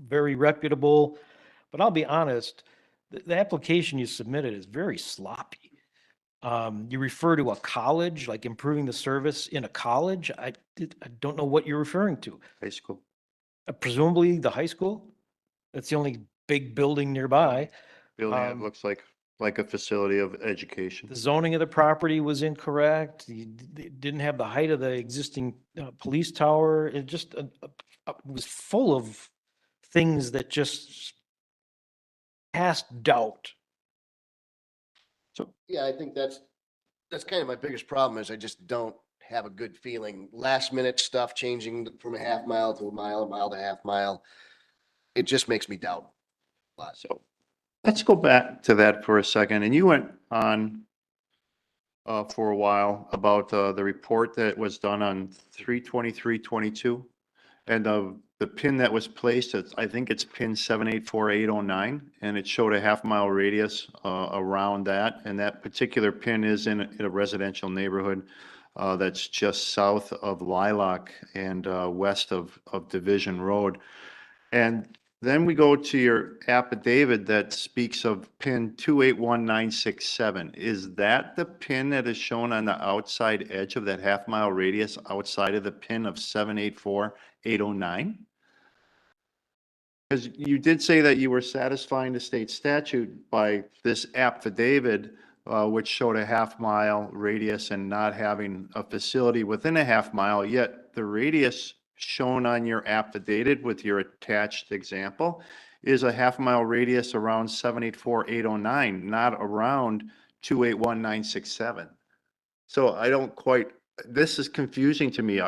E: very reputable, but I'll be honest, the application you submitted is very sloppy. You refer to a college, like improving the service in a college. I don't know what you're referring to.
A: High school.
E: Presumably the high school? That's the only big building nearby.
A: Building that looks like a facility of education.
E: The zoning of the property was incorrect. It didn't have the height of the existing police tower. It just was full of things that just cast doubt.
A: So,
D: Yeah, I think that's kind of my biggest problem is I just don't have a good feeling. Last minute stuff changing from a half mile to a mile to half mile. It just makes me doubt a lot.
A: so let's go back to that for a second. And you went on for a while about the report that was done on 3/23/22 and the pin that was placed. I think it's pin 784809, and it showed a half-mile radius around that. And that particular pin is in a residential neighborhood that's just south of Lilac and west of Division Road. And then we go to your affidavit that speaks of pin 281967. Is that the pin that is shown on the outside edge of that half-mile radius outside of the pin of 784809? Because you did say that you were satisfying the state statute by this affidavit, which showed a half-mile radius and not having a facility within a half mile, yet the radius shown on your affidavit with your attached example is a half-mile radius around 784809, not around 281967. So I don't quite, this is confusing to me.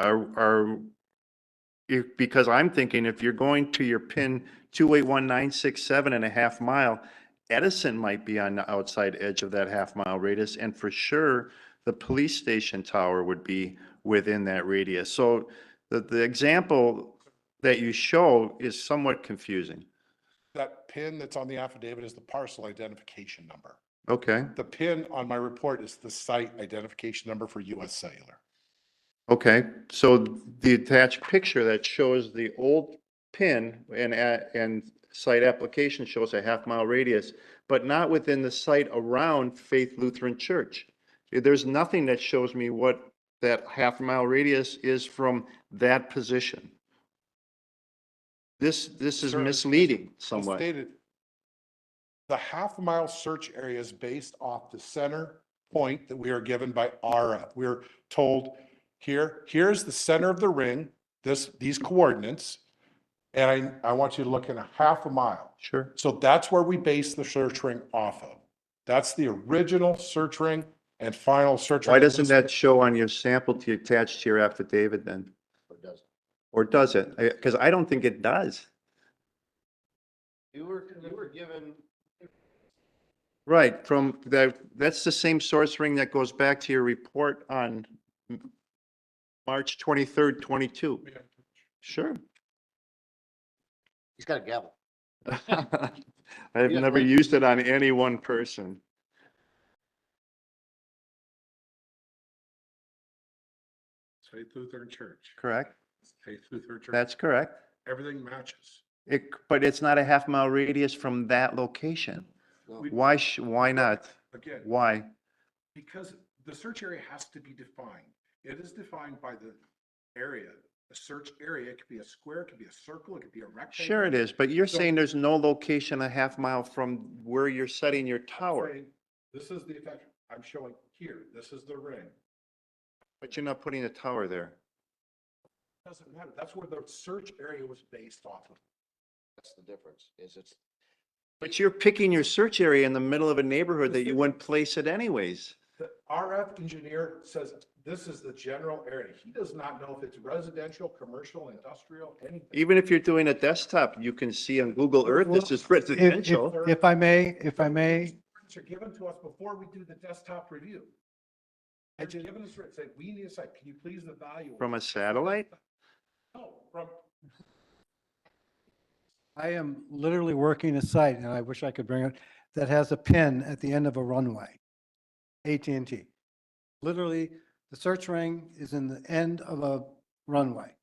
A: Because I'm thinking if you're going to your pin 281967 and a half mile, Edison might be on the outside edge of that half-mile radius, and for sure, the police station tower would be within that radius. So the example that you show is somewhat confusing.
J: That pin that's on the affidavit is the parcel identification number.
A: Okay,
J: The pin on my report is the site identification number for US Cellular.
A: okay. So the attached picture that shows the old pin and site application shows a half-mile radius, but not within the site around Faith Lutheran Church. There's nothing that shows me what that half-mile radius is from that position. This is
J: Sir,
A: misleading
J: as
A: somewhat.
J: stated, the half-mile search area is based off the center point that we are given by RF. We're told here's the center of the ring, these coordinates, and I want you to look in a half a mile.
A: Sure.
J: So that's where we base the search ring off of. That's the original search ring and final search ring.
A: Why doesn't that show on your sample to attach to your affidavit then? Or does it? Because I don't think it does.
D: You were given.
A: Right, from that's the same source ring that goes back to your report on March 23rd, 22. Sure.
D: He's got a gavel.
A: I've never used it on any one person.
J: Faith Lutheran Church.
A: Correct?
J: Faith Lutheran Church.
A: That's correct.
J: Everything matches.
A: But it's not a half-mile radius from that location. Why not?
J: Again.
A: Why?
J: Because the search area has to be defined. It is defined by the area. A search area, it could be a square, it could be a circle, it could be a rectangle.
A: Sure it is, but you're
J: So-
A: saying there's no location a half mile from where you're setting your tower.
J: Saying, this is the attachment. I'm showing here, this is the ring.
A: But you're not putting a tower there.
J: Doesn't matter. That's where the search area was based off of.
D: That's the difference, is it's.
A: But you're picking your search area in the middle of a neighborhood that you wouldn't place it anyways.
J: The RF engineer says this is the general area. He does not know if it's residential, commercial, industrial, anything.
A: Even if you're doing a desktop, you can see on Google Earth, this is residential.
I: If I may,
J: Are given to us before we do the desktop review. They're giving us, say, we need a site, can you please evaluate?
A: From a satellite?
J: No, from,
I: I am literally working a site, and I wish I could bring it, that has a pin at the end of a runway. AT&T. Literally, the search ring is in the end of a runway.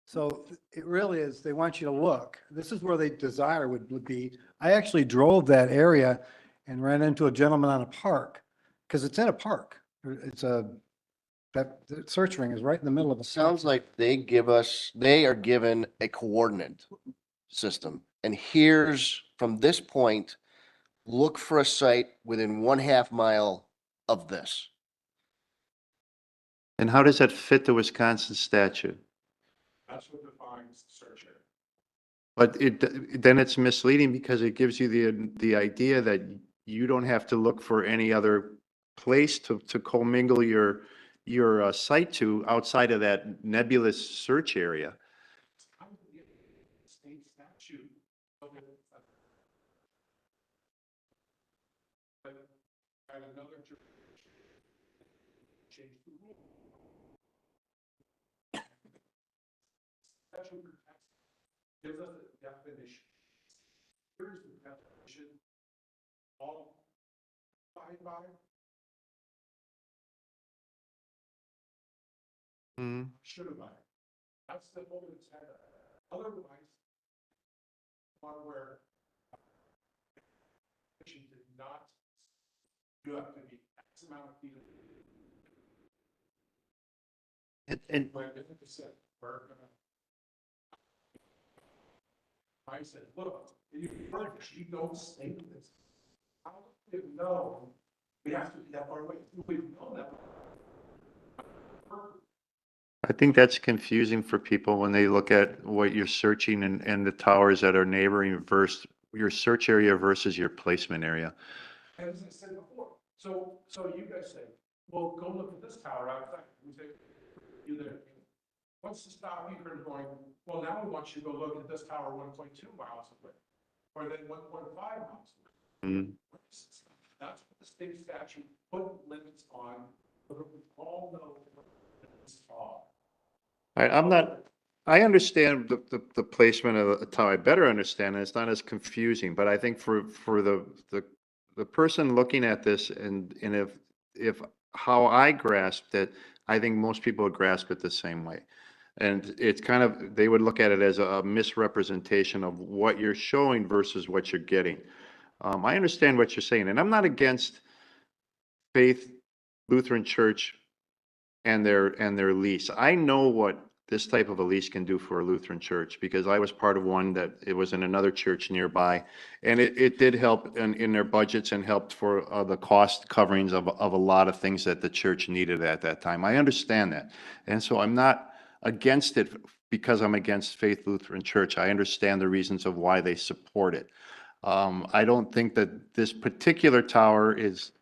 I: So it really is, they want you to look. This is where they desire would be. I actually drove that area and ran into a gentleman on a park, because it's in a park. It's that the search ring is right in the middle of a.
D: Sounds like they are given a coordinate system. And here's, from this point, look for a site within 1/2 mile of this.
A: And how does that fit the Wisconsin statute?
J: that's what defines search area.
A: But then it's misleading because it gives you the idea that you don't have to look for any other place to commingle your site to outside of that nebulous search area.
J: State statute. But at another jurisdiction, change the rule. Statute gives us a definition. Here's the definition. All abide by. Should have. That's the whole intent. Otherwise, one where did not, you have to be X amount of feet.
A: And
J: But if it said, I said, look, you don't state this. How do you know we have to be that far away? We know that.
A: I think that's confusing for people when they look at what you're searching and the towers that are neighboring versus your search area versus your placement area.
J: As I said before, so you guys say, well, go look at this tower outside. We say, you there. What's the stop you from going, well, now we want you to go look at this tower 1.2 miles away, or then 1.5 miles away.
A: Mm.
J: That's what the state statute put limits on, so that we all know what limits are.
A: I understand the placement of a tower. I better understand it. It's not as confusing, but I think for the person looking at this and if how I grasped it, I think most people would grasp it the same way. And it's kind of, they would look at it as a misrepresentation of what you're showing versus what you're getting. I understand what you're saying, and I'm not against Faith Lutheran Church and their lease. I know what this type of a lease can do for a Lutheran church because I was part of one that it was in another church nearby. And it did help in their budgets and helped for the cost coverings of a lot of things that the church needed at that time. I understand that. And so I'm not against it because I'm against Faith Lutheran Church. I understand the reasons of why they support it. I don't think that this particular tower is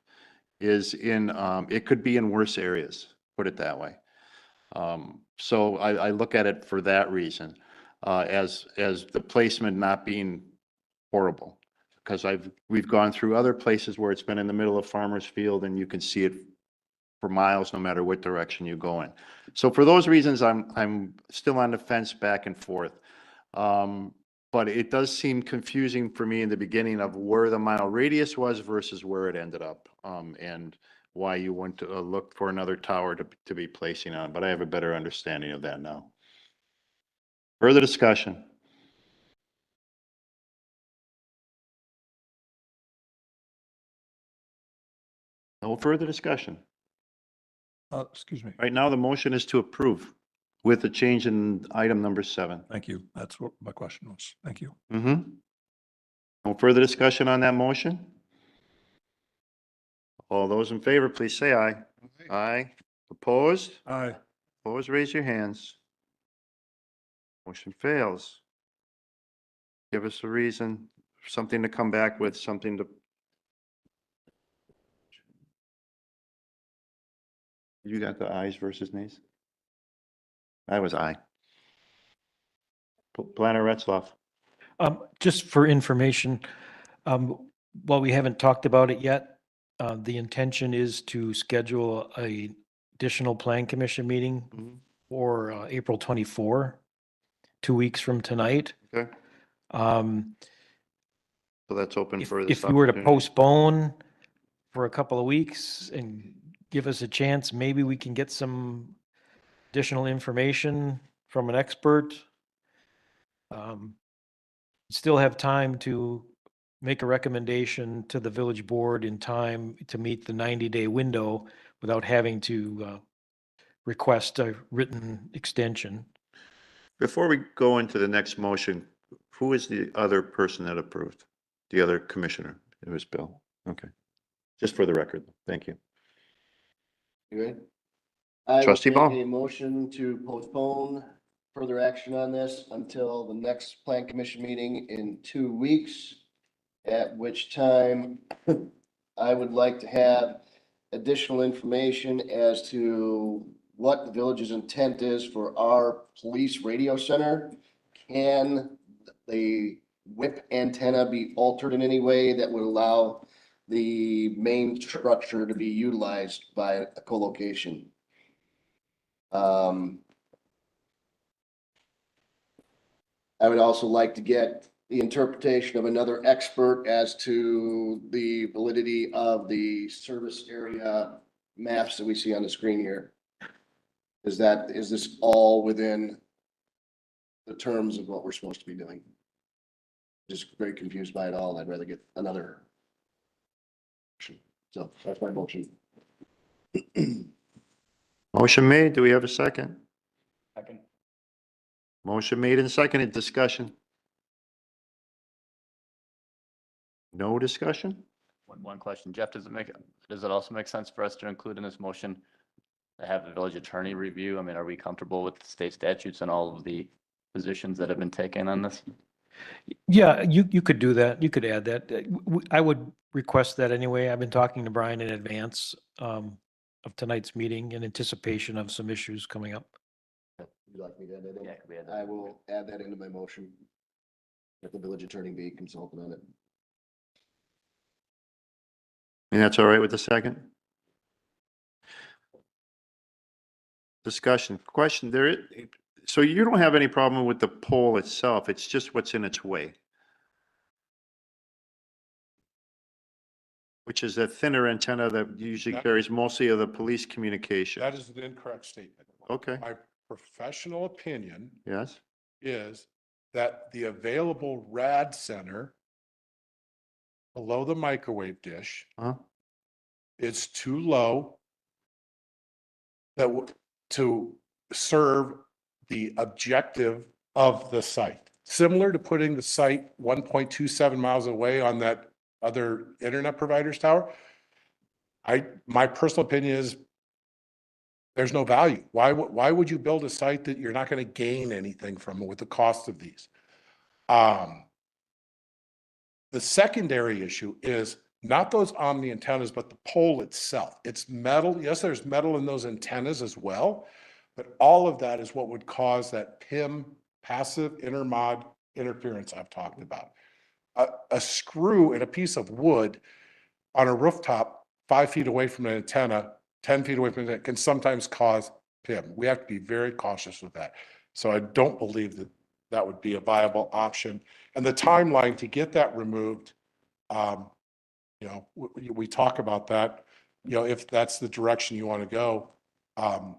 A: in, it could be in worse areas, put it that way. So I look at it for that reason, as the placement not being horrible. Because we've gone through other places where it's been in the middle of farmer's field and you can see it for miles, no matter what direction you go in. So for those reasons, I'm still on the fence back and forth. But it does seem confusing for me in the beginning of where the mile radius was versus where it ended up. And why you want to look for another tower to be placing on, but I have a better understanding of that now. Further discussion? No further discussion.
O: Excuse me.
A: Right now, the motion is to approve with the change in item number 7.
O: Thank you. That's what my question was. Thank you.
A: Mm-hmm. No further discussion on that motion? All those in favor, please say aye. Aye. Opposed?
O: Aye.
A: Opposed, raise your hands. Motion fails. Give us a reason, something to come back with, something to. You got the ayes versus nays? I was aye. Planner Retzloff.
E: Just for information, while we haven't talked about it yet, the intention is to schedule a additional plan commission meeting
A: Mhm.
E: for April 24, 2 weeks from tonight.
A: Okay,
E: Um,
A: so that's open
E: If,
A: for this
E: if you were to
A: opportunity.
E: postpone for a couple of weeks and give us a chance, maybe we can get some additional information from an expert. Still have time to make a recommendation to the village board in time to meet the 90-day window without having to request a written extension.
A: Before we go into the next motion, who is the other person that approved? The other commissioner? It was Bill. Okay. Just for the record. Thank you.
D: You ready? I will
A: Trustee
D: take
A: Ball.
D: a motion to postpone further action on this until the next plan commission meeting in 2 weeks. At which time I would like to have additional information as to what the village's intent is for our police radio center. Can the whip antenna be altered in any way that would allow the main structure to be utilized by a co-location? I would also like to get the interpretation of another expert as to the validity of the service area maps that we see on the screen here. Is this all within the terms of what we're supposed to be doing? Just very confused by it all. I'd rather get another. So that's my motion.
A: Motion made. Do we have a second?
Q: Second.
A: Motion made and seconded. Discussion? No discussion?
Q: One question, Jeff, does it also make sense for us to include in this motion to have the village attorney review? I mean, are we comfortable with the state statutes and all of the positions that have been taken on this?
E: Yeah, you could do that. You could add that. I would request that anyway. I've been talking to Brian in advance of tonight's meeting in anticipation of some issues coming up.
D: Would you like me to add that in?
Q: Yeah, could we add that?
D: I will add that into my motion. Let the village attorney be consulted on it.
A: And that's all right with the second? Discussion, question, so you don't have any problem with the pole itself, it's just what's in its way? Which is a thinner antenna that usually
J: That-
A: carries mostly of the police communication.
J: That is an incorrect statement.
A: Okay,
J: My professional opinion
A: yes,
J: is that the available rad center below the microwave dish
A: huh?
J: is too low to serve the objective of the site. Similar to putting the site 1.27 miles away on that other internet provider's tower. My personal opinion is there's no value. Why would you build a site that you're not going to gain anything from with the cost of these? The secondary issue is not those Omni antennas, but the pole itself. It's metal. Yes, there's metal in those antennas as well, but all of that is what would cause that PIM, passive intermod interference I've talked about. A screw in a piece of wood on a rooftop 5 feet away from an antenna, 10 feet away from it, can sometimes cause PIM. We have to be very cautious with that. So I don't believe that that would be a viable option. And the timeline to get that removed, you know, we talk about that, you know, if that's the direction you want to go. I'm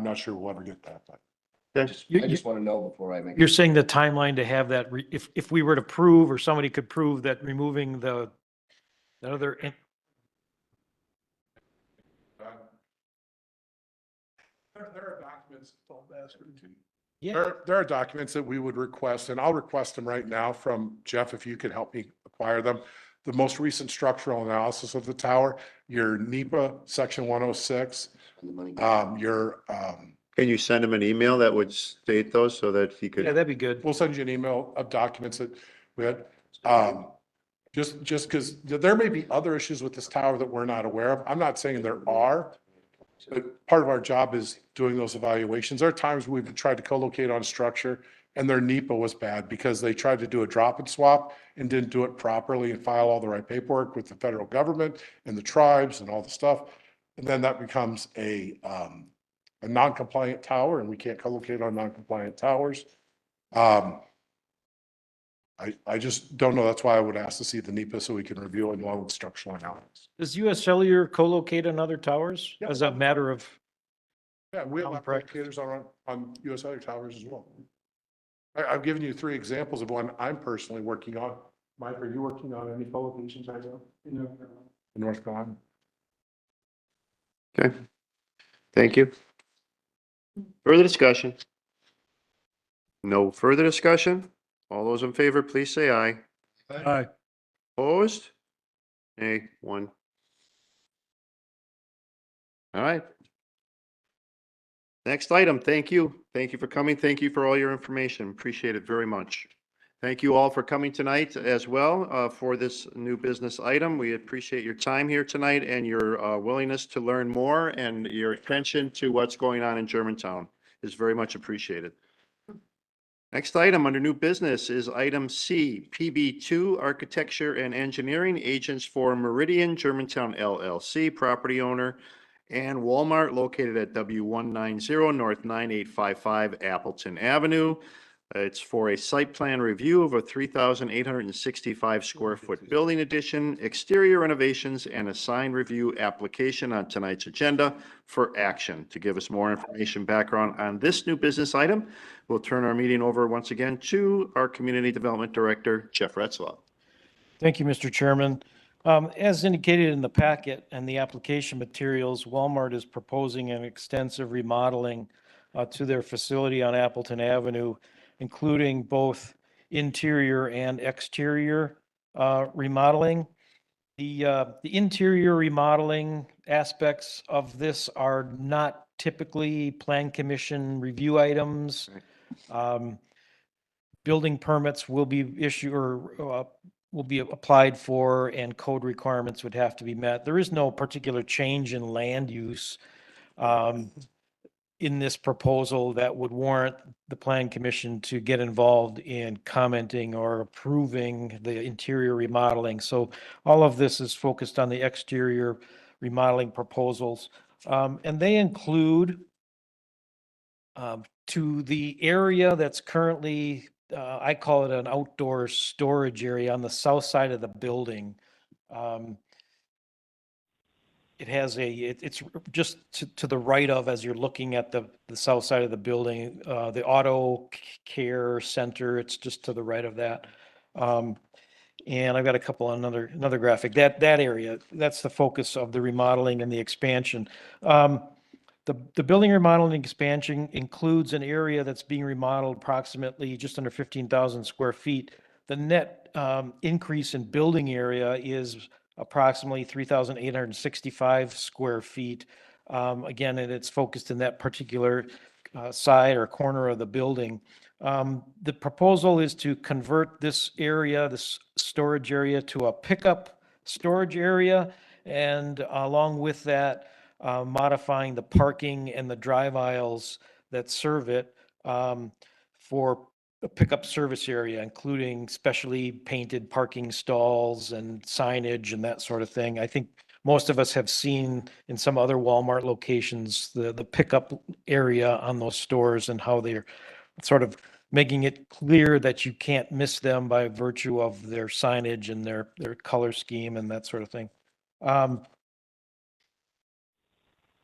J: not sure we'll ever get that, but.
D: I just want to know before I make.
E: You're saying the timeline to have that, if we were to prove, or somebody could prove that removing that other,
J: There are documents.
E: yeah,
J: There are documents that we would request, and I'll request them right now from Jeff, if you could help me acquire them. The most recent structural analysis of the tower, your NEPA section 106, your,
A: Can you send him an email that would state those so that he
E: yeah,
A: could?
E: that'd be good.
J: we'll send you an email of documents that we had. Just because there may be other issues with this tower that we're not aware of. I'm not saying there are, but part of our job is doing those evaluations. There are times we've tried to co-locate on structure and their NEPA was bad because they tried to do a drop and swap and didn't do it properly and file all the right paperwork with the federal government and the tribes and all the stuff. And then that becomes a non-compliant tower, and we can't co-locate on non-compliant towers. I just don't know. That's why I would ask to see the NEPA so we can review it along with structural analysis.
E: Does US Cellular co-locate on other towers
J: Yeah.
E: as a matter of?
J: Yeah, we have
E: Correct.
J: locators on US Cellular towers as well. I've given you 3 examples of one I'm personally working on. Mike, are you working on any co-locations right now? In North Carolina?
A: Okay. Thank you. Further discussion? No further discussion? All those in favor, please say aye.
O: Aye.
A: Opposed? Nay, 1. All right. Next item, thank you. Thank you for coming. Thank you for all your information. Appreciate it very much. Thank you all for coming tonight as well for this new business item. We appreciate your time here tonight and your willingness to learn more, and your attention to what's going on in Germantown is very much appreciated. Next item under new business is item C, PB2 Architecture and Engineering Agents for Meridian Germantown LLC, property owner, and Walmart located at W190 North 9855 Appleton Avenue. It's for a site plan review of a 3,865 square foot building addition, exterior renovations, and a sign review application on tonight's agenda for action. To give us more information background on this new business item, we'll turn our meeting over once again to our Community Development Director, Jeff Retzlaff.
E: Thank you, Mr. Chairman. As indicated in the packet and the application materials, Walmart is proposing an extensive remodeling to their facility on Appleton Avenue, including both interior and exterior remodeling. The interior remodeling aspects of this are not typically Plan Commission review items. Building permits will be issued or will be applied for, and code requirements would have to be met. There is no particular change in land use in this proposal that would warrant the Plan Commission to get involved in commenting or approving the interior remodeling. So all of this is focused on the exterior remodeling proposals. And they include to the area that's currently, I call it an outdoor storage area on the south side of the building. It has it's just to the right of, as you're looking at the south side of the building, the auto care center, it's just to the right of that. And I've got a couple on another graphic. That area, that's the focus of the remodeling and the expansion. The building remodeling expansion includes an area that's being remodeled approximately just under 15,000 square feet. The net increase in building area is approximately 3,865 square feet. Again, and it's focused in that particular side or corner of the building. The proposal is to convert this area, this storage area, to a pickup storage area, and along with that, modifying the parking and the drive aisles that serve it for a pickup service area, including specially painted parking stalls and signage and that sort of thing. I think most of us have seen in some other Walmart locations the pickup area on those stores and how they're sort of making it clear that you can't miss them by virtue of their signage and their color scheme and that sort of thing.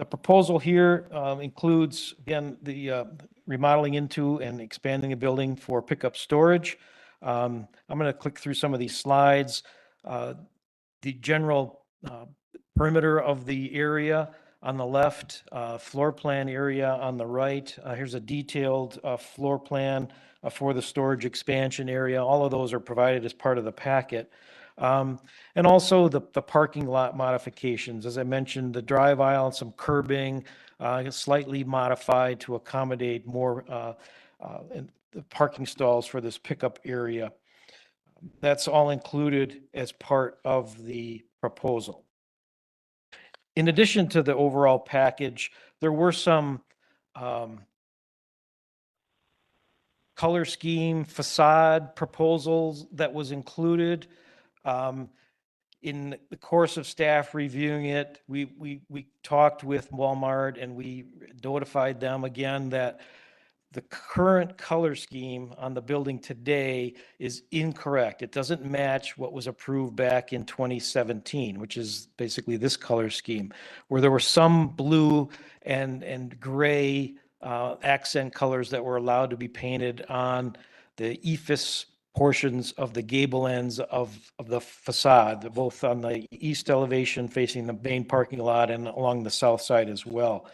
E: The proposal here includes, again, the remodeling into and expanding the building for pickup storage. I'm going to click through some of these slides. The general perimeter of the area on the left, floor plan area on the right. Here's a detailed floor plan for the storage expansion area. All of those are provided as part of the packet. And also the parking lot modifications. As I mentioned, the drive aisle and some curbing slightly modified to accommodate more the parking stalls for this pickup area. That's all included as part of the proposal. In addition to the overall package, there were some color scheme facade proposals that was included. In the course of staff reviewing it, we talked with Walmart and we notified them again that the current color scheme on the building today is incorrect. It doesn't match what was approved back in 2017, which is basically this color scheme, where there were some blue and gray accent colors that were allowed to be painted on the ephes portions of the gable ends of the facade, both on the east elevation facing the main parking lot and along the south side as well.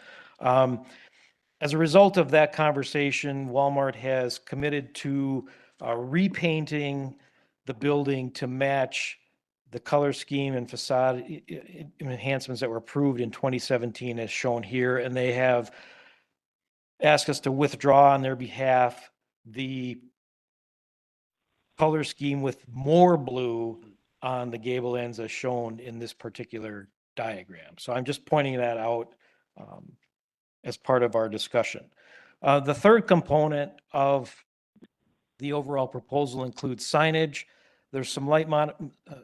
E: As a result of that conversation, Walmart has committed to repainting the building to match the color scheme and facade enhancements that were approved in 2017 as shown here. And they have asked us to withdraw on their behalf the color scheme with more blue on the gable ends as shown in this particular diagram. So I'm just pointing that out as part of our discussion. The third component of the overall proposal includes signage. There's some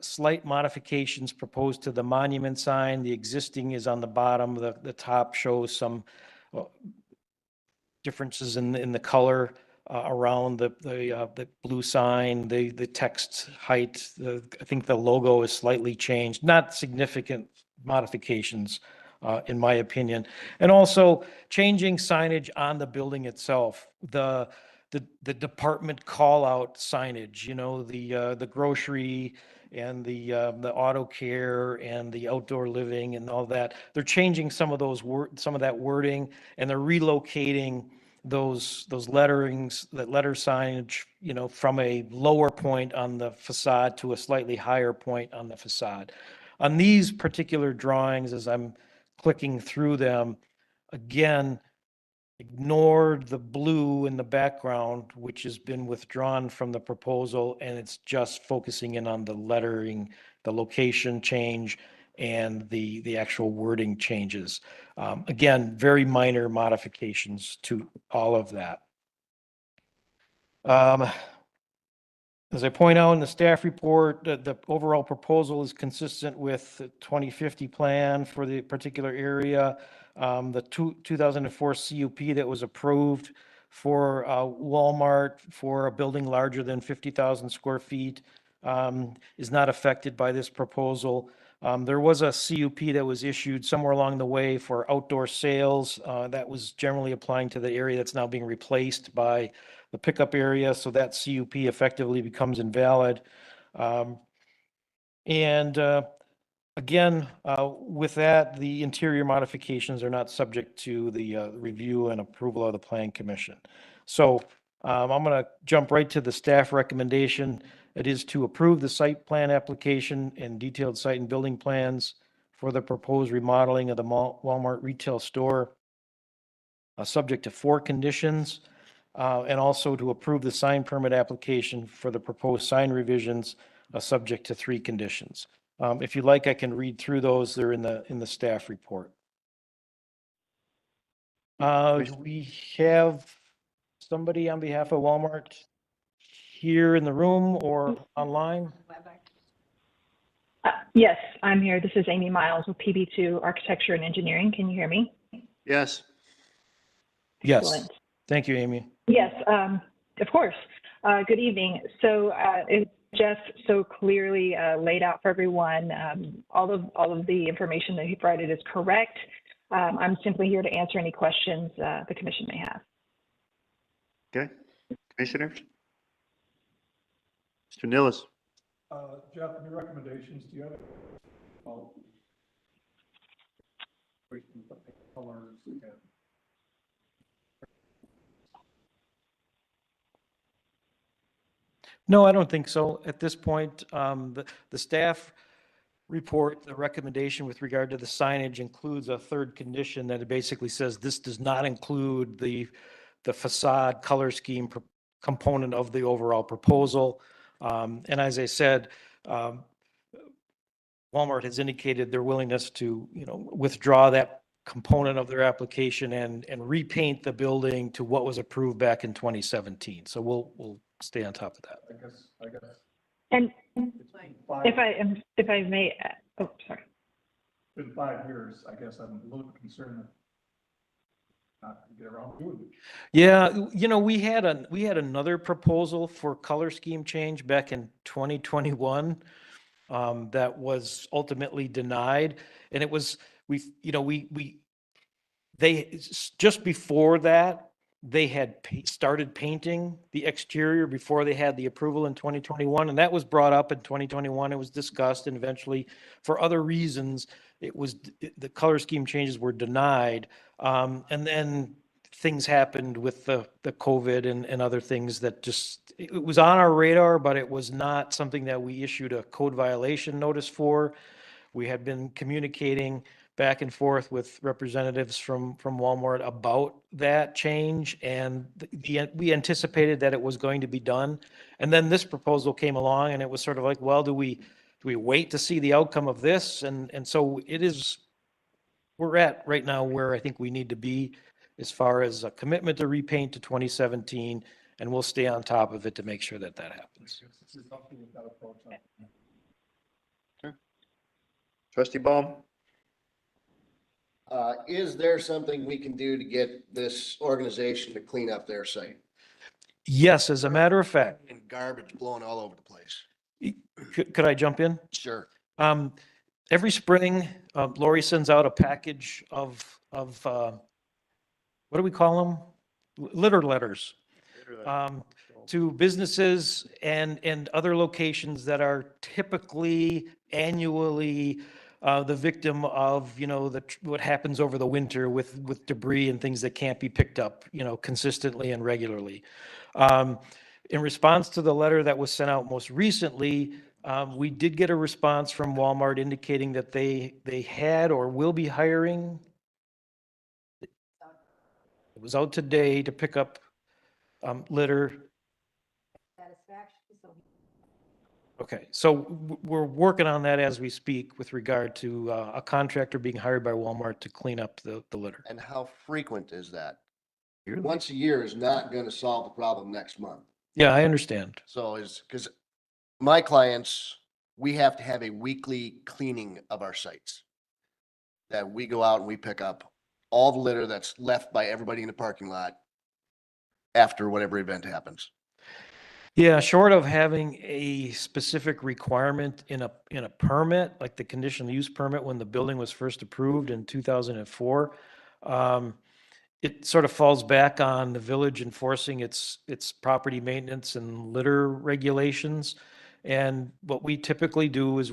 E: slight modifications proposed to the monument sign. The existing is on the bottom. The top shows some differences in the color around the blue sign, the text height. I think the logo is slightly changed, not significant modifications in my opinion. And also changing signage on the building itself. The department call out signage, you know, the grocery and the auto care and the outdoor living and all that. They're changing some of that wording, and they're relocating those letterings, that letter signage, you know, from a lower point on the facade to a slightly higher point on the facade. On these particular drawings, as I'm clicking through them, again, ignored the blue in the background, which has been withdrawn from the proposal, and it's just focusing in on the lettering, the location change, and the actual wording changes. Again, very minor modifications to all of that. As I point out in the staff report, the overall proposal is consistent with the 2050 plan for the particular area. The 2004 CUP that was approved for Walmart for a building larger than 50,000 square feet is not affected by this proposal. There was a CUP that was issued somewhere along the way for outdoor sales that was generally applying to the area that's now being replaced by the pickup area, so that CUP effectively becomes invalid. Again, with that, the interior modifications are not subject to the review and approval of the Plan Commission. So I'm going to jump right to the staff recommendation. It is to approve the site plan application and detailed site and building plans for the proposed remodeling of the Walmart retail store, subject to 4 conditions. And also to approve the sign permit application for the proposed sign revisions, subject to 3 conditions. If you like, I can read through those. They're in the staff report. Do we have somebody on behalf of Walmart here in the room or online?
R: Yes, I'm here. This is Amy Miles with PB2 Architecture and Engineering. Can you hear me?
A: Yes.
E: Yes.
R: Excellent.
E: Thank you, Amy.
R: Yes, of course. Good evening. So Jeff so clearly laid out for everyone all of the information that he provided is correct. I'm simply here to answer any questions the commission may have.
A: Okay, commissioners. Mr. Nilles.
O: Jeff, your recommendations, do you have colors again?
E: No, I don't think so. At this point, the staff report, the recommendation with regard to the signage includes a 3rd condition that it basically says this does not include the facade color scheme component of the overall proposal. And as I said, Walmart has indicated their willingness to, withdraw that component of their application and repaint the building to what was approved back in 2017. So we'll stay on top of that.
O: I guess.
R: And
O: Five-
R: if I may, oh, sorry.
O: Been 5 years, I guess I'm a little concerned that not to get around doing it.
E: Yeah, you know, we had another proposal for color scheme change back in 2021 that was ultimately denied. And it was, just before that, they had started painting the exterior before they had the approval in 2021. And that was brought up in 2021. It was discussed, and eventually, for other reasons, the color scheme changes were denied. And then things happened with the COVID and other things that just, it was on our radar, but it was not something that we issued a code violation notice for. We had been communicating back and forth with representatives from Walmart about that change, and we anticipated that it was going to be done. And then this proposal came along, and it was sort of like, well, do we wait to see the outcome of this? And so we're at right now where I think we need to be as far as a commitment to repaint to 2017, and we'll stay on top of it to make sure that happens.
A: Trustee Baum?
D: Is there something we can do to get this organization to clean up their site?
E: Yes, as a matter of fact.
D: And garbage blowing all over the place.
E: Could I jump in?
D: Sure.
E: Every spring, Lori sends out a package of what do we call them? Litter letters. To businesses and other locations that are typically annually the victim of, what happens over the winter with debris and things that can't be picked up, consistently and regularly. In response to the letter that was sent out most recently, we did get a response from Walmart indicating that they had or will be hiring. It was out today to pick up litter. Okay, so we're working on that as we speak with regard to a contractor being hired by Walmart to clean up the litter.
D: And how frequent is that? Once a year is not going to solve the problem next month.
E: Yeah, I understand.
D: So because my clients, we have to have a weekly cleaning of our sites. That we go out and we pick up all the litter that's left by everybody in the parking lot after whatever event happens.
E: Yeah, short of having a specific requirement in a permit, like the conditional use permit when the building was first approved in 2004, it sort of falls back on the village enforcing its property maintenance and litter regulations. And what we typically do is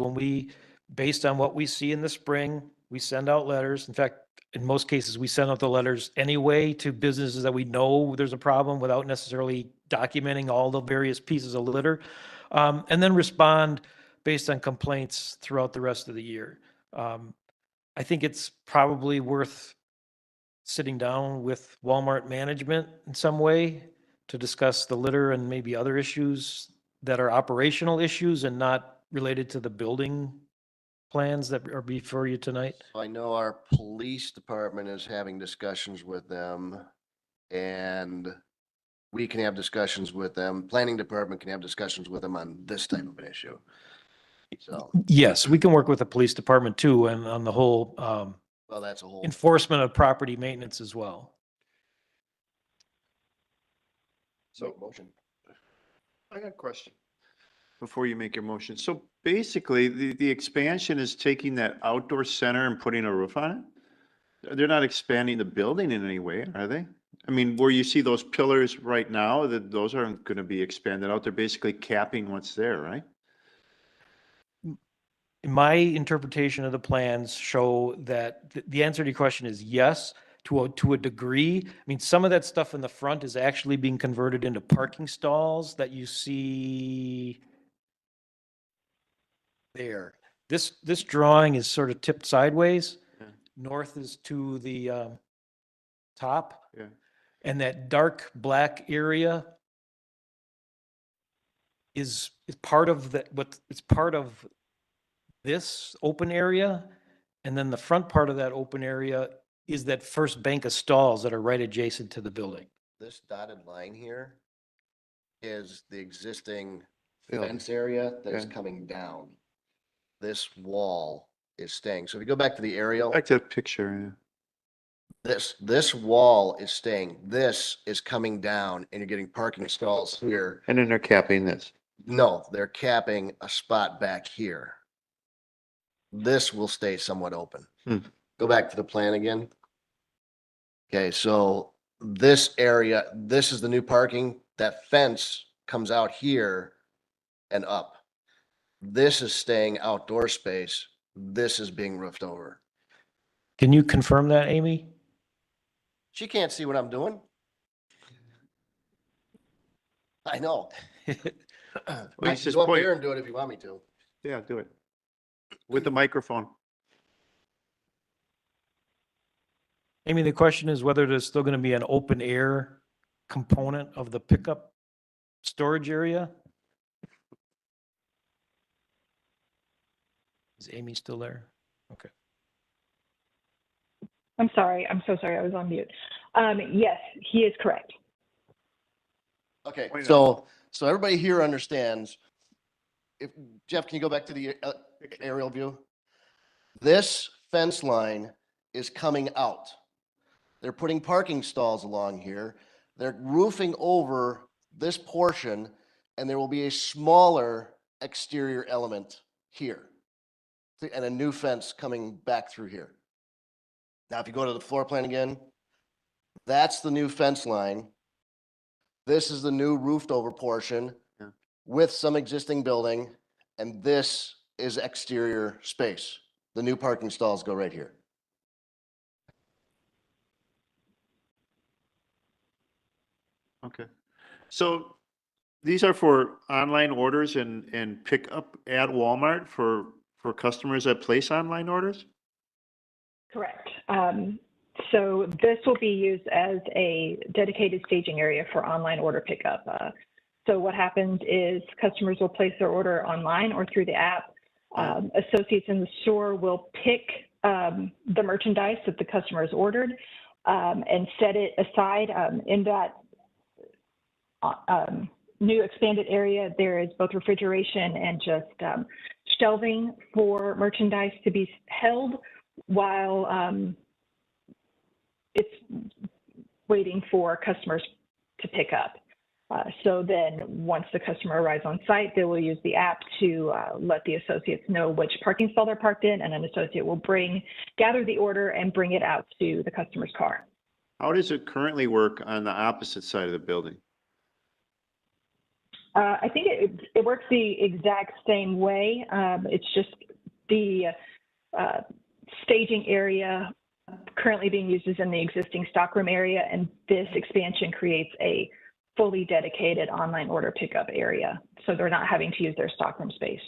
E: based on what we see in the spring, we send out letters. In fact, in most cases, we send out the letters anyway to businesses that we know there's a problem without necessarily documenting all the various pieces of litter, and then respond based on complaints throughout the rest of the year. I think it's probably worth sitting down with Walmart management in some way to discuss the litter and maybe other issues that are operational issues and not related to the building plans that are before you tonight.
D: So I know our police department is having discussions with them, and we can have discussions with them. Planning department can have discussions with them on this type of an issue. So,
E: Yes, we can work with the police department too, and on the whole
D: well, that's a whole.
E: enforcement of property maintenance as well.
D: So motion.
A: I got a question before you make your motion. So basically, the expansion is taking that outdoor center and putting a roof on it? They're not expanding the building in any way, are they? I mean, where you see those pillars right now, those aren't going to be expanded out. They're basically capping what's there, right?
E: My interpretation of the plans show that the answer to your question is yes, to a degree. I mean, some of that stuff in the front is actually being converted into parking stalls that you see there. This drawing is sort of tipped sideways.
A: Yeah.
E: North is to the top.
A: Yeah.
E: And that dark black area is part of it's part of this open area. And then the front part of that open area is that first bank of stalls that are right adjacent to the building.
D: This dotted line here is the existing
A: Building.
D: fence area that is
A: Okay.
D: coming down. This wall is staying. So if you go back to the aerial,
A: Back to the picture.
D: this wall is staying. This is coming down and you're getting parking stalls here.
A: And then they're capping this.
D: No, they're capping a spot back here. This will stay somewhat open.
A: Hmm.
D: Go back to the plan again. Okay, so this area, this is the new parking. That fence comes out here and up. This is staying outdoor space. This is being roofed over.
E: Can you confirm that, Amy?
D: She can't see what I'm doing. I know. I
A: Please
D: can
A: just
D: go up
A: point.
D: there and do it if you want me to.
A: Yeah, do it. With the microphone.
E: Amy, the question is whether there's still going to be an open air component of the pickup storage area? Is Amy still there? Okay.
R: I'm sorry. I'm so sorry. I was on mute. Yes, he is correct.
D: Okay,
A: Point
D: so everybody here understands. If, Jeff, can you go back to the aerial view? This fence line is coming out. They're putting parking stalls along here. They're roofing over this portion, and there will be a smaller exterior element here. And a new fence coming back through here. Now, if you go to the floor plan again, that's the new fence line. This is the new roofed over portion
A: Yeah.
D: with some existing building, and this is exterior space. The new parking stalls go right here.
A: Okay. So these are for online orders and pick up at Walmart for customers that place online orders?
R: Correct. So this will be used as a dedicated staging area for online order pickup. So what happens is customers will place their order online or through the app. Associates in the store will pick the merchandise that the customer has ordered and set it aside in that new expanded area. There is both refrigeration and just shelving for merchandise to be held while it's waiting for customers to pick up. So then once the customer arrives on site, they will use the app to let the associates know which parking stall they're parked in, and an associate will gather the order and bring it out to the customer's car.
A: How does it currently work on the opposite side of the building?
R: I think it works the exact same way. It's just the staging area currently being used is in the existing stockroom area, and this expansion creates a fully dedicated online order pickup area. So they're not having to use their stockroom space.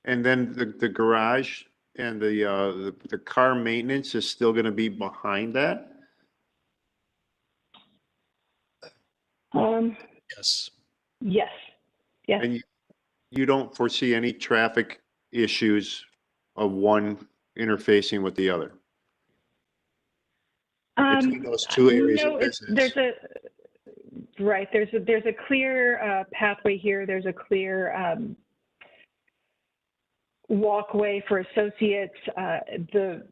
A: And then the garage and the car maintenance is still going to be behind that?
E: Yes.
R: Yes. Yes.
A: And you don't foresee any traffic issues of one interfacing with the other? Between those two areas of
R: No,
A: business?
R: there's a clear pathway here. There's a clear walkway for associates. The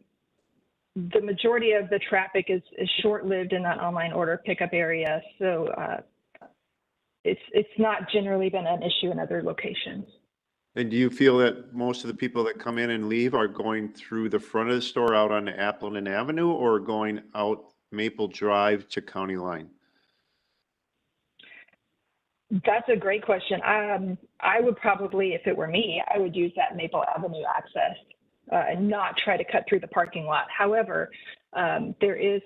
R: majority of the traffic is short-lived in that online order pickup area. So it's not generally been an issue in other locations.
A: And do you feel that most of the people that come in and leave are going through the front of the store out on Appleton Avenue or going out Maple Drive to County Line?
R: That's a great question. I would probably, if it were me, I would use that Maple Avenue access and not try to cut through the parking lot. However, there is,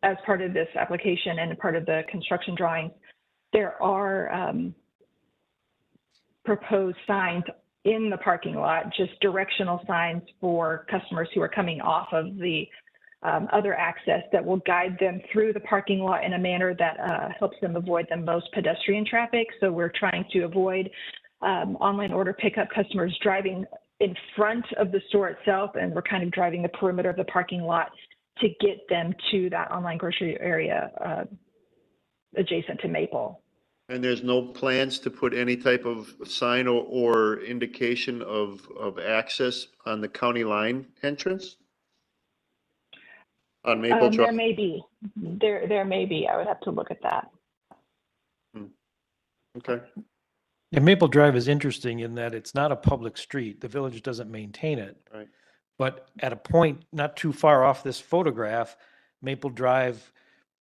R: as part of this application and part of the construction drawings, there are proposed signs in the parking lot, just directional signs for customers who are coming off of the other access that will guide them through the parking lot in a manner that helps them avoid the most pedestrian traffic. So we're trying to avoid online order pickup customers driving in front of the store itself, and we're kind of driving the perimeter of the parking lot to get them to that online grocery area adjacent to Maple.
A: And there's no plans to put any type of sign or indication of access on the county line entrance? On Maple
R: There
A: Drive?
R: may be. There may be. I would have to look at that.
A: Okay.
E: And Maple Drive is interesting in that it's not a public street. The village doesn't maintain it.
A: Right.
E: But at a point not too far off this photograph, Maple Drive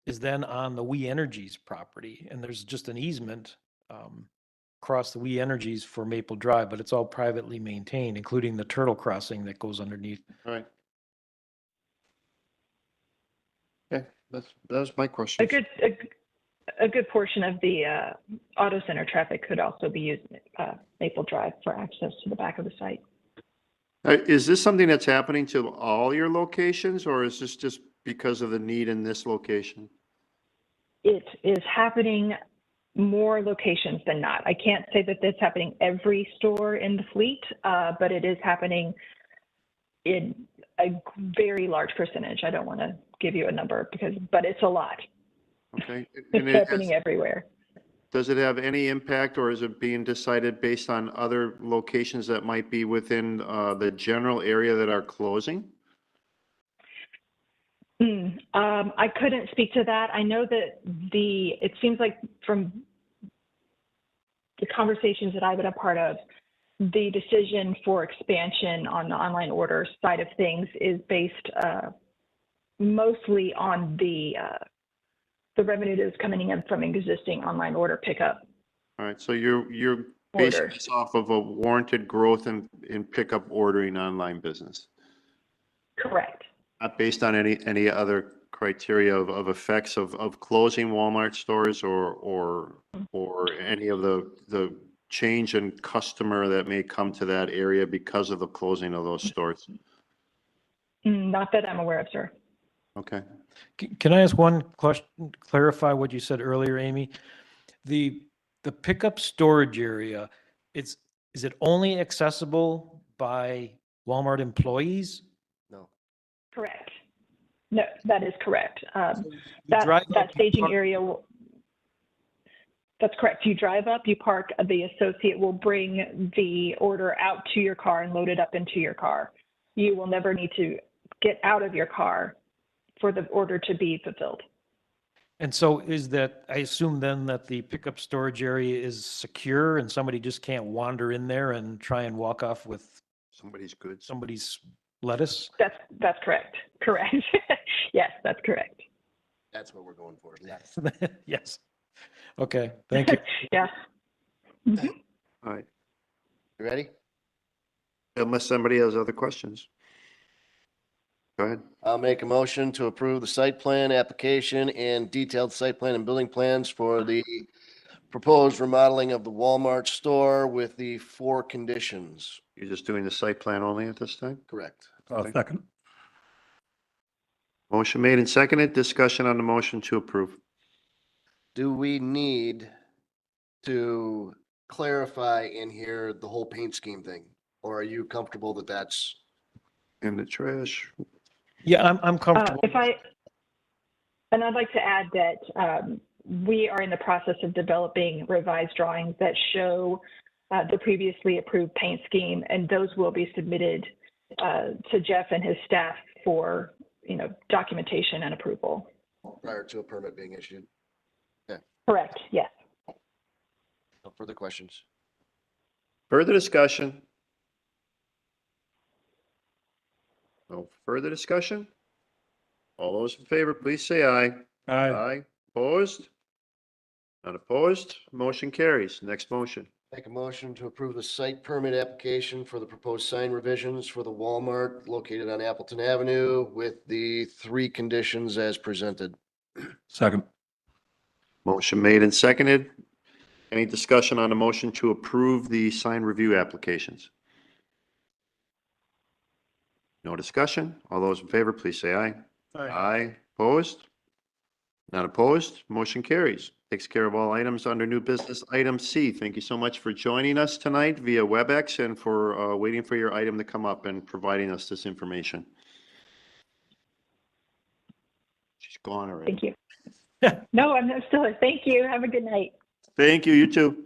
E: is then on the We Energies property, and there's just an easement across the We Energies for Maple Drive, but it's all privately maintained, including the turtle crossing that goes underneath.
A: All right. Okay, that was my question.
R: A good portion of the auto center traffic could also be using Maple Drive for access to the back of the site.
A: Is this something that's happening to all your locations, or is this just because of the need in this location?
R: It is happening more locations than not. I can't say that it's happening every store in the fleet, but it is happening in a very large percentage. I don't want to give you a number but it's a lot.
A: Okay.
R: It's happening everywhere.
A: Does it have any impact, or is it being decided based on other locations that might be within the general area that are closing?
R: I couldn't speak to that. I know that it seems like from the conversations that I've been a part of, the decision for expansion on the online order side of things is based mostly on the revenue that is coming in from existing online order pickup.
A: All right, so you're basing this off of a warranted growth in pickup ordering online business?
R: Correct.
A: Not based on any other criteria of effects of closing Walmart stores or any of the change in customer that may come to that area because of the closing of those stores?
R: Not that I'm aware of, sir.
A: Okay.
E: Can I ask one question, clarify what you said earlier, Amy? The pickup storage area, is it only accessible by Walmart employees?
D: No.
R: Correct. No, that is correct.
E: drive
R: That staging area that's correct. You drive up, you park, the associate will bring the order out to your car and load it up into your car. You will never need to get out of your car for the order to be fulfilled.
E: And so I assume then that the pickup storage area is secure and somebody just can't wander in there and try and walk off with
A: somebody's goods,
E: somebody's lettuce?
R: That's correct. Correct. Yes, that's correct.
D: That's what we're going for.
E: Yes. Yes. Okay, thank you.
R: Yeah. Mm-hmm.
A: All right.
D: You ready?
A: Unless somebody has other questions. Go ahead.
D: I'll make a motion to approve the site plan application and detailed site plan and building plans for the proposed remodeling of the Walmart store with the 4 conditions.
A: You're just doing the site plan only at this time?
D: Correct.
O: Second.
A: Motion made and seconded. Discussion on the motion to approve.
D: Do we need to clarify in here the whole paint scheme thing? Or are you comfortable that that's
A: in the trash?
E: Yeah, I'm comfortable.
R: And I'd like to add that we are in the process of developing revised drawings that show the previously approved paint scheme, and those will be submitted to Jeff and his staff for, documentation and approval.
D: prior to a permit being issued? Okay,
R: Correct, yes.
D: no further questions.
A: Further discussion? No further discussion? All those in favor, please say aye.
O: Aye.
A: Aye. Opposed? Not opposed? Motion carries. Next motion.
D: Make a motion to approve the site permit application for the proposed sign revisions for the Walmart located on Appleton Avenue with the 3 conditions as presented.
O: Second.
A: Motion made and seconded. Any discussion on the motion to approve the sign review applications? No discussion? All those in favor, please say aye. Aye. Opposed? Not opposed? Motion carries. Takes care of all items under new business. Item C, thank you so much for joining us tonight via WebEx and for waiting for your item to come up and providing us this information. She's gone already.
R: Thank you. No, I'm still here. Thank you. Have a good night.
A: Thank you, you too.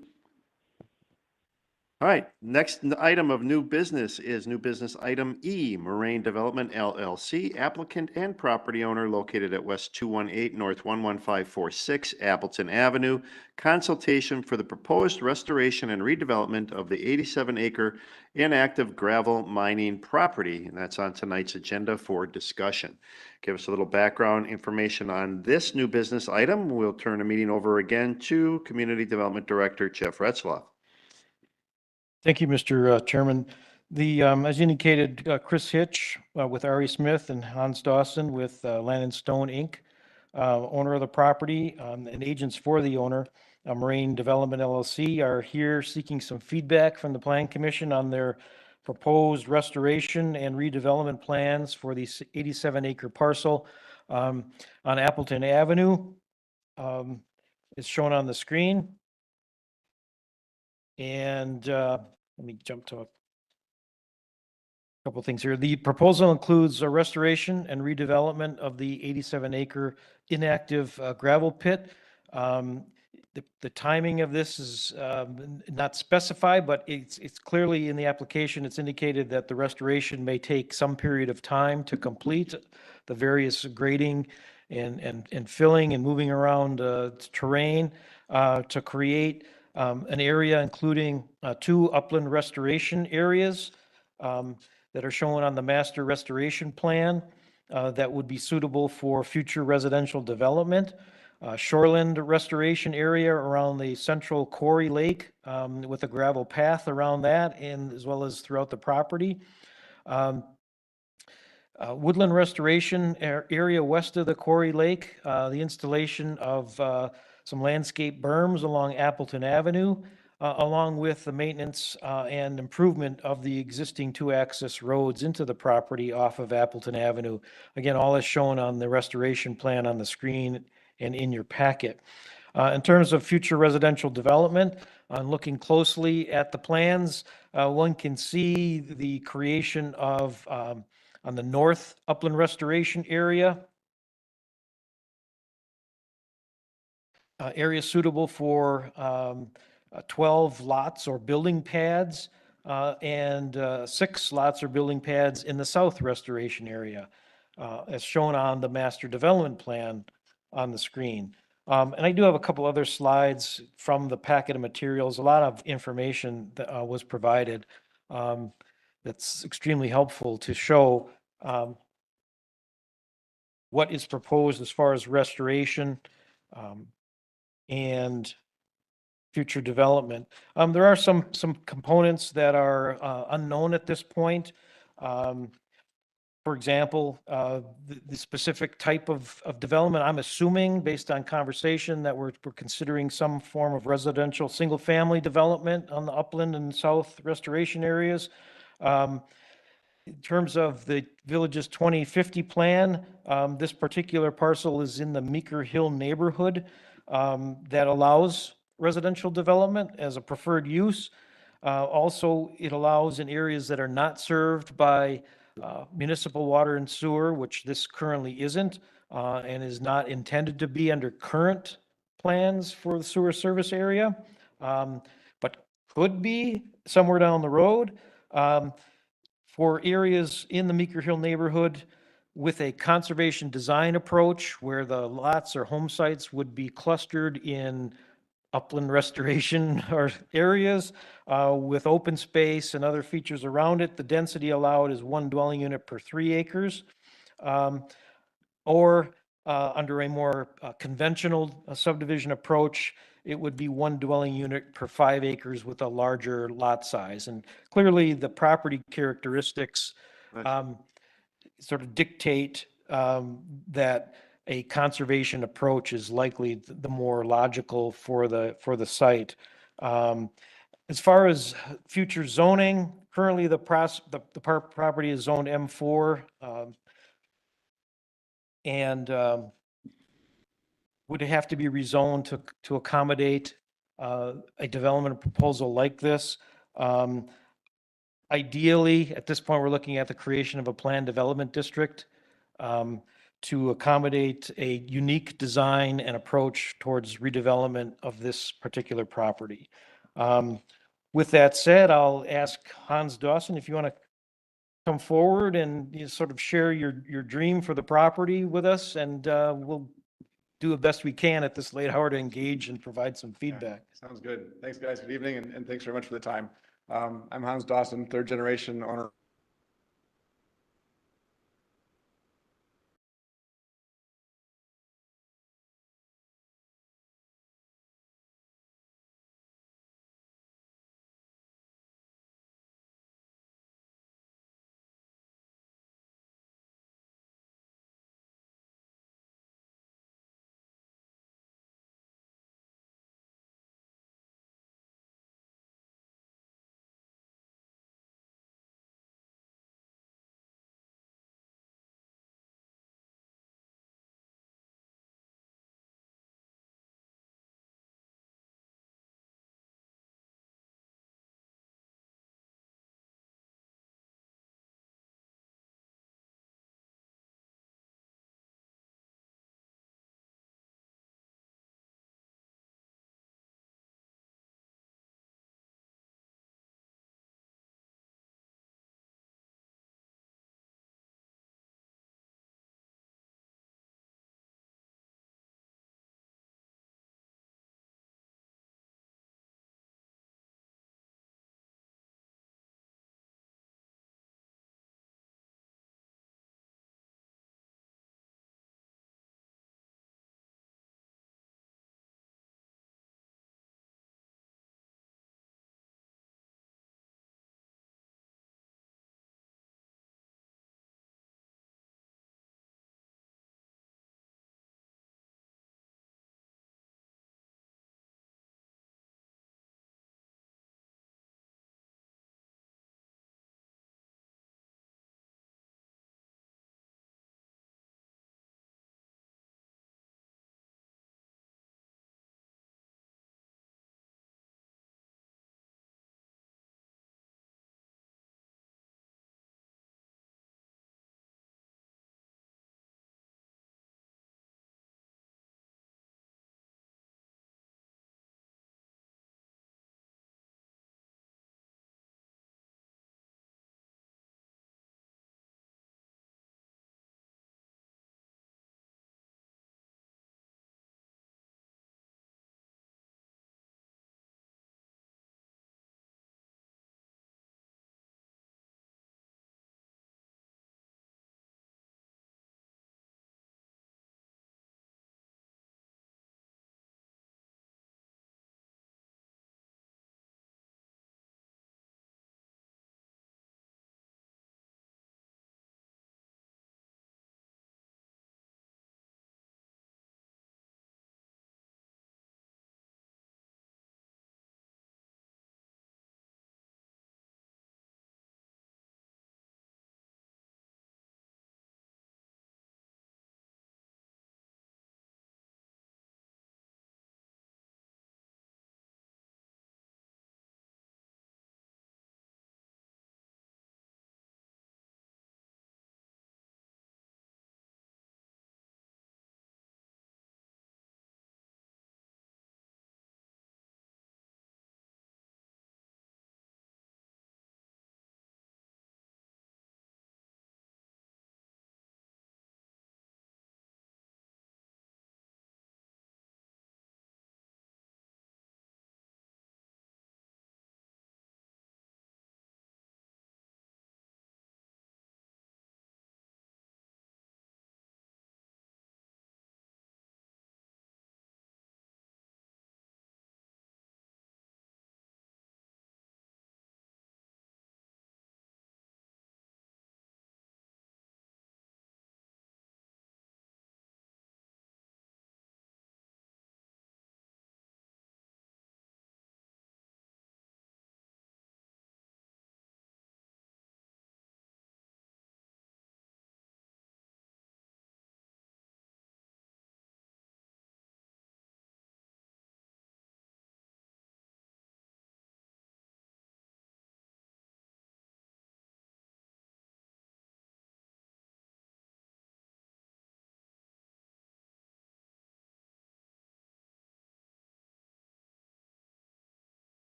A: All right, next item of new business is new business item E, Moraine Development LLC, applicant and property owner located at West 218 North 11546 Appleton Avenue. Consultation for the proposed restoration and redevelopment of the 87-acre inactive gravel mining property. And that's on tonight's agenda for discussion. Give us a little background information on this new business item. We'll turn the meeting over again to Community Development Director Jeff Retzloff.
E: Thank you, Mr. Chairman. As indicated, Chris Hitch with Ari Smith and Hans Dawson with Land and Stone, Inc., owner of the property and agents for the owner, Moraine Development LLC, are here seeking some feedback from the Plan Commission on their proposed restoration and redevelopment plans for the 87-acre parcel on Appleton Avenue. It's shown on the screen. And let me jump to a couple of things here. The proposal includes a restoration and redevelopment of the 87-acre inactive gravel pit. The timing of this is not specified, but it's clearly in the application. It's indicated that the restoration may take some period of time to complete the various grading and filling and moving around terrain to create an area including 2 upland restoration areas that are shown on the master restoration plan that would be suitable for future residential development. Shoreland restoration area around the central quarry lake with a gravel path around that and as well as throughout the property. Woodland restoration area west of the quarry lake, the installation of some landscape berms along Appleton Avenue, along with the maintenance and improvement of the existing 2-access roads into the property off of Appleton Avenue. Again, all is shown on the restoration plan on the screen and in your packet. In terms of future residential development, looking closely at the plans, one can see the creation of, on the north upland restoration area, area suitable for 12 lots or building pads and 6 lots or building pads in the south restoration area, as shown on the master development plan on the screen. And I do have a couple other slides from the packet of materials. A lot of information that was provided that's extremely helpful to show what is proposed as far as restoration and future development. There are some components that are unknown at this point. For example, the specific type of development, I'm assuming based on conversation that we're considering some form of residential single-family development on the upland and south restoration areas. In terms of the Villages 2050 plan, this particular parcel is in the Meeker Hill neighborhood that allows residential development as a preferred use. Also, it allows in areas that are not served by municipal water and sewer, which this currently isn't, and is not intended to be under current plans for the sewer service area, but could be somewhere down the road. For areas in the Meeker Hill neighborhood with a conservation design approach where the lots or home sites would be clustered in upland restoration or areas with open space and other features around it. The density allowed is 1 dwelling unit per 3 acres. Or under a more conventional subdivision approach, it would be 1 dwelling unit per 5 acres with a larger lot size. And clearly the property characteristics sort of dictate that a conservation approach is likely the more logical for the site. As far as future zoning, currently the property is zoned M4 and would have to be rezoned to accommodate a development proposal like this. Ideally, at this point, we're looking at the creation of a planned development district to accommodate a unique design and approach towards redevelopment of this particular property. With that said, I'll ask Hans Dawson if you want to come forward and you sort of share your dream for the property with us, and we'll do the best we can at this late hour to engage and provide some feedback.
S: Sounds good. Thanks, guys. Good evening, and thanks very much for the time. I'm Hans Dawson, third generation owner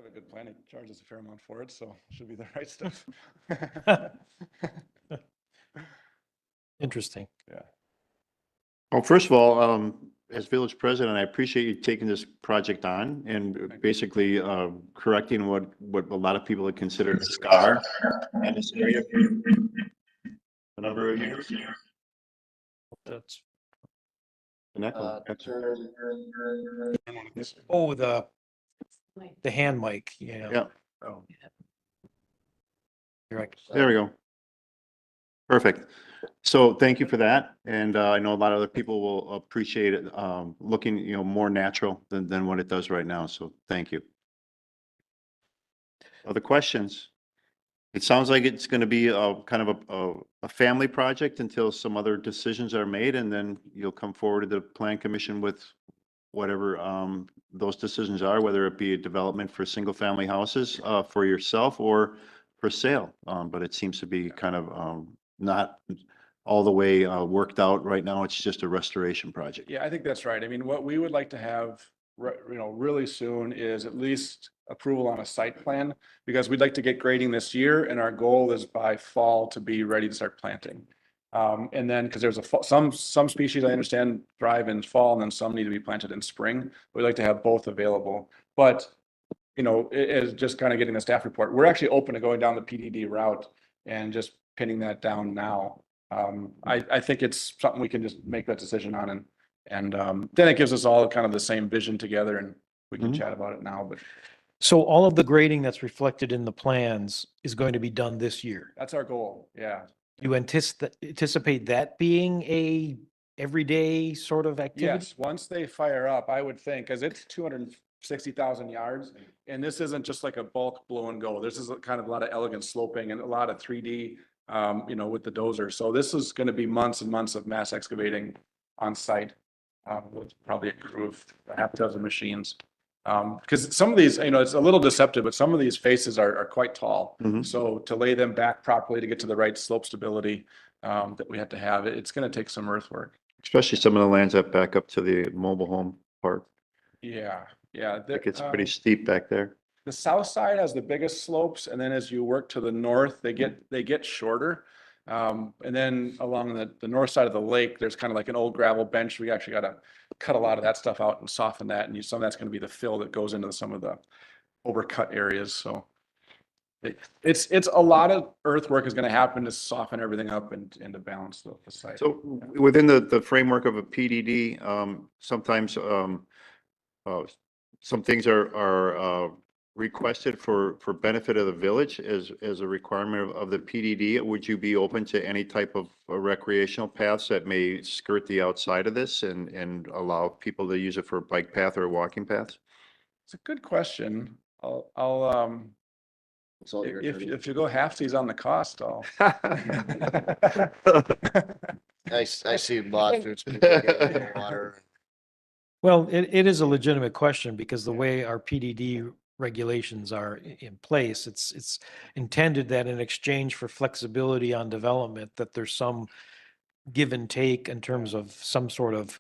S: have a good plan. He charges a fair amount for it, so it should be the right stuff.
E: Interesting.
S: Yeah.
A: Well, first of all, as village president, I appreciate you taking this project on and basically correcting what a lot of people had considered a scar in this area for a number of years.
E: That's,
A: An echo.
E: oh, the hand mic, yeah.
A: Yeah,
E: Oh. You're right.
A: there we go. Perfect. So thank you for that. And I know a lot of other people will appreciate it, looking, more natural than what it does right now. So thank you. Other questions? It sounds like it's going to be a kind of a family project until some other decisions are made, and then you'll come forward to the plan commission with whatever those decisions are, whether it be a development for single family houses for yourself or for sale. But it seems to be kind of not all the way worked out right now. It's just a restoration project.
S: Yeah, I think that's right. I mean, what we would like to have, really soon is at least approval on a site plan, because we'd like to get grading this year, and our goal is by fall to be ready to start planting. And then, because there's some species I understand thrive in fall, and then some need to be planted in spring. We'd like to have both available, but it is just kind of getting the staff report. We're actually open to going down the PDD route and just pinning that down now. I think it's something we can just make that decision on, and then it gives us all kind of the same vision together, and we can chat about it now, but.
E: So all of the grading that's reflected in the plans is going to be done this year.
S: That's our goal, yeah.
E: You anticipate that being a everyday sort of activity?
S: Yes, once they fire up, I would think, because it's 260,000 yards, and this isn't just like a bulk blow and go. This is kind of a lot of elegant sloping and a lot of 3D, with the dozer. So this is going to be months and months of mass excavating on site, with probably a crew of a half dozen machines. Because some of these, it's a little deceptive, but some of these faces are quite tall. So to lay them back properly to get to the right slope stability that we have to have, it's going to take some earthwork.
A: Especially some of the lands that back up to the mobile home park.
S: Yeah, yeah.
A: It gets pretty steep back there.
S: The south side has the biggest slopes, and then as you work to the north, they get shorter. And then along the north side of the lake, there's kind of like an old gravel bench. We actually got to cut a lot of that stuff out and soften that. And some of that's going to be the fill that goes into some of the overcut areas. So it's a lot of earthwork is going to happen to soften everything up and to balance the site.
A: So within the framework of a PDD, sometimes some things are requested for benefit of the village as a requirement of the PDD. Would you be open to any type of recreational paths that may skirt the outside of this and allow people to use it for bike path or walking paths?
S: It's a good question. I'll if you go halfsies on the cost, I'll.
D: I see lawsuits. Water.
E: Well, it is a legitimate question because the way our PDD regulations are in place, it's intended that in exchange for flexibility on development, that there's some give and take in terms of some sort of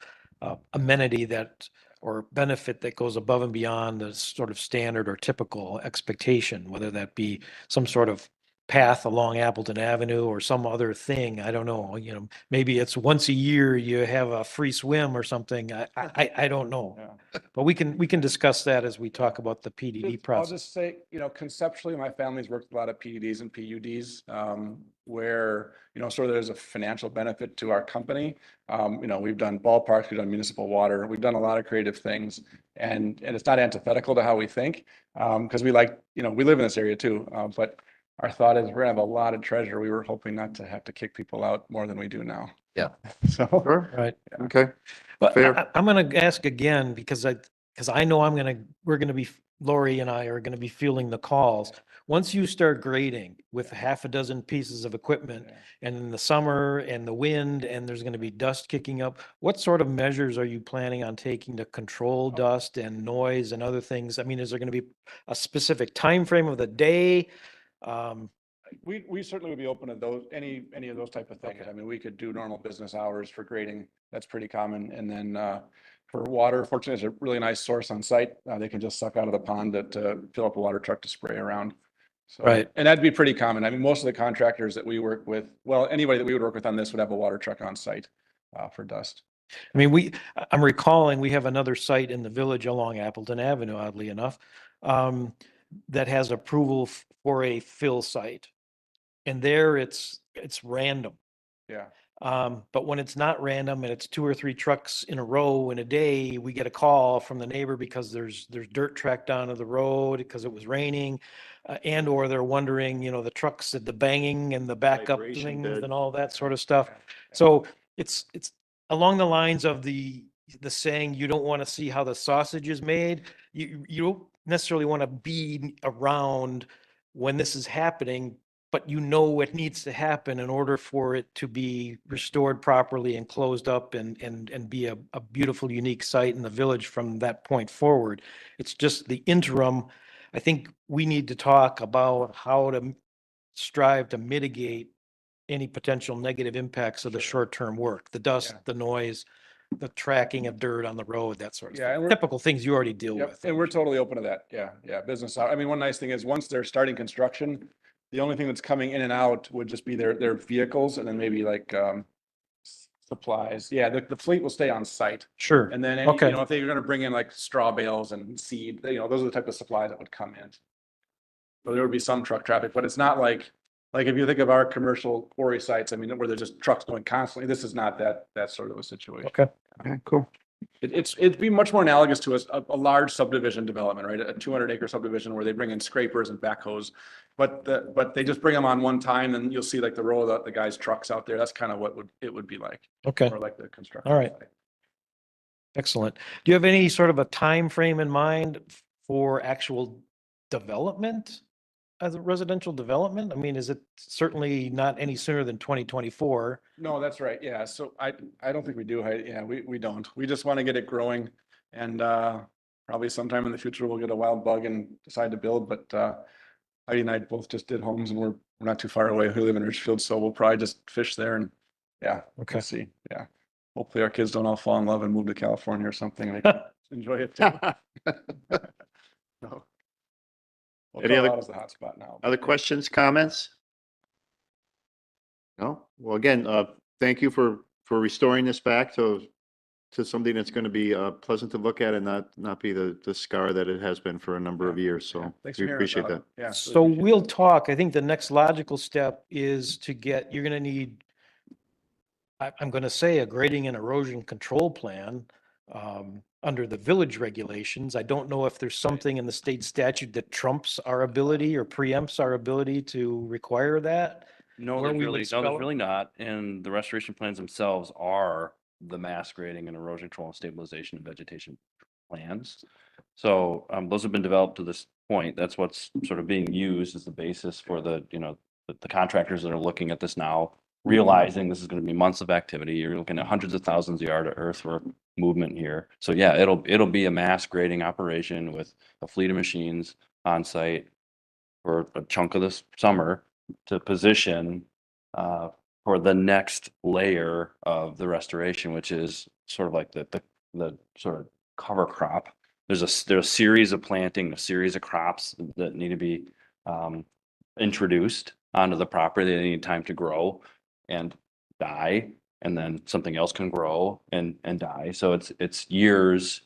E: amenity that or benefit that goes above and beyond the sort of standard or typical expectation, whether that be some sort of path along Appleton Avenue or some other thing. I don't know, maybe it's once a year you have a free swim or something. I don't know.
S: Yeah.
E: But we can discuss that as we talk about the PDD
S: I'll
E: process.
S: just say, conceptually, my family's worked with a lot of PDDs and PUDs, where, sort of there's a financial benefit to our company. We've done ballparks, we've done municipal water, we've done a lot of creative things, and it's not antithetical to how we think, because we like, we live in this area too, but our thought is we're gonna have a lot of treasure. We were hoping not to have to kick people out more than we do now.
A: Yeah.
S: So.
E: Right.
A: Okay.
E: But
A: Fair.
E: I'm going to ask again because I know we're going to be, Lori and I are going to be fielding the calls. Once you start grading with half a dozen pieces of equipment and in the summer and the wind and there's going to be dust kicking up, what sort of measures are you planning on taking to control dust and noise and other things? I mean, is there going to be a specific time frame of the day?
S: We certainly would be open to those, any of those type of things. I mean, we could do normal business hours for grading. That's pretty common. And then, for water. Fortunately, there's a really nice source on site. They can just suck out of the pond to fill up a water truck to spray around. So,
E: Right.
S: and that'd be pretty common. I mean, most of the contractors that we work with, well, anybody that we would work with on this would have a water truck on site for dust.
E: I mean, I'm recalling we have another site in the village along Appleton Avenue, oddly enough, that has approval for a fill site. And there it's random.
S: Yeah.
E: But when it's not random and it's 2 or 3 trucks in a row in a day, we get a call from the neighbor because there's dirt tracked onto the road because it was raining. And or they're wondering, the trucks at the banging and the backup
A: Vibration
E: things
A: bed.
E: and all that sort of stuff. So it's along the lines of the saying, you don't want to see how the sausage is made. You don't necessarily want to be around when this is happening, but what needs to happen in order for it to be restored properly and closed up and be a beautiful, unique site in the village from that point forward. It's just the interim. I think we need to talk about how to strive to mitigate any potential negative impacts of the short-term work, the dust, the noise, the tracking of dirt on the road, that sort of
S: Yeah, and
E: stuff.
S: we're-
E: Typical things you already deal
S: Yep,
E: with.
S: and we're totally open to that. Yeah, yeah, business. I mean, one nice thing is once they're starting construction, the only thing that's coming in and out would just be their vehicles and then maybe like supplies. Yeah, the fleet will stay on site.
E: Sure.
S: And then,
E: Okay.
S: if they're gonna bring in like straw bales and seed, those are the type of supplies that would come in. So there would be some truck traffic, but it's not like if you think of our commercial quarry sites, I mean, where there's just trucks going constantly, this is not that sort of a situation.
E: Okay.
A: Okay, cool.
S: It'd be much more analogous to a large subdivision development, right? A 200-acre subdivision where they bring in scrapers and backhoes. But they just bring them on one time and you'll see like the row of the guys' trucks out there. That's kind of what it would be like.
E: Okay.
S: Or like the construction.
E: All right.
S: site.
E: Excellent. Do you have any sort of a time frame in mind for actual development as a residential development? I mean, is it certainly not any sooner than 2024?
S: No, that's right. Yeah. So I don't think we do. Yeah, we don't. We just want to get it growing and probably sometime in the future we'll get a wild bug and decide to build. But Heidi and I both just did homes and we're not too far away. We live in Richfield, so we'll probably just fish there and
E: Okay.
S: we'll see. Yeah. Hopefully our kids don't all fall in love and move to California or something and they can enjoy it too. No. Well,
A: Any other-
S: Colorado's the hot spot now.
A: Other questions, comments? No? Well, again, thank you for restoring this back to something that's going to be pleasant to look at and not be the scar that it has been for a number of years. So
S: Thanks for
A: we
S: hearing
A: appreciate
S: about
A: that.
S: it. Yeah.
E: So we'll talk. I think the next logical step is you're going to need, I'm going to say, a grading and erosion control plan under the village regulations. I don't know if there's something in the state statute that trumps our ability or preempts our ability to require that.
T: No,
E: Where
T: there's
E: we
T: really,
E: would
T: no, there's
E: spell it?
T: really not. And the restoration plans themselves are the mass grading and erosion control and stabilization and vegetation plans. So those have been developed to this point. That's what's sort of being used as the basis for the contractors that are looking at this now, realizing this is going to be months of activity. You're looking at hundreds of thousands of yards of earthwork movement here. So yeah, it'll be a mass grading operation with a fleet of machines on site for a chunk of this summer to position for the next layer of the restoration, which is sort of like the sort of cover crop. There's a series of planting, a series of crops that need to be introduced onto the property. They need time to grow and die, and then something else can grow and die. So it's years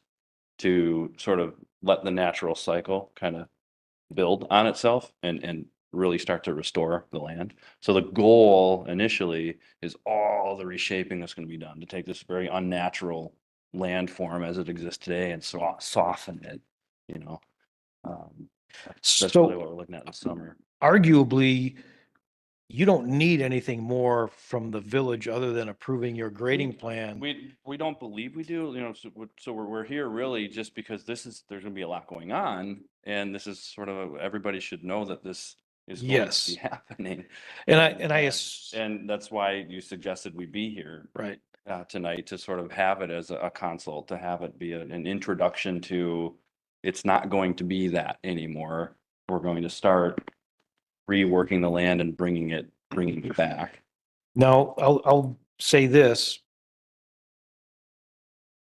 T: to sort of let the natural cycle kind of build on itself and really start to restore the land. So the goal initially is all the reshaping that's going to be done to take this very unnatural landform as it exists today and soften it, that's
E: So-
T: really what we're looking at this summer.
E: Arguably, you don't need anything more from the village other than approving your grading plan.
T: We don't believe we do, so we're here really just because there's gonna be a lot going on. And this is sort of, everybody should know that this is going to
E: Yes.
T: be happening.
E: And
T: that's why you suggested we be here.
E: Right.
T: Tonight to sort of have it as a consult, to have it be an introduction to, it's not going to be that anymore. We're going to start reworking the land and bringing it back.
E: Now, I'll say this.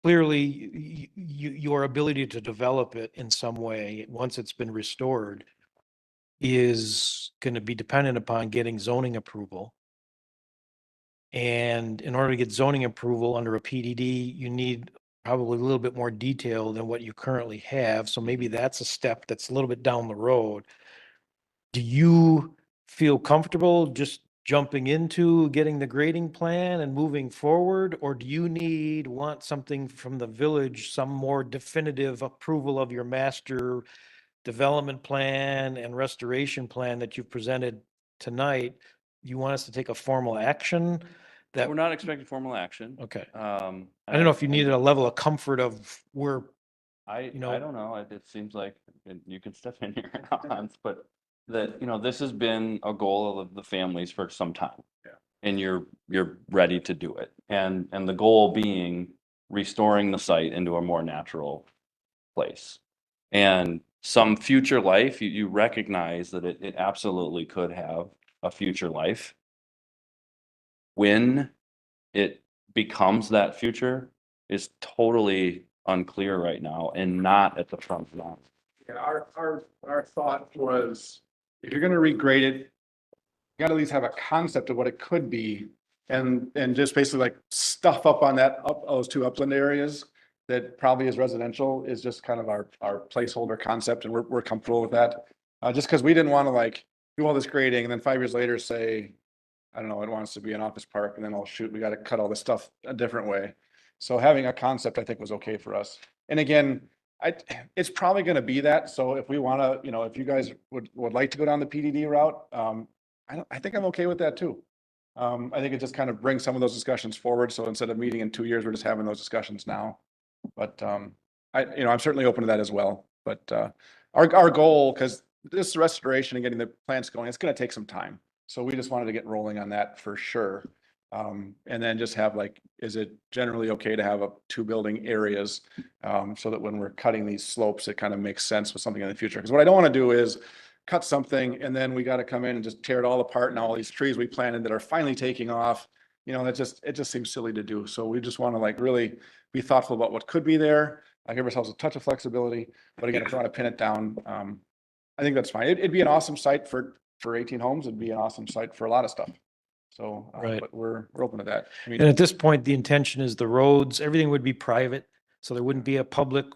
E: clearly your ability to develop it in some way, once it's been restored, is going to be dependent upon getting zoning approval. And in order to get zoning approval under a PDD, you need probably a little bit more detail than what you currently have. So maybe that's a step that's a little bit down the road. Do you feel comfortable just jumping into getting the grading plan and moving forward? Or do you want something from the village, some more definitive approval of your master development plan and restoration plan that you've presented tonight? You want us to take a formal action? That
T: We're not expecting formal action.
E: Okay.
T: I
E: I don't know if you needed a level of comfort of where,
T: I
E: know-
T: I don't know. It seems like, and you can step in here, Hans, but that, this has been a goal of the families for some time.
S: Yeah.
T: And you're ready to do it. And the goal being restoring the site into a more natural place. And some future life, you recognize that it absolutely could have a future life. When it becomes that future is totally unclear right now and not at the front line.
S: Yeah, our thought was, if you're gonna regrade it, you gotta at least have a concept of what it could be. And just basically like stuff up on those two upland areas that probably is residential is just kind of our placeholder concept, and we're comfortable with that. Just because we didn't want to like do all this grading and then 5 years later say, I don't know, it wants to be an office park, and then oh shoot, we got to cut all this stuff a different way. So having a concept, I think, was okay for us. And again, it's probably going to be that. So if we want to, if you guys would like to go down the PDD route, I think I'm okay with that too. I think it just kind of brings some of those discussions forward. So instead of meeting in 2 years, we're just having those discussions now. But I'm certainly open to that as well. But our goal, because this restoration and getting the plants going, it's going to take some time. So we just wanted to get rolling on that for sure. And then just have like, is it generally okay to have two building areas so that when we're cutting these slopes, it kind of makes sense with something in the future? Because what I don't want to do is cut something and then we got to come in and just tear it all apart, and all these trees we planted that are finally taking off, it just seems silly to do. So we just want to like really be thoughtful about what could be there. I give ourselves a touch of flexibility, but again, if we want to pin it down, I think that's fine. It'd be an awesome site for 18 homes. It'd be an awesome site for a lot of stuff. So,
E: Right.
S: but we're open to that. I mean,
E: and at this point, the intention is the roads, everything would be private. So there wouldn't be a public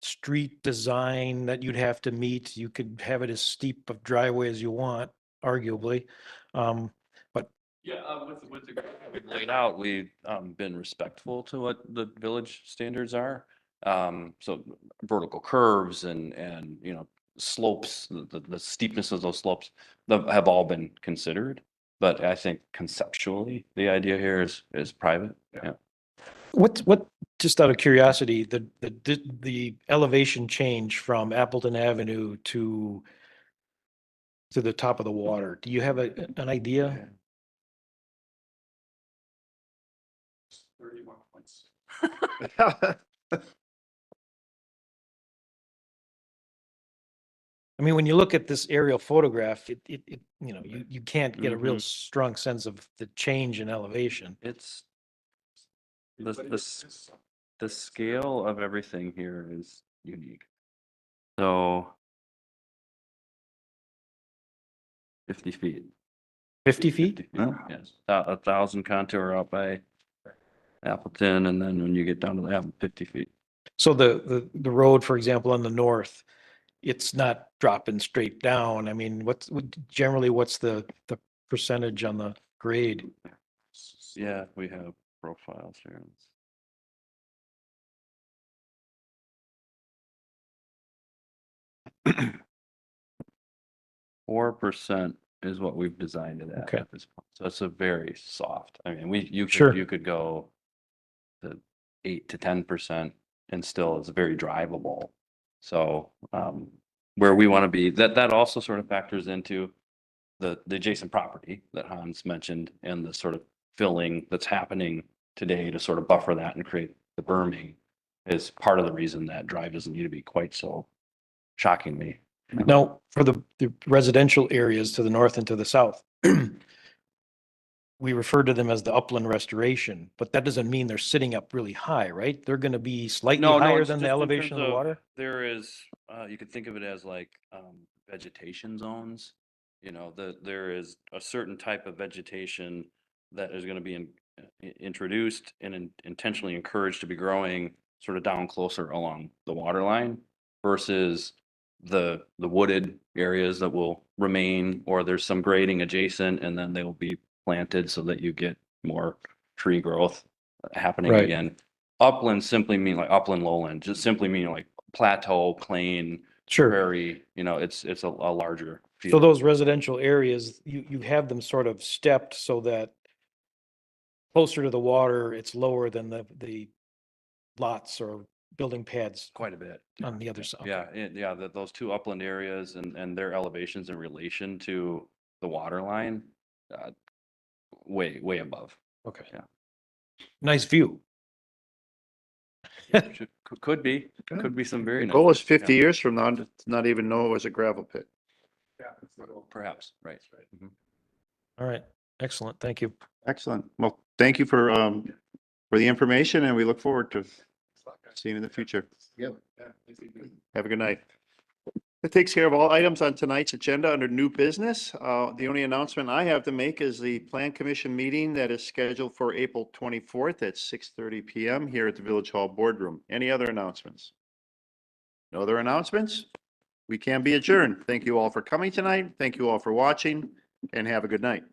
E: street design that you'd have to meet. You could have it as steep of driveway as you want, arguably. But
T: Yeah, with the we've laid out, we've been respectful to what the village standards are. So vertical curves and slopes, the steepness of those slopes that have all been considered. But I think conceptually, the idea here is private. Yeah.
E: what, just out of curiosity, the elevation change from Appleton Avenue to the top of the water, do you have an idea?
S: 31 points.
E: I mean, when you look at this aerial photograph, you can't get a real strong sense of the change in elevation.
T: It's the scale of everything here is unique. So 50 feet.
E: 50 feet?
T: Yes, 1,000 contour out by Appleton, and then when you get down to the 50 feet.
E: So the road, for example, on the north, it's not dropping straight down. I mean, what's the percentage on the grade?
T: Yeah, we have profiles here. 4% is what we've designed it
E: Okay.
T: at this point. So it's a very soft. I mean,
E: Sure.
T: you could go to 8 to 10% and still it's very drivable. So where we want to be, that also sort of factors into the adjacent property that Hans mentioned and the sort of filling that's happening today to sort of buffer that and create the berming is part of the reason that drive doesn't need to be quite so shockingly.
E: Now, for the residential areas to the north and to the south, we refer to them as the upland restoration, but that doesn't mean they're sitting up really high, right? They're going to be slightly
T: No,
E: higher
T: it's
E: than the
T: just in
E: elevation
T: terms
E: of the water?
T: There is, you could think of it as like, vegetation zones. You know, there is a certain type of vegetation that is gonna be introduced and intentionally encouraged to be growing sort of down closer along the water line versus the wooded areas that will remain, or there's some grading adjacent and then they will be planted so that you get more tree growth happening
E: Right.
T: again. Upland simply mean like upland lowland, just simply mean like plateau, plain,
E: Sure.
T: prairie, you know, it's a larger
E: So
T: field.
E: those residential areas, you have them sort of stepped so that closer to the water, it's lower than the lots or building pads
T: Quite a bit.
E: on the other side.
T: Yeah, those two upland areas and their elevations in relation to the water line, way above.
E: Okay.
T: Yeah.
E: Nice view.
T: Could be some very
A: The
T: nice.
A: goal is
T: views,
A: 50
T: yeah.
A: years from now to not even know it was a gravel pit.
T: Perhaps, right. Mhm.
E: All right. Excellent. Thank you.
A: Excellent. Well, thank you for the information, and we look forward to seeing you in the future.
D: Yep.
A: Have a good night. That takes care of all items on tonight's agenda under new business. The only announcement I have to make is the Plan Commission meeting that is scheduled for April 24th at 6:30 PM here at the Village Hall Boardroom. Any other announcements? No other announcements? We can be adjourned. Thank you all for coming tonight. Thank you all for watching, and have a good night.